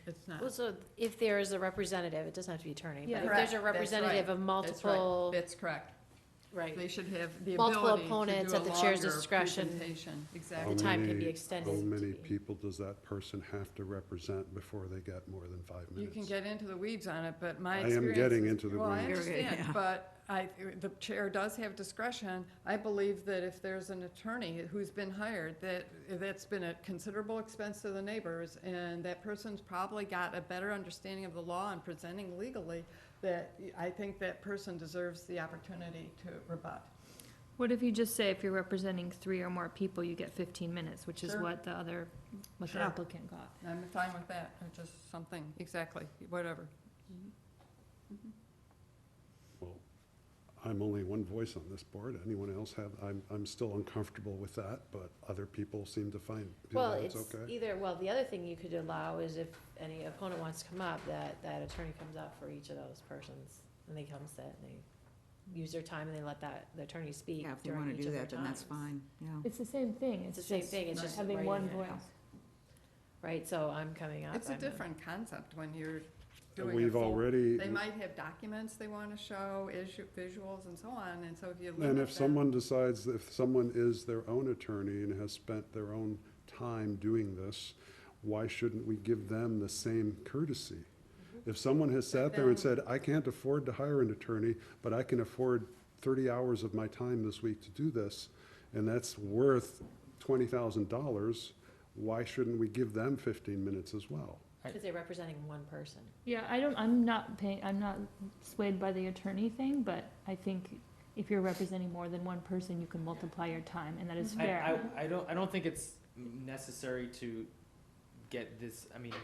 it's not.
Well, so if there is a representative, it doesn't have to be attorney,
Yeah.
but if
Correct,
there's a
that's
representative
right,
of
That's right,
multiple,
that's correct.
right,
They should have the
Multiple
ability to
opponents
do a
at the chair's
longer
discretion.
presentation.
the
Exactly.
How
time can be
many-
extended.
How
to
many
be-
people does that person have to represent before they get more than 5
You
minutes?
can get into the weeds on it, but my
I am
experience
getting
is-
into the
Well, I
weeds.
understand,
Yeah.
but the chair does have discretion. I believe that if there's an attorney who's been hired, that's been at considerable expense to the neighbors, and that person's probably got a better understanding of the law and presenting legally, that I think that person deserves the opportunity to rebut.
What if you just say if you're representing 3 or more people, you get 15 minutes, which is
Sure.
what the
Sure.
applicant got?
I'm fine with that, or just something, exactly, whatever.
Well, I'm only one voice on this board. Anyone else have, I'm still uncomfortable with that, but other people seem to feel
Well,
that
it's
it's okay.
either, well, the other thing you could allow is if any opponent wants to come up, that attorney comes up for each of those persons, and they come sit, and they use their time, and they let the attorney speak
Yeah, if they
during
want
each
to
of
do
their
that, then that's
times.
fine, yeah.
It's the same thing,
It's the same thing, it's just
having
writing
one
it
voice.
out. Right, so I'm coming up.
It's a
I'm
different concept when you're
And
doing a
we've
full.
already,
They might have documents they want to show, visuals and so on, and so if you
and
limit
if
them.
someone decides, if someone is their own attorney and has spent their own time doing this, why shouldn't we give them the same courtesy? If someone has sat there and said, I can't afford to hire an attorney, but I can afford 30 hours of my time this week to do this, and that's worth $20,000, why shouldn't we give them 15 minutes as well?
Because they're representing one person.
Yeah, I'm not swayed by the attorney thing, but I think if you're representing more than one person, you can multiply your time, and that is fair.
I don't think it's necessary to get this, I mean,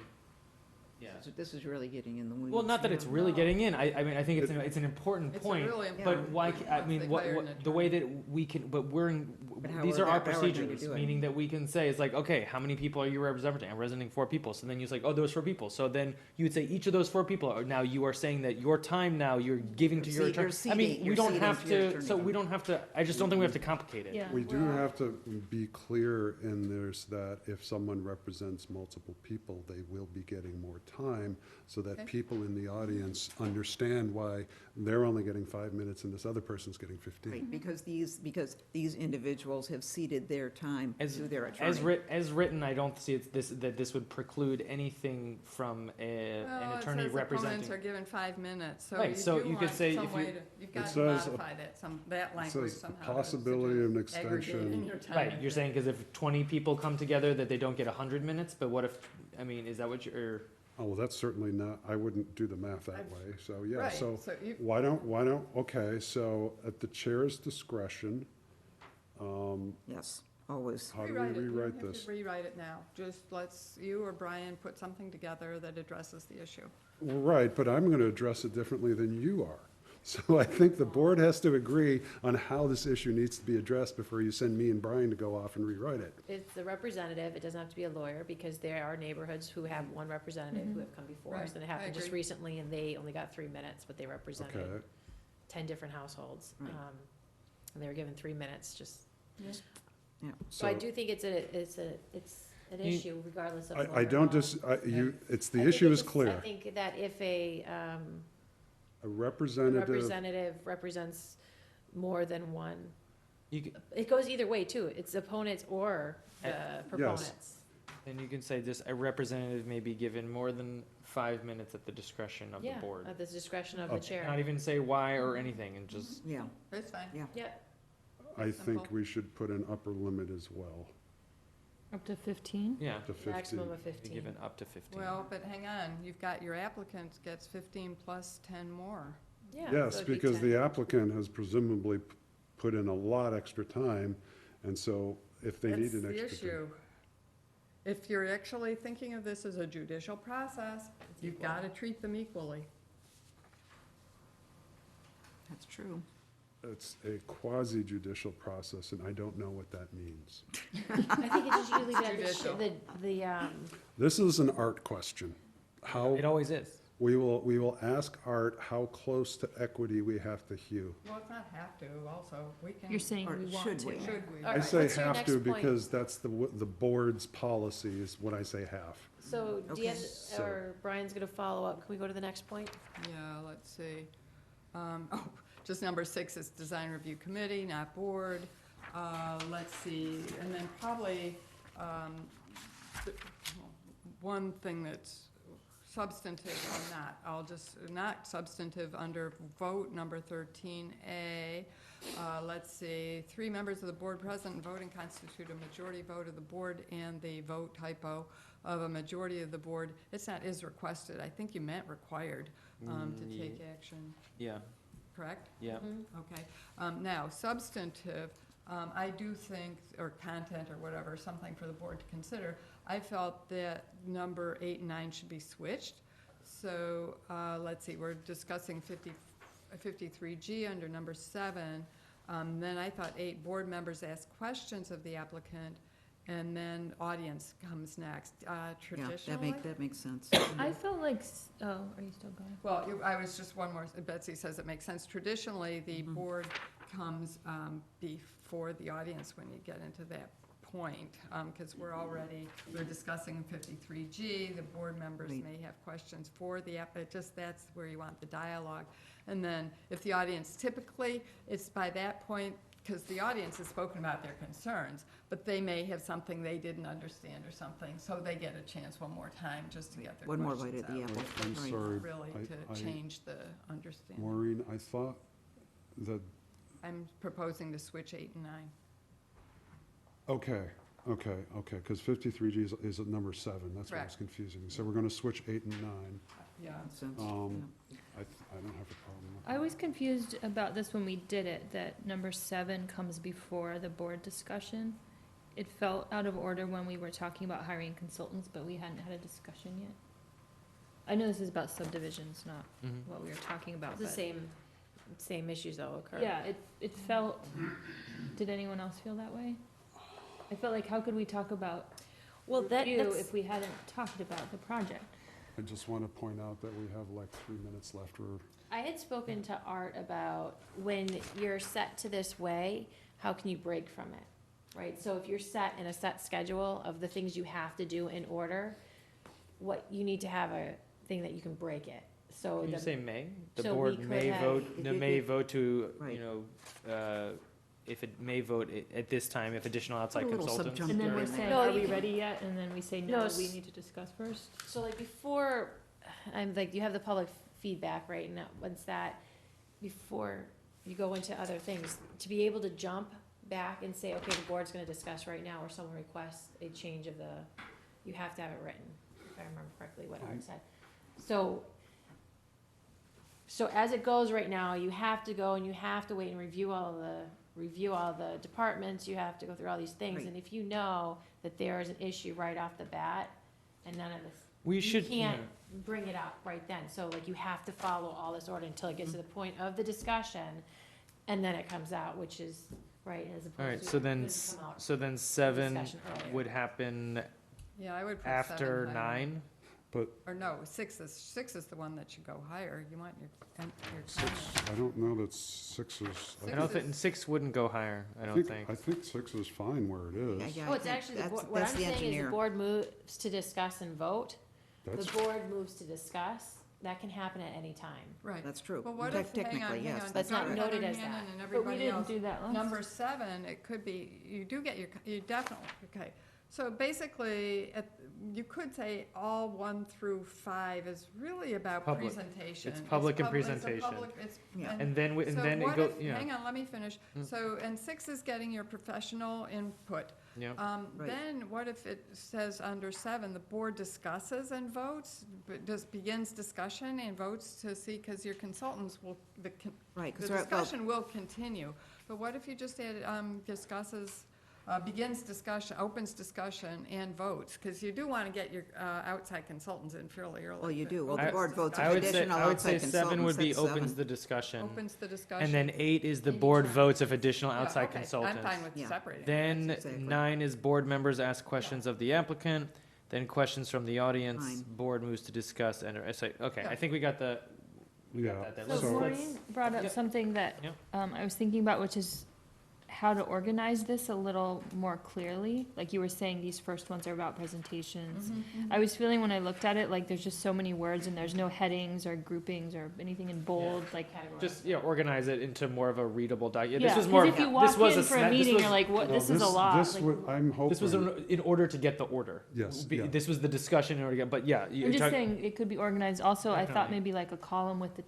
yeah.
This is really getting in the weeds.
Well, not that
yeah.
it's really
No.
getting in, I mean, I think it's an important
It's a
point,
really
but
important
why,
point
I
once
mean,
they
what,
hire an
the way
attorney.
that we can, but
But how
these
are
are our
they- how are they gonna
procedures,
do it?
meaning that we can say, it's like, okay, how many people are you representing? I'm representing 4 people, so then you say, oh, those 4 people, so then you would say each of those 4 people, are now you are saying that your time now, you're giving to your
You're
attorney. I mean, we
you're
don't
ceding
have
to your
to, so
attorney.
we don't have to, I just don't think we have to complicate it.
Yeah.
We do
Well-
have to be clear in this that if someone represents multiple people, they will be getting more time, so that
Okay.
people in the audience understand why they're only getting 5 minutes and this other person's getting 15.
Right, because these individuals have ceded their time
As-
to their attorney.
As written, I don't see that this would preclude anything from an attorney
Well, it says opponents
representing.
are given 5 minutes, so
Right, so
you do
you could
want
say
some
if you-
way to, you've got to
says a-
modify that
It
language
says
somehow. to
possibility of an
suggest aggregating
extension.
your time.
Right, you're saying, because if 20 people come together, that they don't get 100 minutes, but what if, I mean, is that what you're,
Oh, well, that's certainly not, I wouldn't do the math that
I've-
way, so, yeah,
Right,
so
so you,
why don't, okay, so at the chair's discretion,
Yes, always.
how do
rewrite it,
we
you
rewrite
don't have
this?
to rewrite it now, just you or Brian put something together that addresses the issue.
Well, right, but I'm gonna address it differently than you are. So I think the board has to agree on how this issue needs to be addressed before you send me and Brian to go off and rewrite it.
It's the representative, it doesn't have to be a lawyer, because there are neighborhoods who have one representative who have come before us.
Right,
And it
I
happened just
agree.
recently, and they only got 3 minutes, but they represented
Okay,
10 different households.
Right.
And they were given 3 minutes,
Yeah.
so I do think it's an
You-
issue regardless of.
I
lawyer
don't
law.
it's, the
I think
issue is
it's- I
clear.
think that if a
A representative,
representative represents more than one,
you could,
it goes either way too, it's opponents or the proponents.
then you can say just a representative may be given more than 5 minutes at the discretion of the
Yeah,
board.
at the discretion of
Oh,
the chair.
Not even say why or anything, and just,
Yeah,
That's fine.
Yeah.
Yep.
I think
Simple.
we should put an upper limit as well,
Up to 15?
yeah,
to 15.
Maximum of
be
15.
given up to 15.
Well, but hang on, you've got your applicant gets 15 plus 10 more.
Yeah.
Yes,
so it'd be
because
10.
the applicant has presumably put in a lot extra time, and so if they need
That's
an
the
extra.
issue. If you're actually thinking of this as a judicial process, you've got to treat them equally.
that's true.
It's a quasi-judicial process, and I don't know what that means.
I think it's just you leave it at
Judicial.
the
This is an art question. How,
It always is.
we will ask Art how close to equity we have to hew.
Well, it's not have to, also, we can.
You're saying
Or
we want
should
to.
we?
Should we?
All
I
right,
say
what's your
have
next
to
point?
because that's the board's policy is what I say half.
So
Okay.
Deanne
So-
or Brian's gonna follow up. Can we go to the next point?
Yeah, let's see. Just number 6 is design review committee, not board. Let's see, and then probably, th- one thing that's substantive or not, not substantive under vote number 13A. Let's see, 3 members of the board present and voting constitute a majority vote of the board, and the vote typo of a majority of the board. It's not is requested. I think you meant required to take action,
Yeah,
correct?
yeah.
Okay. Now, substantive, I do think, or content or whatever, something for the board to consider. I felt that number 8 and 9 should be switched. So, let's see, we're discussing 53G under number 7. Then I thought 8, board members ask questions of the applicant, and then audience comes next.
Yeah,
Traditionally?
that makes sense.
I felt like, oh, are you still going?
Well, I was just one more, Betsy says it makes sense. Traditionally, the board comes before the audience when you get into that point, because we're discussing 53G, the board members
Right.
may have questions for the app, that's where you want the dialogue. And then if the audience, typically, it's by that point, because the audience has spoken about their concerns, but they may have something they didn't understand or something, so they get a chance one more time just to get their
One more
questions
bite at the
out.
apple.
I'm
Right.
sorry.
Really,
I-
to change the understanding.
Maureen, I thought that,
I'm proposing to switch 8 and 9.
okay, because 53G is at number 7. That's what was
Correct.
confusing. So we're going to switch 8 and 9.
Yeah.
Makes sense,
Um,
yeah.
I don't have a problem with
I
that.
was confused about this when we did it, that number 7 comes before the board discussion. It felt out of order when we were talking about hiring consultants, but we hadn't had a discussion yet. I know this is about subdivisions, not
Mhm.
what we were talking about,
The
but.
same issues though occur.
Yeah, it felt, did anyone else feel that way? I felt like, how could we talk about
Well,
review
that's,
if we hadn't talked about the project?
I just want to point out that we have like 3 minutes left.
I had spoken to Art about when you're set to this way, how can you break from it? Right, so if you're set in a set schedule of the things you have to do in order, what, you need to have a thing that you can break it. So
Can you
the,
say may? The
so we
board
could
may
have-
vote, may vote to,
Right.
you know, if it may vote at this time, if additional outside
Put a little
consultants.
subjunctive
And then we're
in there.
saying,
No,
are
you
we
can-
ready yet? And then we say,
No,
no,
s-
we need to discuss first?
so like before, I'm like, you have the public feedback, right, and once that, before you go into other things, to be able to jump back and say, okay, the board's gonna discuss right now, or someone requests a change of the, you have to have it written, if I remember correctly what Art said. So as it goes right now, you have to go and you have to wait and review all the departments, you have to go through all these things,
Right.
and if you know that there is an issue right off the bat, and none of this,
We
you
should,
can't bring it up right then, so like you have to follow all this order until it gets to the point of the discussion, and then it comes out, which is, right, as opposed to.
all right, so then,
it doesn't come out
so then
in
7
discussion earlier.
would happen
Yeah, I would put
after
7 higher.
9?
Or no, 6 is the one that should go higher. You want your
6,
comment.
I don't know that 6 is.
I don't think, 6 wouldn't go higher, I don't think.
I think 6 is fine where it is.
Yeah,
Oh,
I
it's
think
actually, the
that's-
board, what I'm
that's the
saying is the
engineer.
board moves to discuss and vote, the
That's,
board moves to discuss, that can happen at any time.
Right.
That's true.
Well, what if, hang on,
Technically,
hang
yes.
on.
That's not
Dr.
noted as
Hannon
that.
and
But we
everybody
didn't
else.
do that last.
Number 7, it could be, you definitely, okay. So basically, you could say all 1 through 5 is really about
Public.
presentation.
It's public and
it's a
presentation.
Yeah.
And then, and
so
then it
what
goes,
if-
yeah,
Hang on, let me finish.
Mm.
So, and 6 is getting your professional input.
yeah.
Right.
Then what if it says under 7, the board discusses and votes, but just begins discussion and votes to see, because your consultants will,
Right,
the
because well,
discussion will continue. But what if you just add, discusses, begins discussion, opens discussion and votes? Because you do want to get your outside consultants in fairly early.
well, you
but
do. Well, the
opens
board votes
I
on
would say,
additional
I would say
outside
7 would be
consultants.
opens
That's
the discussion.
Opens the discussion.
And then 8 is the
Anytime.
board votes of additional
Yeah,
outside
okay,
consultants.
I'm fine with
Yeah.
separating.
Then
Exactly.
9 is board members ask questions of the applicant, then questions from the audience,
Fine.
board moves to discuss, and, I say, okay,
Yeah.
I think we got the, we got
Yeah,
that there.
So
Let's-
So-
Maureen brought up
Yep.
something that
Yep.
I was thinking about, which is how to organize this a little more clearly. Like you were saying, these first ones are about presentations. I was feeling when I looked at it, like there's just so many words and there's no headings or groupings or anything in bold, like.
Just, yeah, organize it into more of a readable document.
Yeah,
This was
'cause
more,
if you
this
walk
was
in
a
for a
this
meeting,
was-
you're like, what,
Well,
this is a lot.
This
like-
would, I'm hoping.
This was in order to get the order.
Yes, yeah.
This was the discussion in order to get, but yeah. you
I'm just
talk-
saying, it could be organized. Also, I thought
Definitely.
maybe like a column with the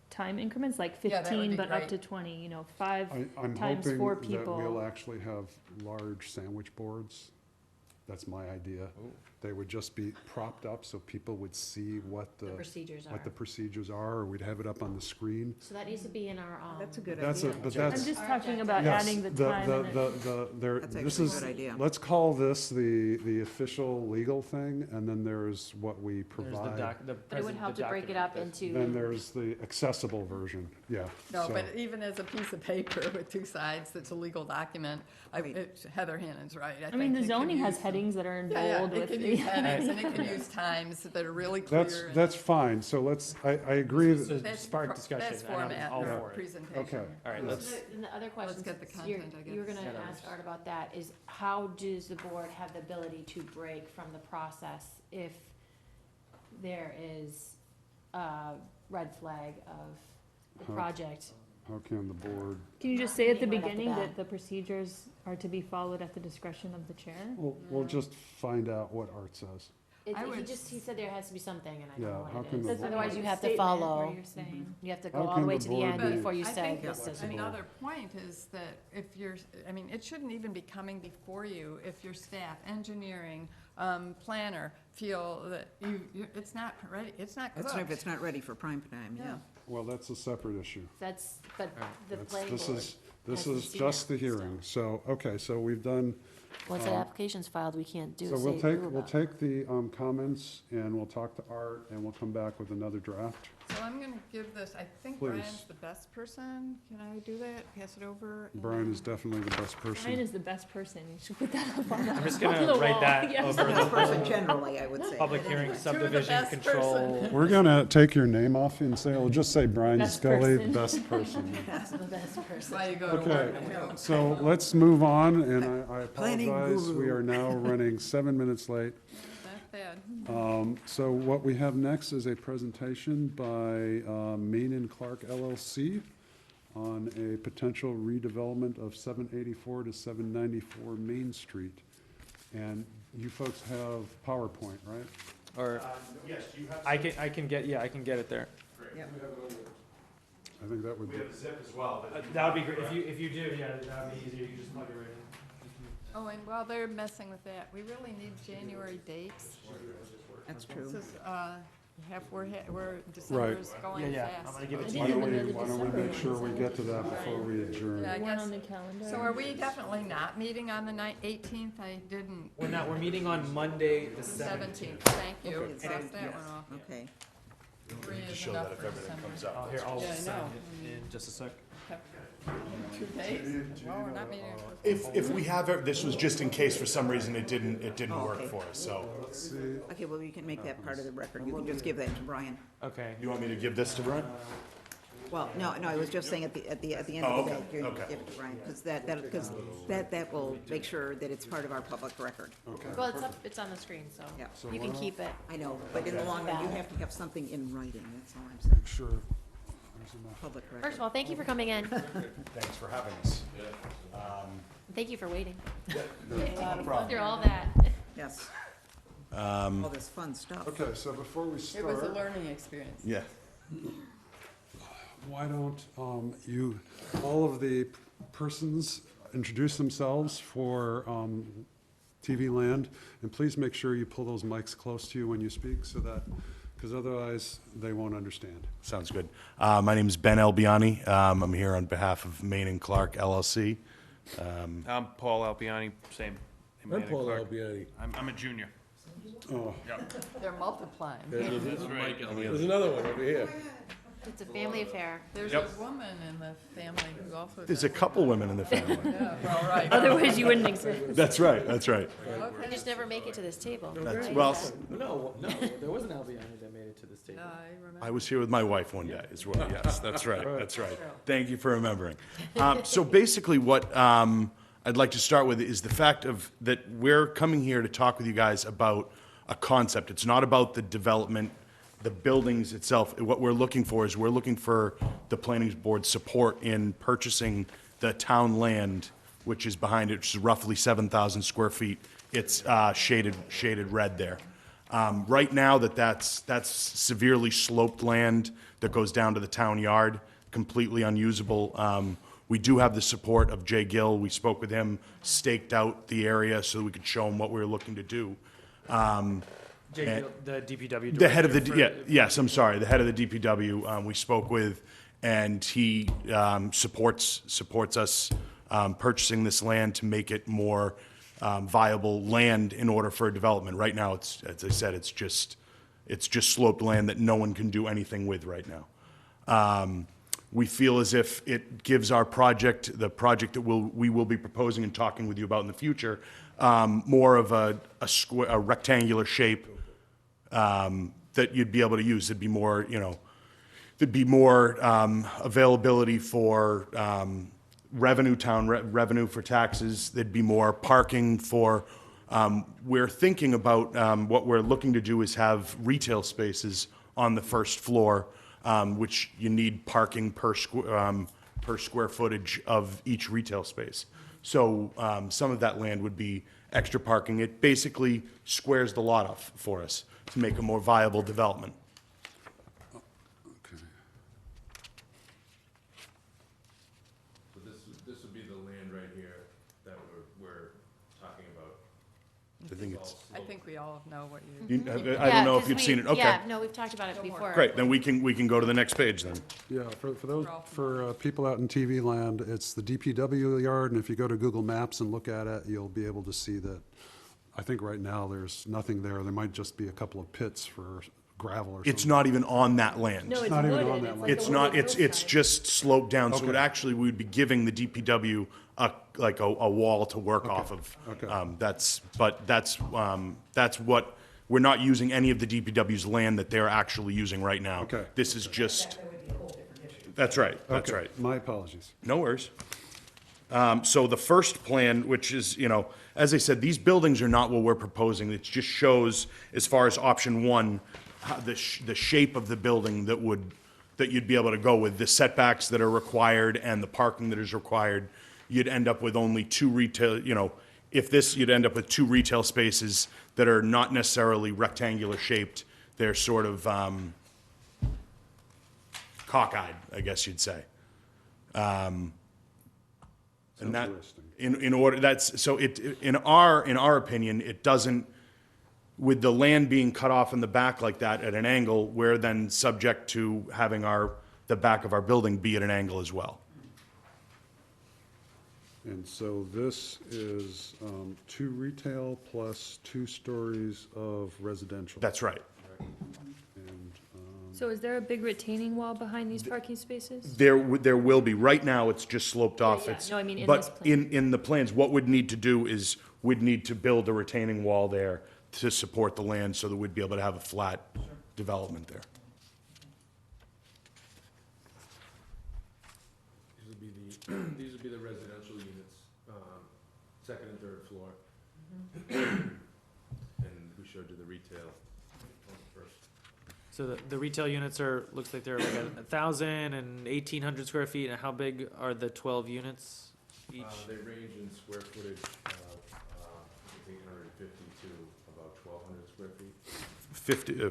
time increments, like
Yeah, that would
15,
be
but up
great.
to 20, you know, 5.
I'm
times
hoping
4
that
people.
we'll actually have large sandwich boards. That's my idea.
Ooh.
They would just be propped up so people would see what
The
the
procedures are.
what the procedures are, or we'd have it up on the screen.
So that needs to be in our,
That's a good
That's
idea.
but
I'm
that's,
just talking about
yes,
adding the time and it.
there,
That's
this
actually a
is,
good idea.
let's call this the official legal thing, and then there's what we
There's the
provide.
doc, the
But it would
present-
help
the
to break it
document
up
that-
into.
Then there's the accessible version, yeah.
No,
So-
but even as a piece of paper with 2 sides, that's a legal document,
Right.
Heather Hannon's right.
I mean, the
think it can
zoning has
use-
headings that are in
Yeah,
bold
yeah, it
with
can
the.
use headings and it can use times that are really clear.
That's fine, so let's, I agree
This
that,
is
That's
spark
pro-
discussion,
That's
and I'm
format
all
for
for it.
presentation.
Okay.
All right,
Yeah.
let's,
And the other question,
get the
you're,
content, I
you were
guess.
gonna
Yeah.
ask Art about that, is how does the board have the ability to break from the process if there is a red flag of the
Huh.
project?
how can the board,
Can you just say at the
Right off the
beginning
bat.
that the procedures are to be followed at the discretion of the chair?
we'll just find out what Art says.
I would-
He said there has to be something, and I
Yeah,
don't know
how
what
can
it
the
is.
board-
Otherwise, you have to
Statement
follow.
Where you're saying.
You have to
How
go all
can
the way
the
to the
board
end
be-
before you
I
say
think
this is.
another point is that if you're, I mean, it shouldn't even be coming before you if your staff, engineering, planner feel that it's not ready, it's not
That's if
cooked.
it's not ready for prime time, yeah.
Well, that's a separate issue.
That's, but the
That's-
planning
This
board,
is,
has to see
just
that
the hearing, so, okay, so we've done,
once that application's filed, we can't do,
so
say
we'll
boo
take,
about
we'll
it.
take the comments, and we'll talk to Art, and we'll come back with another draft.
So I'm gonna give this, I think
Please.
Brian's the best person. Can I do that? Pass it over?
Brian is definitely the best
Brian
person.
is the best person. You should put that up on the.
I'm just
on
gonna
the
write
wall.
that
Yes.
over
Best
the
person
whole
generally, I would say.
public
but
hearing
anyway.
subdivision
best
control.
We're gonna take your name off and say, we'll just say Brian
Best
Scully,
person.
best person.
That's the best person.
Why you go to
Okay,
work and we don't.
so let's move on, and I
Planning
apologize, we
guru.
are now running 7 minutes late.
Not bad.
So what we have next is a presentation by Main and Clark LLC on a potential redevelopment of 784 to 794 Main Street. And you folks have PowerPoint, right?
Or,
Yes, you have.
I can get, yeah, I can get it there.
Yeah.
I think that would
We
be,
have a zip as well, but.
That would be great, if you do, yeah, that would be easier, you can just plug it right in.
Oh, and while they're messing with that, we really need January dates.
That's
This
true.
is, we're, December's going
Yeah,
fast.
I'm gonna give it
I
to
why
didn't
you.
don't
even
we,
know
why
the
don't we make
December
sure we get to that before we adjourn?
Yeah, I
One
guess-
on the calendar.
So are we definitely not meeting on the 18th? I didn't.
We're not, we're meeting on Monday, the 17th.
17th, thank you.
Okay.
Cross that one off.
Okay.
3 is
Show
enough
that if
for
everything
December.
comes up.
Oh, here, I'll
Yeah, I
sign
know.
it in just a sec.
2 days? Well, we're not meeting.
If we have, this was just in case for some reason it didn't
Oh,
work
okay.
for us, so.
Let's see,
Okay, well, you can make that part of the record. You can just give that to Brian.
Okay.
You want me to give this to Brian?
Well, no, I was just saying at the end
Oh,
of the day,
okay,
you
okay.
give it to Brian, because that will make sure that it's part of our public record.
Well, it's up, it's on the screen, so
Yeah.
So
you
why
can
don't-
keep it.
I know, but in the long run, you have to have something in writing, that's all I'm saying.
sure.
public record.
First of all, thank you for coming in.
Thanks for having us.
Thank you for waiting
No problem.
through all that.
Yes. All this fun stuff.
Okay, so before we
It
start.
was a learning experience.
Yeah.
Why don't you, all of the persons, introduce themselves for TV Land, and please make sure you pull those mics close to you when you speak, so that, because otherwise, they won't understand.
Sounds good. My name is Ben Albiani. I'm here on behalf of Main and Clark LLC.
I'm Paul Albiani, same.
I'm Paul Albiani.
I'm a junior.
Oh,
They're multiplying.
That's right.
There's another one over here.
It's a family affair.
There's
Yep.
a woman in the family who also.
There's a couple women in the family.
Yeah, well, right.
Otherwise, you wouldn't exist.
That's right, that's right.
You just never make it to this table.
That's,
Right?
well,
No, there was an Albiani that made it to this table.
I remember.
I was here with my wife one day as well. Yes, that's right, that's right. Thank you for remembering. So basically what I'd like to start with is the fact of that we're coming here to talk with you guys about a concept. It's not about the development, the buildings itself. What we're looking for is we're looking for the planning board's support in purchasing the town land, which is behind it, which is roughly 7,000 square feet. It's shaded red there. Right now, that's severely sloped land that goes down to the town yard, completely unusable. We do have the support of Jay Gill. We spoke with him, staked out the area so that we could show him what we were looking to do.
Jake,
And-
the DPW.
The head of the,
director for-
yes, I'm sorry, the head of the DPW, we spoke with, and he supports us purchasing this land to make it more viable land in order for development. Right now, it's, as I said, it's just sloped land that no one can do anything with right now. We feel as if it gives our project, the project that we will be proposing and talking with you about in the future, more of a rectangular shape that you'd be able to use. There'd be more, there'd be more availability for revenue for taxes. There'd be more parking for, we're thinking about, what we're looking to do is have retail spaces on the first floor, which you need parking per square footage of each retail space. So some of that land would be extra parking. It basically squares the lot off for us to make a more viable development.
okay.
So this would be the land right here that we're talking about.
I think it's,
I think we all know what you.
I don't know if you've seen it. Okay.
Yeah, no, we've talked about it before.
Great, then we can go to the next page then.
Yeah, for people out in TV land, it's the DPW yard, and if you go to Google Maps and look at it, you'll be able to see that, I think right now, there's nothing there. There might just be a couple of pits for gravel or something.
It's not even on that land.
No, it's
not even on
wooded.
that
It's
one.
like a
It's not,
wooded
it's
hillside.
just sloped down, so it
Okay.
actually, we'd be giving the DPW a wall to work off of.
Okay.
That's what, we're not using any of the DPW's land that they're actually using right now.
Okay.
This is just, that's right, that's
Okay,
right.
my apologies.
No worries. So the first plan, which is, as I said, these buildings are not what we're proposing. It just shows, as far as option one, how the shape of the building that you'd be able to go with, the setbacks that are required and the parking that is required. You'd end up with only two retail, you'd end up with two retail spaces that are not necessarily rectangular shaped. They're sort of cockeyed, I guess you'd say. And that,
Interesting.
in order, that's, so in our opinion, it doesn't, with the land being cut off in the back like that at an angle, we're then subject to having the back of our building be at an angle as well.
And so this is 2 retail plus 2 stories of residential.
That's right.
And,
So is there a big retaining wall behind these parking spaces?
There will be. Right now, it's just sloped off.
yeah.
It's-
No, I mean in
but
this plan.
in the plans, what we'd need to do is, we'd need to build a retaining wall there to support the land so that we'd be able to have a flat development there.
These would be the residential units, second and third floor. And we showed you the retail on the first.
So the retail units are, looks like they're like 1,000 and 1,800 square feet, and how big are the 12 units each?
They range in square footage of, 850 to about 1,200 square feet.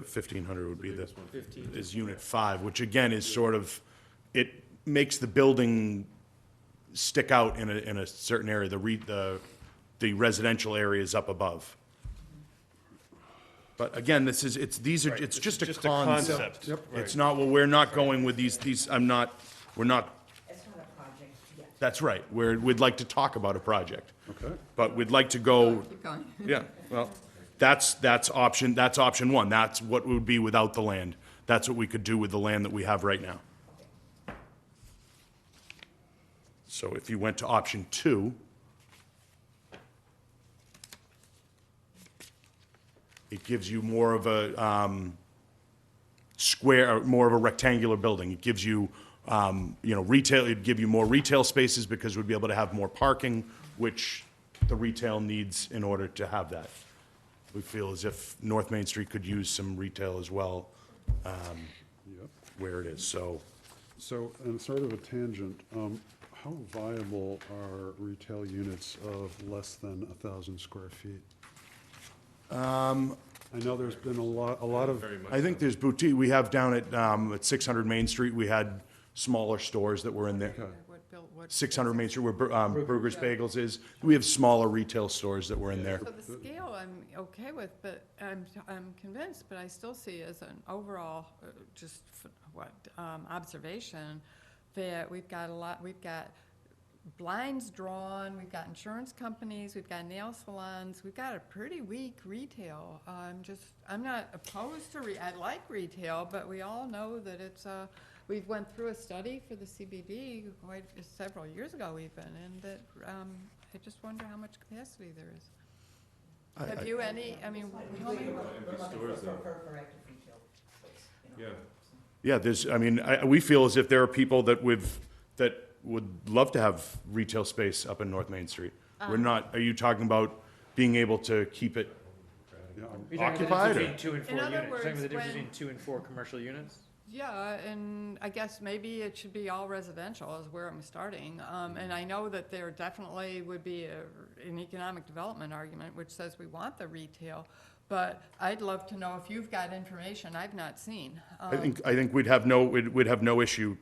1,500 would be the,
15.
is unit 5, which again is sort of, it makes the building stick out in a certain area, the residential areas up above. But again, it's just a concept.
Yep.
It's not, well, we're not going with these, we're not,
It's not a project yet.
that's right. We'd like to talk about a project,
Okay,
but we'd like to go,
Keep going.
yeah, well, that's option 1. That's what would be without the land. That's what we could do with the land that we have right now. So if you went to option 2, it gives you more of a square, or more of a rectangular building. It gives you, retail, it'd give you more retail spaces because we'd be able to have more parking, which the retail needs in order to have that. We feel as if North Main Street could use some retail as well,
yep.
where it is, so.
So, and sort of a tangent, how viable are retail units of less than 1,000 square feet? I know there's been a lot of,
Very much
I think
so.
there's boutique, we have down at 600 Main Street, we had smaller stores that were in there.
okay,
What
600 Main Street, where Brugger's Bagels is, we have smaller retail stores that were in there.
So the scale I'm okay with, but I'm convinced, but I still see as an overall, observation, that we've got blinds drawn, we've got insurance companies, we've got nail salons, we've got a pretty weak retail. I'm not opposed to, I like retail, but we all know that it's, we went through a study for the CBD several years ago even, and that, I just wonder how much capacity there is. Have you any, how many?
Empty stores though.
For active retail space, you know.
Yeah.
Yeah, we feel as if there are people that would love to have retail space up in North Main Street. We're not, are you talking about being able to keep it
yeah,
occupied?
Between 2 and 4
In other
units. You're talking about the
words,
difference
when-
between 2 and 4 commercial units?
Yeah, and I guess maybe it should be all residential is where I'm starting. And I know that there definitely would be an economic development argument which says we want the retail, but I'd love to know if you've got information I've not seen.
I think we'd have no issue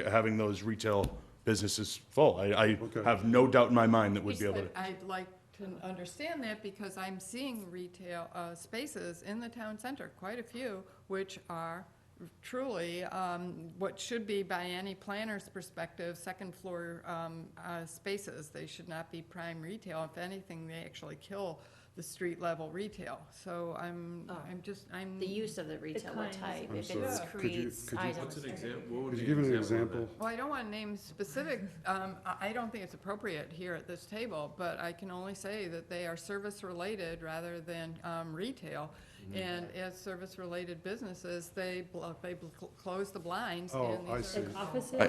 having those retail businesses full. I
Okay.
have no doubt in my mind that we'd be able to.
But I'd like to understand that because I'm seeing retail spaces in the town center, quite a few, which are truly what should be, by any planner's perspective, second floor spaces. They should not be prime retail. If anything, they actually kill the street level retail. So I'm
The use of the retail, what type,
I'm
if
sorry,
it
could you-
creates
could you-
items.
What's an example? What would
could you
be
give an
of
example?
Well, I don't want to name specific, I don't think it's appropriate here at this table, but I can only say that they are service-related rather than retail. And as service-related businesses, they close the blinds.
Oh,
and
I
these
see.
are-
Like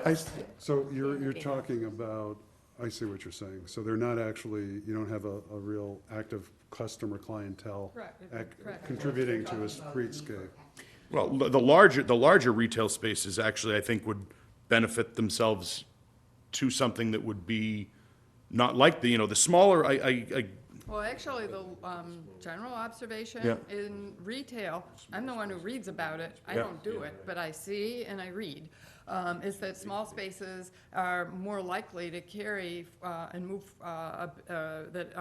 offices?
So you're talking about, I see what you're saying. So they're not actually, you don't have a real active customer clientele
Correct, correct.
contributing to a streetscape.
Well, the larger retail spaces actually, I think, would benefit themselves to something that would be not like the smaller,
Well, actually, the general observation
Yeah.
in retail, I'm the one who reads about it. I
Yeah.
don't do it, but I see and I read, is that small spaces are more likely to carry and move, that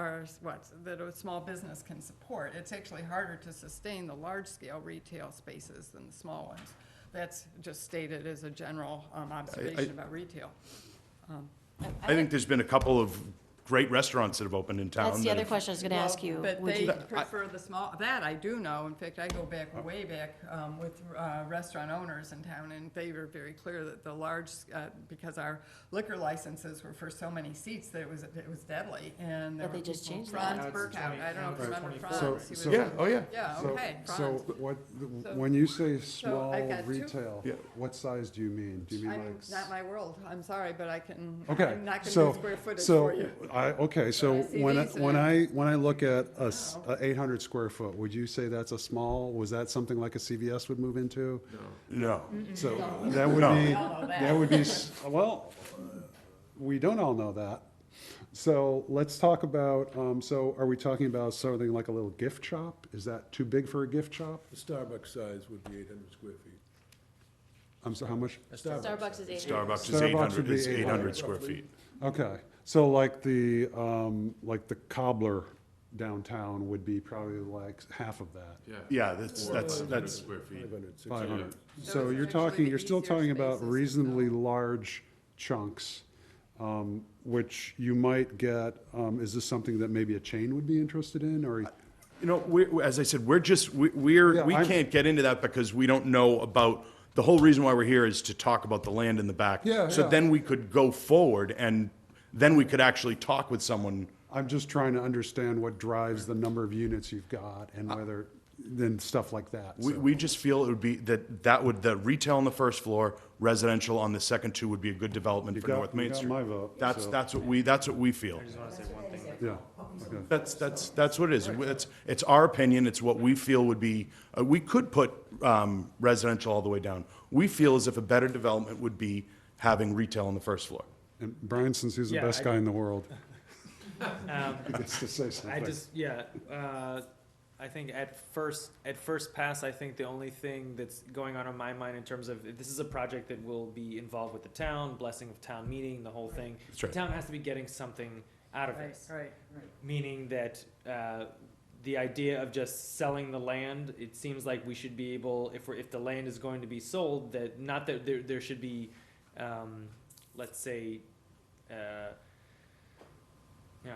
a small business can support. It's actually harder to sustain the large-scale retail spaces than the small ones. That's just stated as a general observation about retail.
I think there's been a couple of great restaurants that have opened in town.
That's the
that
other
have-
question I was gonna ask you.
But
Would
they
you,
prefer the small, that I do know. In fact, I go back, way back, with restaurant owners in town, and they were very clear that the large, because our liquor licenses were for so many seats, that it was deadly, and there
But they
were
just
people-
changed that.
Franz Burkhout, I don't know if you remember
So-
Franz. He
so-
was-
Yeah, oh, yeah.
Yeah,
So-
okay,
So
Franz.
what,
So-
when you say small
I got two-
retail,
Yeah.
what size do you mean? Do you mean
I'm
like?
not my world, I'm sorry, but I can,
Okay,
I'm not gonna
so,
do square footage
so
for you.
okay, so
I see
when,
these
when
and-
when I look at a 800 square foot, would you say that's a small, was that something like a CVS would move into?
No.
So that would
No.
be, that would be, well, we don't all know that. So let's talk about, so are we talking about something like a little gift shop? Is that too big for a gift shop?
The Starbucks size would be 800 square feet.
I'm sorry, how much?
Starbucks is 800.
Starbucks is
Starbucks would
800,
be
is 800
800
square feet.
Okay, so like the cobbler downtown would be probably like half of that,
Yeah, that's,
Square feet.
500.
So
So
it's
you're
actually
talking,
the
you're still
easier
talking about
spaces to
reasonably
fill.
large chunks, which you might get, is this something that maybe a chain would be interested in, or?
you know, as I said, we
Yeah,
can't get into that because we don't know about, the whole reason why we're here is to talk about the land in the back.
Yeah,
So
yeah.
then we could go forward and then we could actually talk with someone.
I'm just trying to understand what drives the number of units you've got and whether, then stuff like that.
We,
so.
we just feel it would be, that would, the retail on the first floor, residential on the second two would be a good development
You
for
got-
North
you
Main
got
Street.
my vote,
That's,
so-
that's what we feel.
I just want to say one thing.
Yeah, okay.
That's what it is. It's our opinion, it's what we feel would be, we could put residential all the way down. We feel as if a better development would be having retail on the first floor.
And Brian, since he's the
Yeah,
best
I-
guy in the world,
Um,
he gets to say something.
I just, yeah, I think at first pass, I think the only thing that's going on in my mind in terms of, if this is a project that will be involved with the town, blessing of town meeting, the whole thing.
That's
The
right.
town has to be getting something out of this.
Right.
Meaning that, the idea of just selling the land, it seems like we should be able, if the land is going to be sold, that, not that there should be, let's say,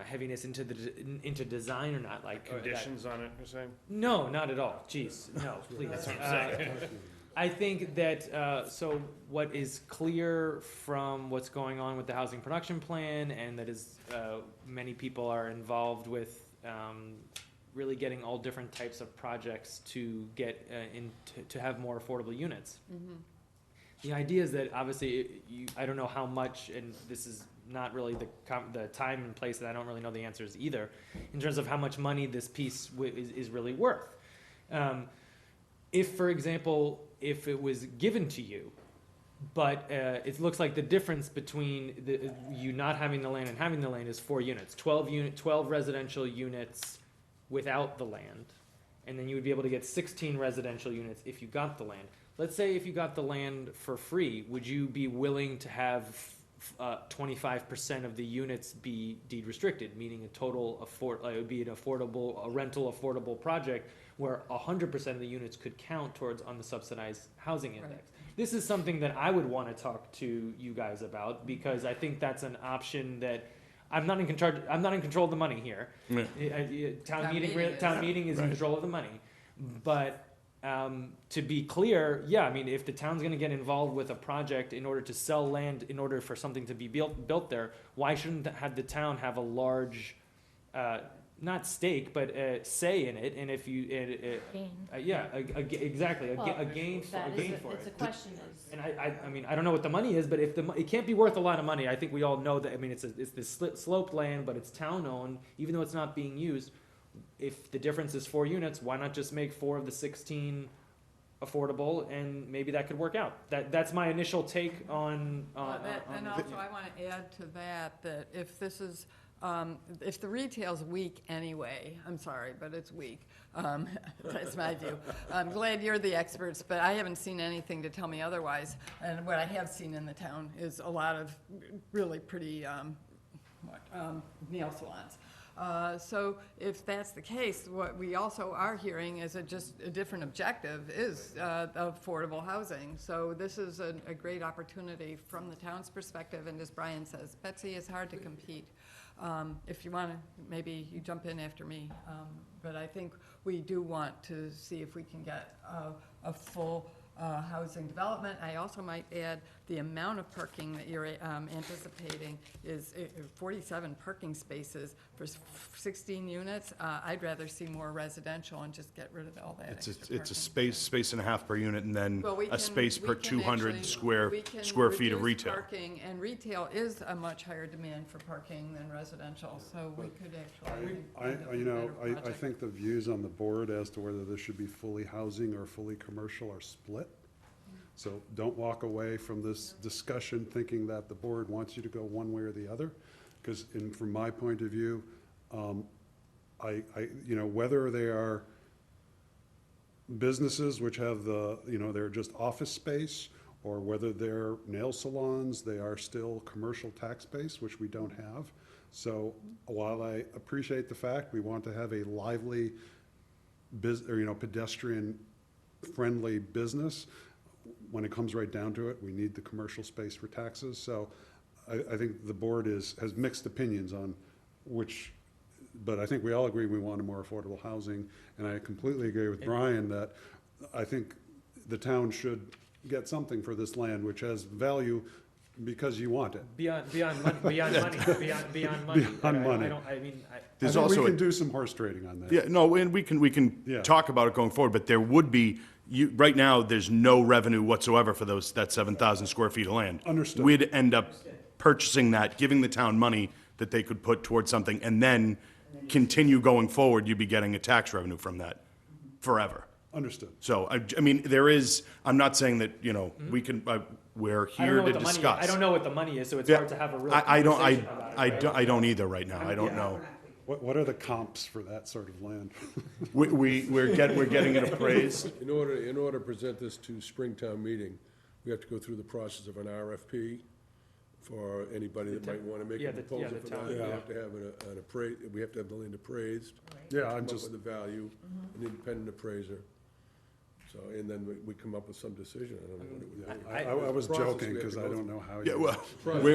heaviness into design or not, like. that-
Conditions on it, you're saying?
No, not at all. Jeez, no, please. I think that, so what is clear from what's going on with the housing production plan, and that is, many people are involved with, really getting all different types of projects to get, to have more affordable units. The idea is that obviously, I don't know how much, and this is not really the time and place, that I don't really know the answers either, in terms of how much money this piece is really worth. If, for example, if it was given to you, but it looks like the difference between you not having the land and having the land is 4 units, 12 residential units without the land, and then you would be able to get 16 residential units if you got the land. Let's say if you got the land for free, would you be willing to have 25% of the units be deed restricted, meaning a total it would be a rental affordable project where 100% of the units could count towards on the subsidized housing index.
Right.
This is something that I would want to talk to you guys about, because I think that's an option that I'm not in control of the money here.
Yeah.
Town
Town
meeting is in
Right.
control of the money, but to be clear, yeah, I mean, if the town's gonna get involved with a project in order to sell land, in order for something to be built there, why shouldn't the town have a large, not stake, but say in it, and if you,
Gain.
exactly,
Well,
a gain for
It's a
it.
question is.
And I mean, I don't know what the money is, but if it can't be worth a lot of money. I think we all know that. I mean, it's this sloped land, but it's town-owned, even though it's not being used. If the difference is 4 units, why not just make 4 of the 16 affordable, and maybe that could work out. That's my initial take on.
And also, I want to add to that if this is, if the retail's weak anyway, I'm sorry, but it's weak. That's my view. I'm glad you're the experts, but I haven't seen anything to tell me otherwise. And what I have seen in the town is a lot of really pretty nail salons. So if that's the case, what we also are hearing is just a different objective is affordable housing. So this is a great opportunity from the town's perspective, and as Brian says, Betsy, is hard to compete. If you want to, maybe you jump in after me, but I think we do want to see if we can get a full housing development. I also might add the amount of parking that you're anticipating is 47 parking spaces for 16 units. I'd rather see more residential and just get rid of all that
It's
extra
a
parking.
space and a half per unit, and then
Well, we
a
can-
space
we
per
can
200
actually-
square
we can
feet of
reduce
retail.
parking, and retail is a much higher demand for parking than residential, so we could actually. end up with a better
I
project.
think the views on the board as to whether this should be fully housing or fully commercial are split. So don't walk away from this discussion thinking that the board wants you to go one way or the other. Because from my point of view, whether they are businesses which have they're just office space, or whether they're nail salons, they are still commercial tax base, which we don't have. So while I appreciate the fact we want to have a lively pedestrian-friendly business, when it comes right down to it, we need the commercial space for taxes. So I think the board has mixed opinions on which, but I think we all agree we want a more affordable housing. And I completely agree with Brian that I think the town should get something for this land, which has value because you want it.
Beyond money. Beyond money.
Beyond money.
There's
I think
also
we
a-
can do some horse trading on that.
Yeah, no, and we can
Yeah.
talk about it going forward, but there would be, right now, there's no revenue whatsoever for that 7,000 square feet of land.
Understood.
We'd end up purchasing that, giving the town money that they could put towards something, and then continue going forward, you'd be getting a tax revenue from that forever.
Understood.
So, I mean, I'm not saying that, we can, we're
I don't
here
know
to
what the money is.
discuss.
I don't know what the money is, so it's
Yeah,
hard to have a real
I don't,
conversation about it, right?
I don't either right now, I don't
Yeah.
know.
What are the comps for that sort of land?
We're getting it appraised.
In order to present this to Springtown meeting, we have to go through the process of an RFP for anybody that might want to make
yeah,
a
the
proposal for
town,
that. We
yeah.
have to have an appraise, we have to have the land appraised.
Yeah,
come
I'm
up
just,
with the value, an independent appraiser. So, and then we come up with some decision. I don't know what it would be.
I was
Process
joking
we have
because
to
I
go
don't
through.
know how.
Yeah,
you-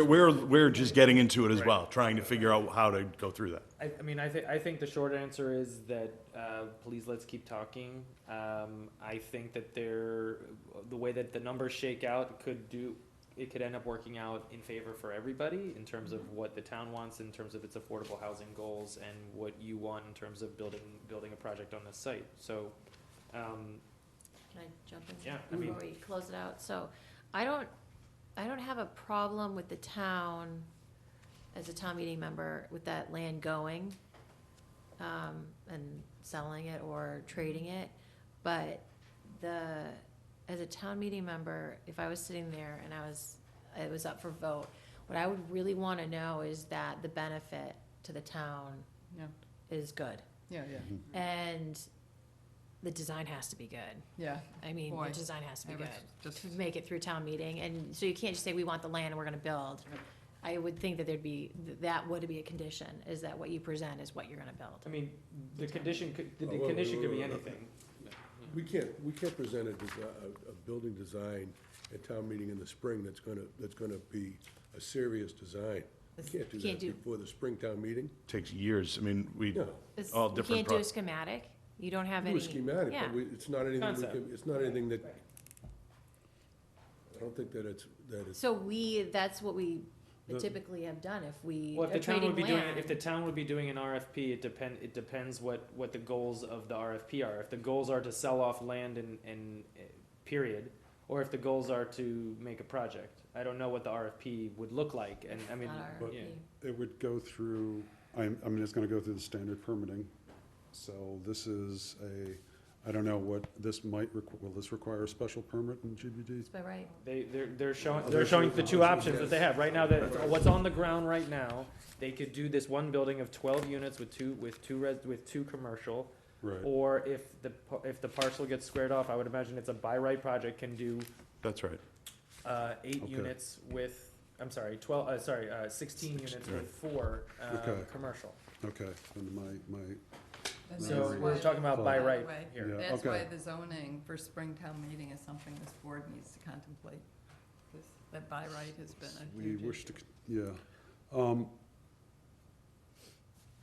well, we're just getting into it as well, trying to figure out how to go through that.
I think the short answer is that, please let's keep talking. I think that the way that the numbers shake out it could end up working out in favor for everybody in terms of what the town wants, in terms of its affordable housing goals, and what you want in terms of building a project on this site. So,
Can I jump in
Yeah, I mean-
before we close it out? So I don't have a problem with the town, as a town meeting member, with that land going, and selling it or trading it. But as a town meeting member, if I was sitting there and it was up for vote, what I would really want to know is that the benefit to the town
Yeah,
is good.
yeah, yeah,
And the design has to be good.
yeah.
I mean,
Boy,
the design has to be
I was
good
just-
to make it through town meeting, and so you can't just say, we want the land and we're gonna build. I would think that that would be a condition, is that what you present is what you're gonna build.
I mean, the condition could
Oh, well,
be
well,
anything.
We can't present a building design at town meeting in the spring that's gonna be a serious design. We can't do
You can't
that
do-
before the Springtown meeting.
Takes years, I mean,
No.
It's-
all
You
different
can't do a
pro-
schematic, you don't have
Do
any.
a schematic,
Yeah.
but it's not anything we
Concept.
can, it's not anything that, I don't think that it's,
So that's what we
The-
typically have done if we
Well, if
are
the town
trading
would be doing,
land.
if the town would be doing an RFP, it depends what the goals of the RFP are. If the goals are to sell off land and period, or if the goals are to make a project. I don't know what the RFP would look like, and I mean,
Not our
But-
yeah.
RFP.
It would go through, I mean, it's gonna go through the standard permitting. So this is I don't know what this might, will this require a special permit in GBD?
It's by right.
They're showing the two options that they have. Right now, what's on the ground right now, they could do this one building of 12 units with two commercial.
Right,
Or if the parcel gets squared off, I would imagine it's a by right project, can do,
That's right.
8
Okay.
units with, 16 units with 4,
Okay.
commercial.
okay, and my,
And
So
that's
we're
why-
talking about by
that
right
way-
here.
Yeah.
That's why
okay.
the zoning for Springtown meeting is something this board needs to contemplate. That by right has been a
we
huge
wish
issue.
to, yeah.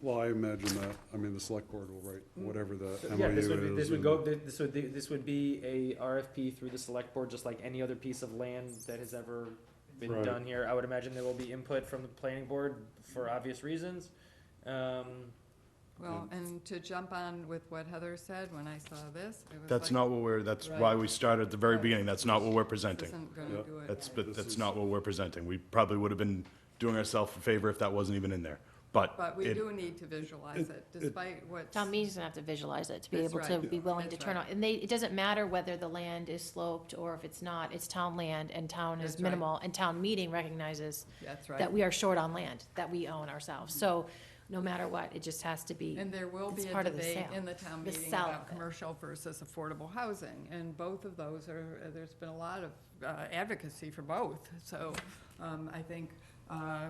Well, I imagine that, I mean, the select board will write whatever the MOU
Yeah,
is.
this would
and-
go, this would be a RFP through the select board, just like any other piece of land that has ever been
Right.
done here. I would imagine there will be input from the planning board for obvious reasons.
Well, and to jump on with what Heather said, when I saw this, it was
That's
like,
not what we're, that's
Right.
why we started at the very
Right.
beginning. That's not what we're
this
presenting.
isn't gonna
Yeah.
do it.
That's,
This
that's
is-
not what we're presenting. We probably would have been doing ourselves a favor if that wasn't even in there.
But we
it-
do need to visualize it, despite what.
Town meeting's gonna have to visualize it, to be
That's
able to
right.
be willing to
That's
turn
right.
on, and it doesn't matter whether the land is sloped or if it's not, it's town land, and town is
That's right.
minimal, and town meeting recognizes
That's right.
that we are short on land, that we own ourselves, so no matter what, it just has to be.
And there will
It's
be a
part of the
debate
sale.
in the town
The
meeting
sell
about
of it.
commercial versus affordable housing. And both of those are, there's been a lot of advocacy for both. So I think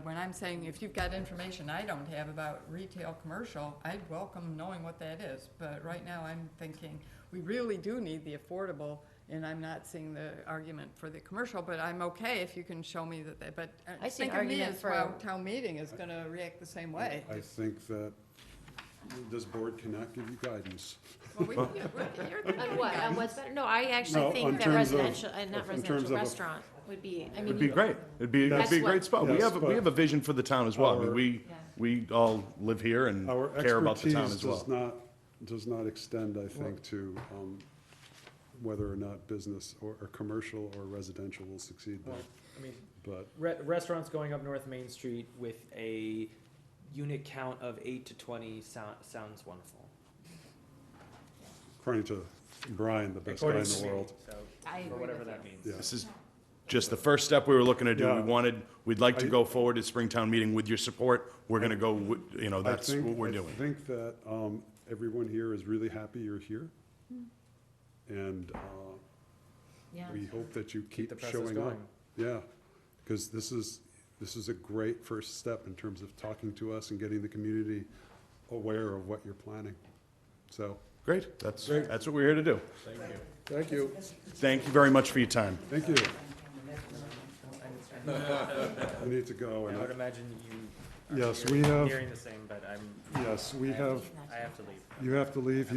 when I'm saying if you've got information I don't have about retail commercial, I'd welcome knowing what that is. But right now I'm thinking we really do need the affordable, and I'm not seeing the argument for the commercial, but I'm okay if you can show me that, but
I see an
think of me
argument
as
for-
well, town meeting is gonna react the same way.
I think that this board cannot give you guidance.
Well, we can get, you're the
On what, on
guy.
what's better, no, I
No,
actually
in
think that
terms of-
residential, not
in terms
residential,
of a-
restaurant would be, I mean.
It'd be great. It'd be a
That's
great
what-
spot. We
Yes,
have, we
but-
have a vision for the town as well. I mean,
Our-
we,
Yeah.
we all live here and
Our
care about the town
expertise
as well.
does not extend, I think, to whether or not business or commercial or residential will succeed there.
Well, I mean,
But
restaurants going up North Main Street with a unit count of 8 to 20 sounds wonderful.
according to Brian, the best guy
According
in
to
the
me,
world.
so,
I
or
agree
whatever
with
that
you.
means.
Yeah.
This is just the first step we were looking to do.
Yeah.
We'd like to
I-
go forward to Springtown meeting with your support. We're gonna go, you know, that's what we're
I
doing.
think that everyone here is really happy you're here. And
Yeah.
we hope that you
the
keep
process
showing up.
going.
Yeah, because this is a great first step in terms of talking to us and getting the community aware of what you're planning. So,
Great, that's what we're here to do.
Thank you.
Thank you very much for your time.
thank you. I need to go,
I
and
would imagine you are
Yes, we have-
hearing the same, but
yes, we have,
I have to leave.
you have to leave,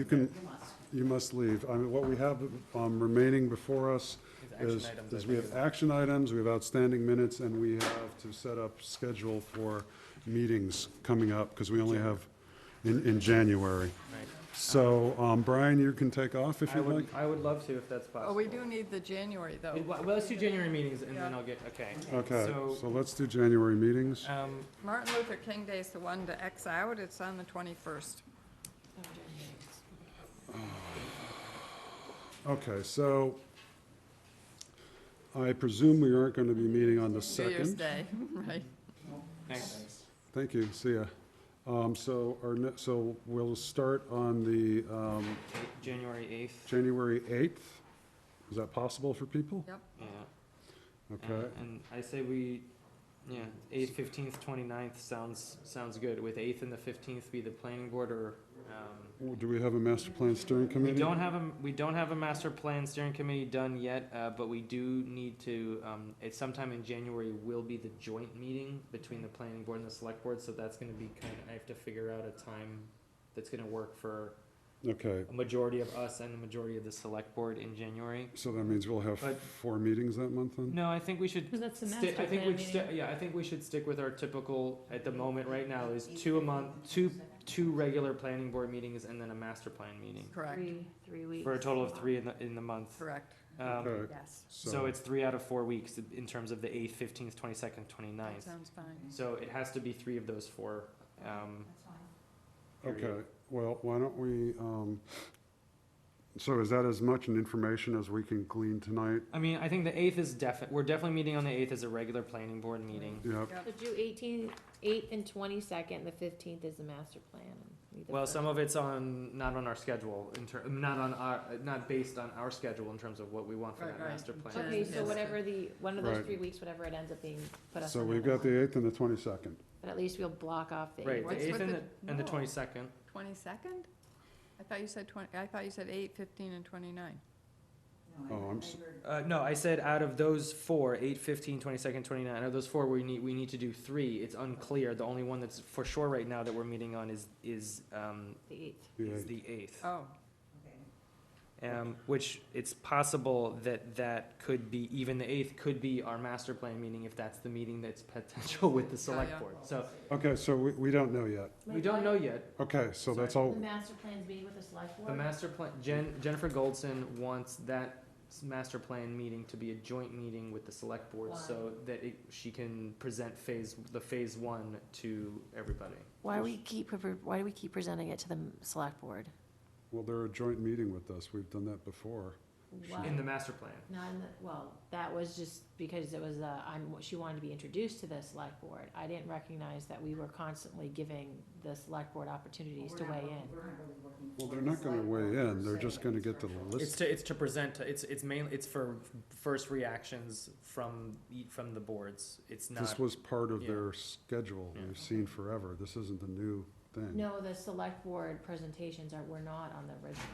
you must leave. I mean, what we have remaining before us
These action items, I
is we
think,
have action items, we have outstanding minutes, and we have to set up schedule for meetings coming up, because we only have in January.
Right.
So, Brian, you can take off if you'd like.
I would love to if that's
Oh,
possible.
we do need the January, though.
Well, let's do January meetings and then
Yeah.
I'll get, okay.
Okay,
So,
so let's do January meetings.
Martin Luther King Day is the one to X out, it's on the 21st.
Okay, so I presume we aren't going to be meeting on the
New Year's
2nd.
Day, right.
thanks.
Thank you, see ya. So we'll start on the
January 8th,
January 8th. Is that possible for people?
Yep.
yeah.
Okay,
And I say we, yeah, 8th, 15th, 29th sounds good. With 8th and the 15th be the planning board or,
Well, do we have a master plan steering
we
committee?
don't have a master plan steering committee done yet, but we do need to, it's sometime in January will be the joint meeting between the planning board and the select board, so that's gonna be I have to figure out a time that's gonna work for
Okay,
a majority of us and the majority of the select board in January.
so that means we'll have
But-
4 meetings that month then?
No, I think we should
Because that's the
stick,
master
I think
plan
we
meeting.
yeah, I think we should stick with our typical, at the moment right now, is 2 a month, two regular planning board meetings and then a master plan meeting.
Correct,
Three weeks.
For a total of 3 in the month.
correct,
Okay,
yes.
So it's 3 out of 4 weeks in terms of the 8th, 15th, 22nd,
That
29th.
sounds fine.
So it has to be 3 of those 4.
okay, well, why don't we, so is that as much information as we can glean tonight?
I mean, I think the 8th is we're definitely meeting on the 8th as a regular planning board meeting.
Yep,
Yep.
So do 8th and 22nd, the 15th is the master plan. and leave the
Well,
first.
some of it's not on our schedule, not based on our schedule in terms of what we want for
Right,
that
right.
master plan.
Jen
Okay, so
has
whatever one of those
Right.
3 weeks, whatever it ends up being, put us
so
on
we've
that
got the
one.
8th and the 22nd.
But at least we'll block off the
Right,
8th.
the
What's
8th
with
and the
no.
22nd.
22nd? I thought you said 8, 15, and 29.
Oh, I'm s-
No, I said out of those four, 8, 15, 22nd, 29, out of those four, we need to do 3. It's unclear. The only one that's for sure right now that we're meeting on is
The 8th.
is the 8th.
Oh,
Which it's possible that could be, even the 8th could be our master plan meeting if that's the meeting that's potential with the select
yeah.
board. So
Okay, so we don't know yet.
we don't know yet.
Okay, so that's
The
all,
master plan's meeting with the select board?
The master plan, Jennifer Goldson wants that master plan meeting to be a joint meeting with the select board so that she can present the phase 1 to everybody.
Why do we keep presenting it to the select board?
well, they're a joint meeting with us. We've done that before.
Why?
In the master plan.
Not in the, well, that was just because it was, she wanted to be introduced to the select board. I didn't recognize that we were constantly giving the select board opportunities to weigh in.
Well, they're not gonna weigh in, they're just gonna get to the list.
It's to present, it's mainly, it's for first reactions from the boards. It's
This
not,
was part of
yeah.
their schedule,
Yeah.
we've seen forever. This isn't a new thing.
No, the select board presentations were not on the original.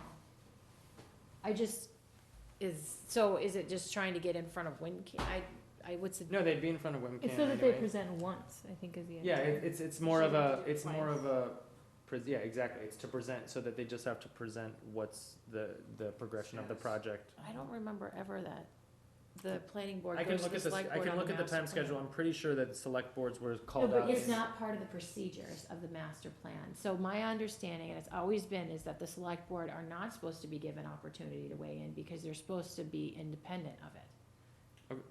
Is it just trying to get in front of what's the?
no, they'd be in front of WIMCAN
It's so that they
anyway.
present once, I think is the
Yeah,
idea.
it's more of a, yeah, exactly, it's to present, so that they just have to present what's the progression of the project.
I don't remember ever that the planning board
I can
goes to
look
the
at the,
select
I
board
can
on
look at the
master
time
plan.
schedule, I'm pretty sure that select boards were
No,
called
but
out.
it's not part of the procedures of the master plan. So my understanding, and it's always been, is that the select board are not supposed to be given opportunity to weigh in because they're supposed to be independent of it.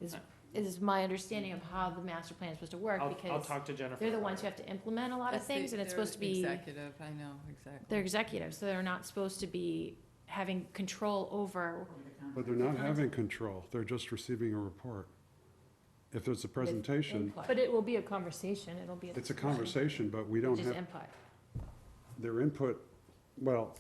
Okay,
Is my understanding of how the master plan is supposed to work
I'll
because
talk to Jennifer.
they're the
about
ones
it.
who have to implement a lot of
That's the-
things and it's
they're
supposed to be,
Executive, I know, exactly.
they're executives, so they're not supposed to be having control over.
But they're not having control, they're just receiving a report. If there's a
with
presentation,
input,
But it will be a conversation, it'll be.
it's a conversation, but we don't
Which is
have
input.
their input, well,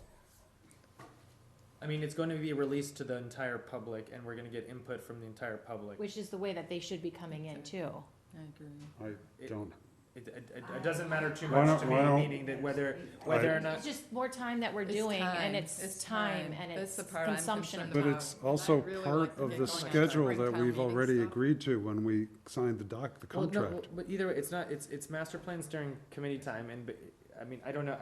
I mean, it's going to be released to the entire public, and we're gonna get input from the entire public.
Which is the way that they should be coming in too.
I agree.
I
It-
don't,
It doesn't matter too
Why
much
don't-
to
why
me,
don't-
meaning that whether or not.
It's just more time that we're
It's
doing and
time.
it's time and
That's
it's
the part I'm
consumption of
concerned
but
time.
it's also
I'd really
part
like to
of
get
the
going on
schedule
spring
that
town
we've
meeting
already
stuff.
agreed to when we signed the
Well, no,
contract.
but either, it's master plans during committee time, and, I mean, I don't know,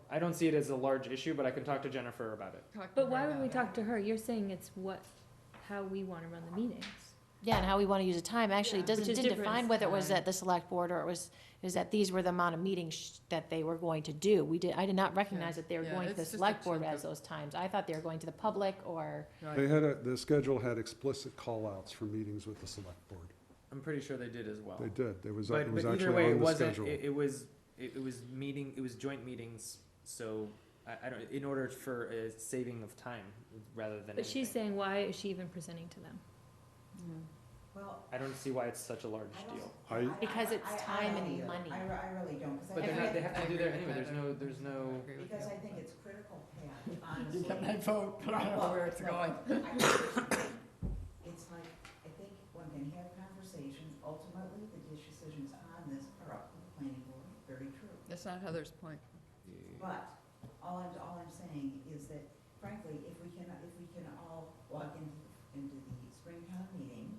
I don't see it as a large issue, but I can talk to Jennifer about it.
Talk to
But
her
why would
about
we
it.
talk to her? You're saying it's how we wanna run the meetings.
Yeah, and how we want to use the time. Actually, it
Which is
didn't
different.
define whether it was
Time.
at the select board or is that these were the amount of meetings that they were going to do. I did not recognize that they were
Yeah,
going to the
it's just a
select board
chunk
as
of-
those times. I thought they were going to the public or,
Right.
They the schedule had explicit call-outs for meetings with the select board.
I'm pretty sure they did as well.
They did, it was
But either
actually
way, it
on the
wasn't,
schedule.
it was joint meetings, so I don't, in order for a saving of time rather than
But she's
anything.
saying, why is she even presenting to them?
Well,
I don't see why it's such a large deal.
because it's time and
either.
money.
I really don't, because
But
I
they're not, they
think,
have to
I
do
agree
that
with
anyway,
that.
there's no,
Agree with
because
you.
I think it's critical, Pat,
You
honestly.
got my vote, I don't know where it's going.
It's like, I think one can have conversations, ultimately, the decisions on this are up to the planning board, very true.
That's not Heather's point.
But all I'm saying is that frankly, if we can all walk into the Springtown meeting,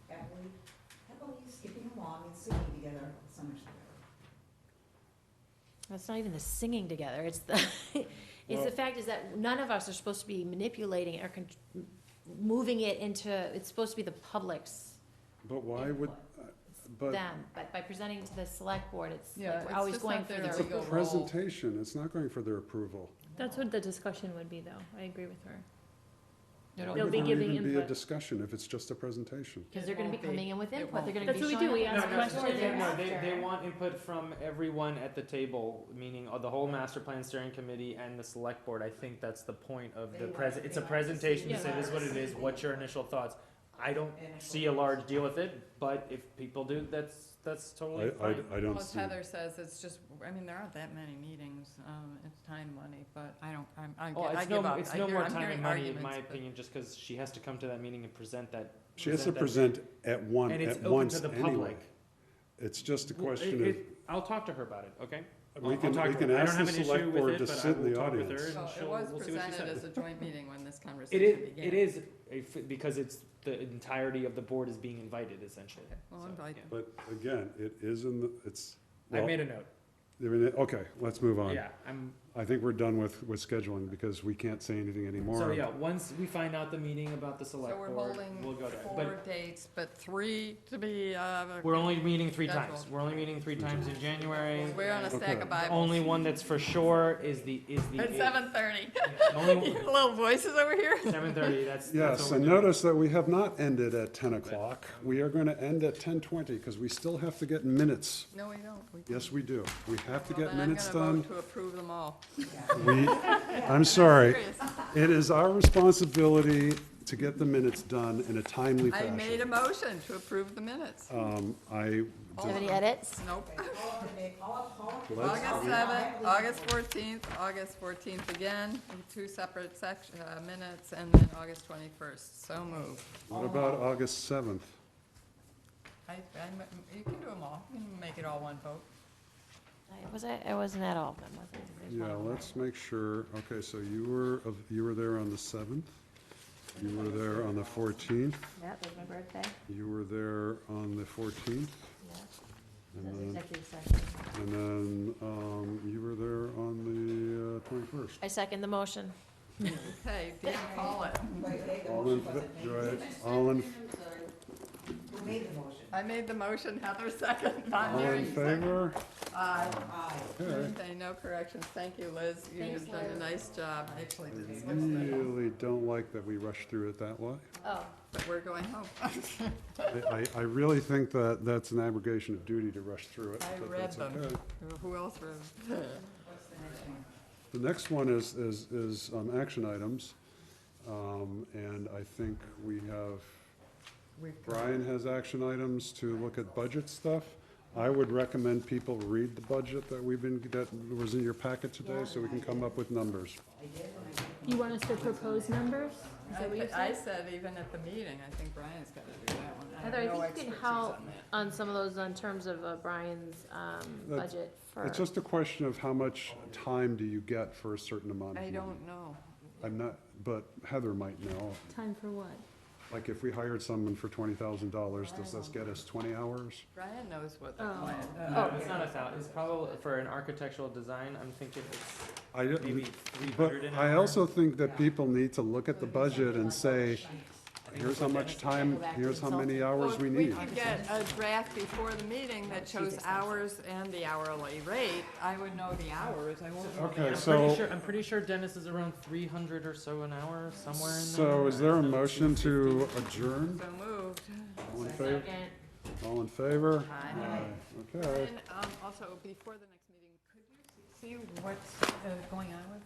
happily skipping along and singing together, so much better.
It's not even the singing together, it's the, it's the
Well-
fact is that none of us are supposed to be manipulating or moving it into, it's supposed to be the public's
But why would,
input.
but
Them, but by presenting to the select board, it's
Yeah,
like we're
it's
always
just
going
not
for
their
their
it's a
legal role.
presentation, it's not going for their approval.
That's what the discussion would be, though. I agree with her.
Why
They'll
would
be
there
giving
even be a
input.
discussion if it's just a presentation?
Because they're gonna be
It won't be.
coming in with
It
input, they're
won't
gonna
be.
be
That's what we
showing
do, we
up
ask
in the
questions.
store
No, they
thereafter.
want input from everyone at the table, meaning the whole master plan steering committee and the select board. I think that's the point of the it's a presentation to say this is what it is, what's your initial thoughts. I don't see a large deal with it, but if people do, that's totally fine.
I don't
Well, as
see.
Heather says, it's just, I mean, there aren't that many meetings, it's time, money, but I
Oh,
give up.
it's
I
no
hear-
more
I'm
time
hearing
and money, in
arguments,
my
but-
opinion, just because she has to come to that meeting and present that.
She has to
that-
present at
And it's
at
open
once
to the
anyway.
public.
It's just a
Well,
question
I'll talk to her about it, okay?
We
I'll
can-
talk
we
to
can
her. I
ask
don't have
the
an issue
select
with
board
it,
to
but I
sit in
will
the
talk with
audience.
her, and
Well, it
she'll,
was
we'll see what she
presented
says.
as a joint meeting when this
It
conversation began.
is, because it's, the entirety of the board is being invited, essentially.
Okay, well,
So,
invite
yeah.
them.
but again, it is in the, it's,
I
well,
made a note,
okay, let's move on.
yeah,
I think we're done with scheduling because we can't say anything anymore.
so yeah, once we find out the meeting about the
So
select
we're
board,
holding
we'll go there.
4
But
dates, but 3 to be,
we're only meeting 3 times.
Scheduled.
We're only meeting 3 times in January.
we're on a stack
Okay.
of Bibles.
Only one that's for sure is the.
At 7:30.
Only
Little voices over here.
7:30, that's.
Yes,
what
and
we're doing.
notice that we have not ended at 10 o'clock. We are going to end at 10:20 because we still have to get minutes.
No, we don't.
Yes, we do. We have to
Well,
get
then I'm
minutes
gonna
done.
vote to approve them all.
I'm sorry.
Serious.
It is our responsibility to get the minutes done in a timely
I made a
fashion.
motion to approve the minutes.
I,
Do you have any edits?
Nope.
let's,
August 7th, August 14th again, 2 separate minutes, and then August 21st. So moved.
what about August 7th?
You can do them all. You can make it all one vote.
I wasn't at all of them, was I? There's one
Yeah,
of them.
let's make sure. Okay, so you were there on the 7th. You were there on the 14th.
Yeah, that was my birthday,
You were there on the 14th.
yeah.
And
That was
then,
executive session.
and then you were there on the 21st.
I second the motion.
Okay, Dean, call it.
All in, all in,
I made the motion, Heather second.
all in favor?
Aye.
Okay.
Okay, no corrections. Thank you, Liz. You've done a nice job. I actually
I
didn't skip that,
really don't like that we rushed through it that way.
Oh,
but we're going home.
I really think that that's an abrogation of duty to rush through it.
I
but
read
that's
them.
okay.
Who else read them?
The next one is action items. And I think we have, Brian has action items to look at budget stuff. I would recommend people read the budget that was in your packet today, so we can come up with numbers.
You want us to propose numbers? Is that what you
I
said?
said even at the meeting, I think Brian's got to do that one.
Heather,
have no
I think you can
expertise
help
on that.
on some of those in terms of Brian's
That's-
budget for.
It's just a question of how much time do you get for a certain amount of
I
money.
don't know.
I'm not, but Heather might know.
Time for what?
Like if we hired someone for $20,000, does this get us 20 hours?
Brian knows what the
Oh.
plan.
No, it's not 1,000, it's probably, for an architectural design, I'm thinking it's
I,
maybe
but
300 an
I
hour.
also think that people need to look at the budget and say, here's how much time, here's how many hours we
We
need.
could get a draft before the meeting that shows hours and the hourly rate. I would know the hours, I won't know the
Okay,
hours.
so,
I'm pretty sure Dennis is around 300 or so an hour, somewhere in there.
so is there a motion to adjourn?
So moved.
All in favor?
Second.
All in favor?
Aye.
Okay.
And also, before the next meeting, could you see what's going on with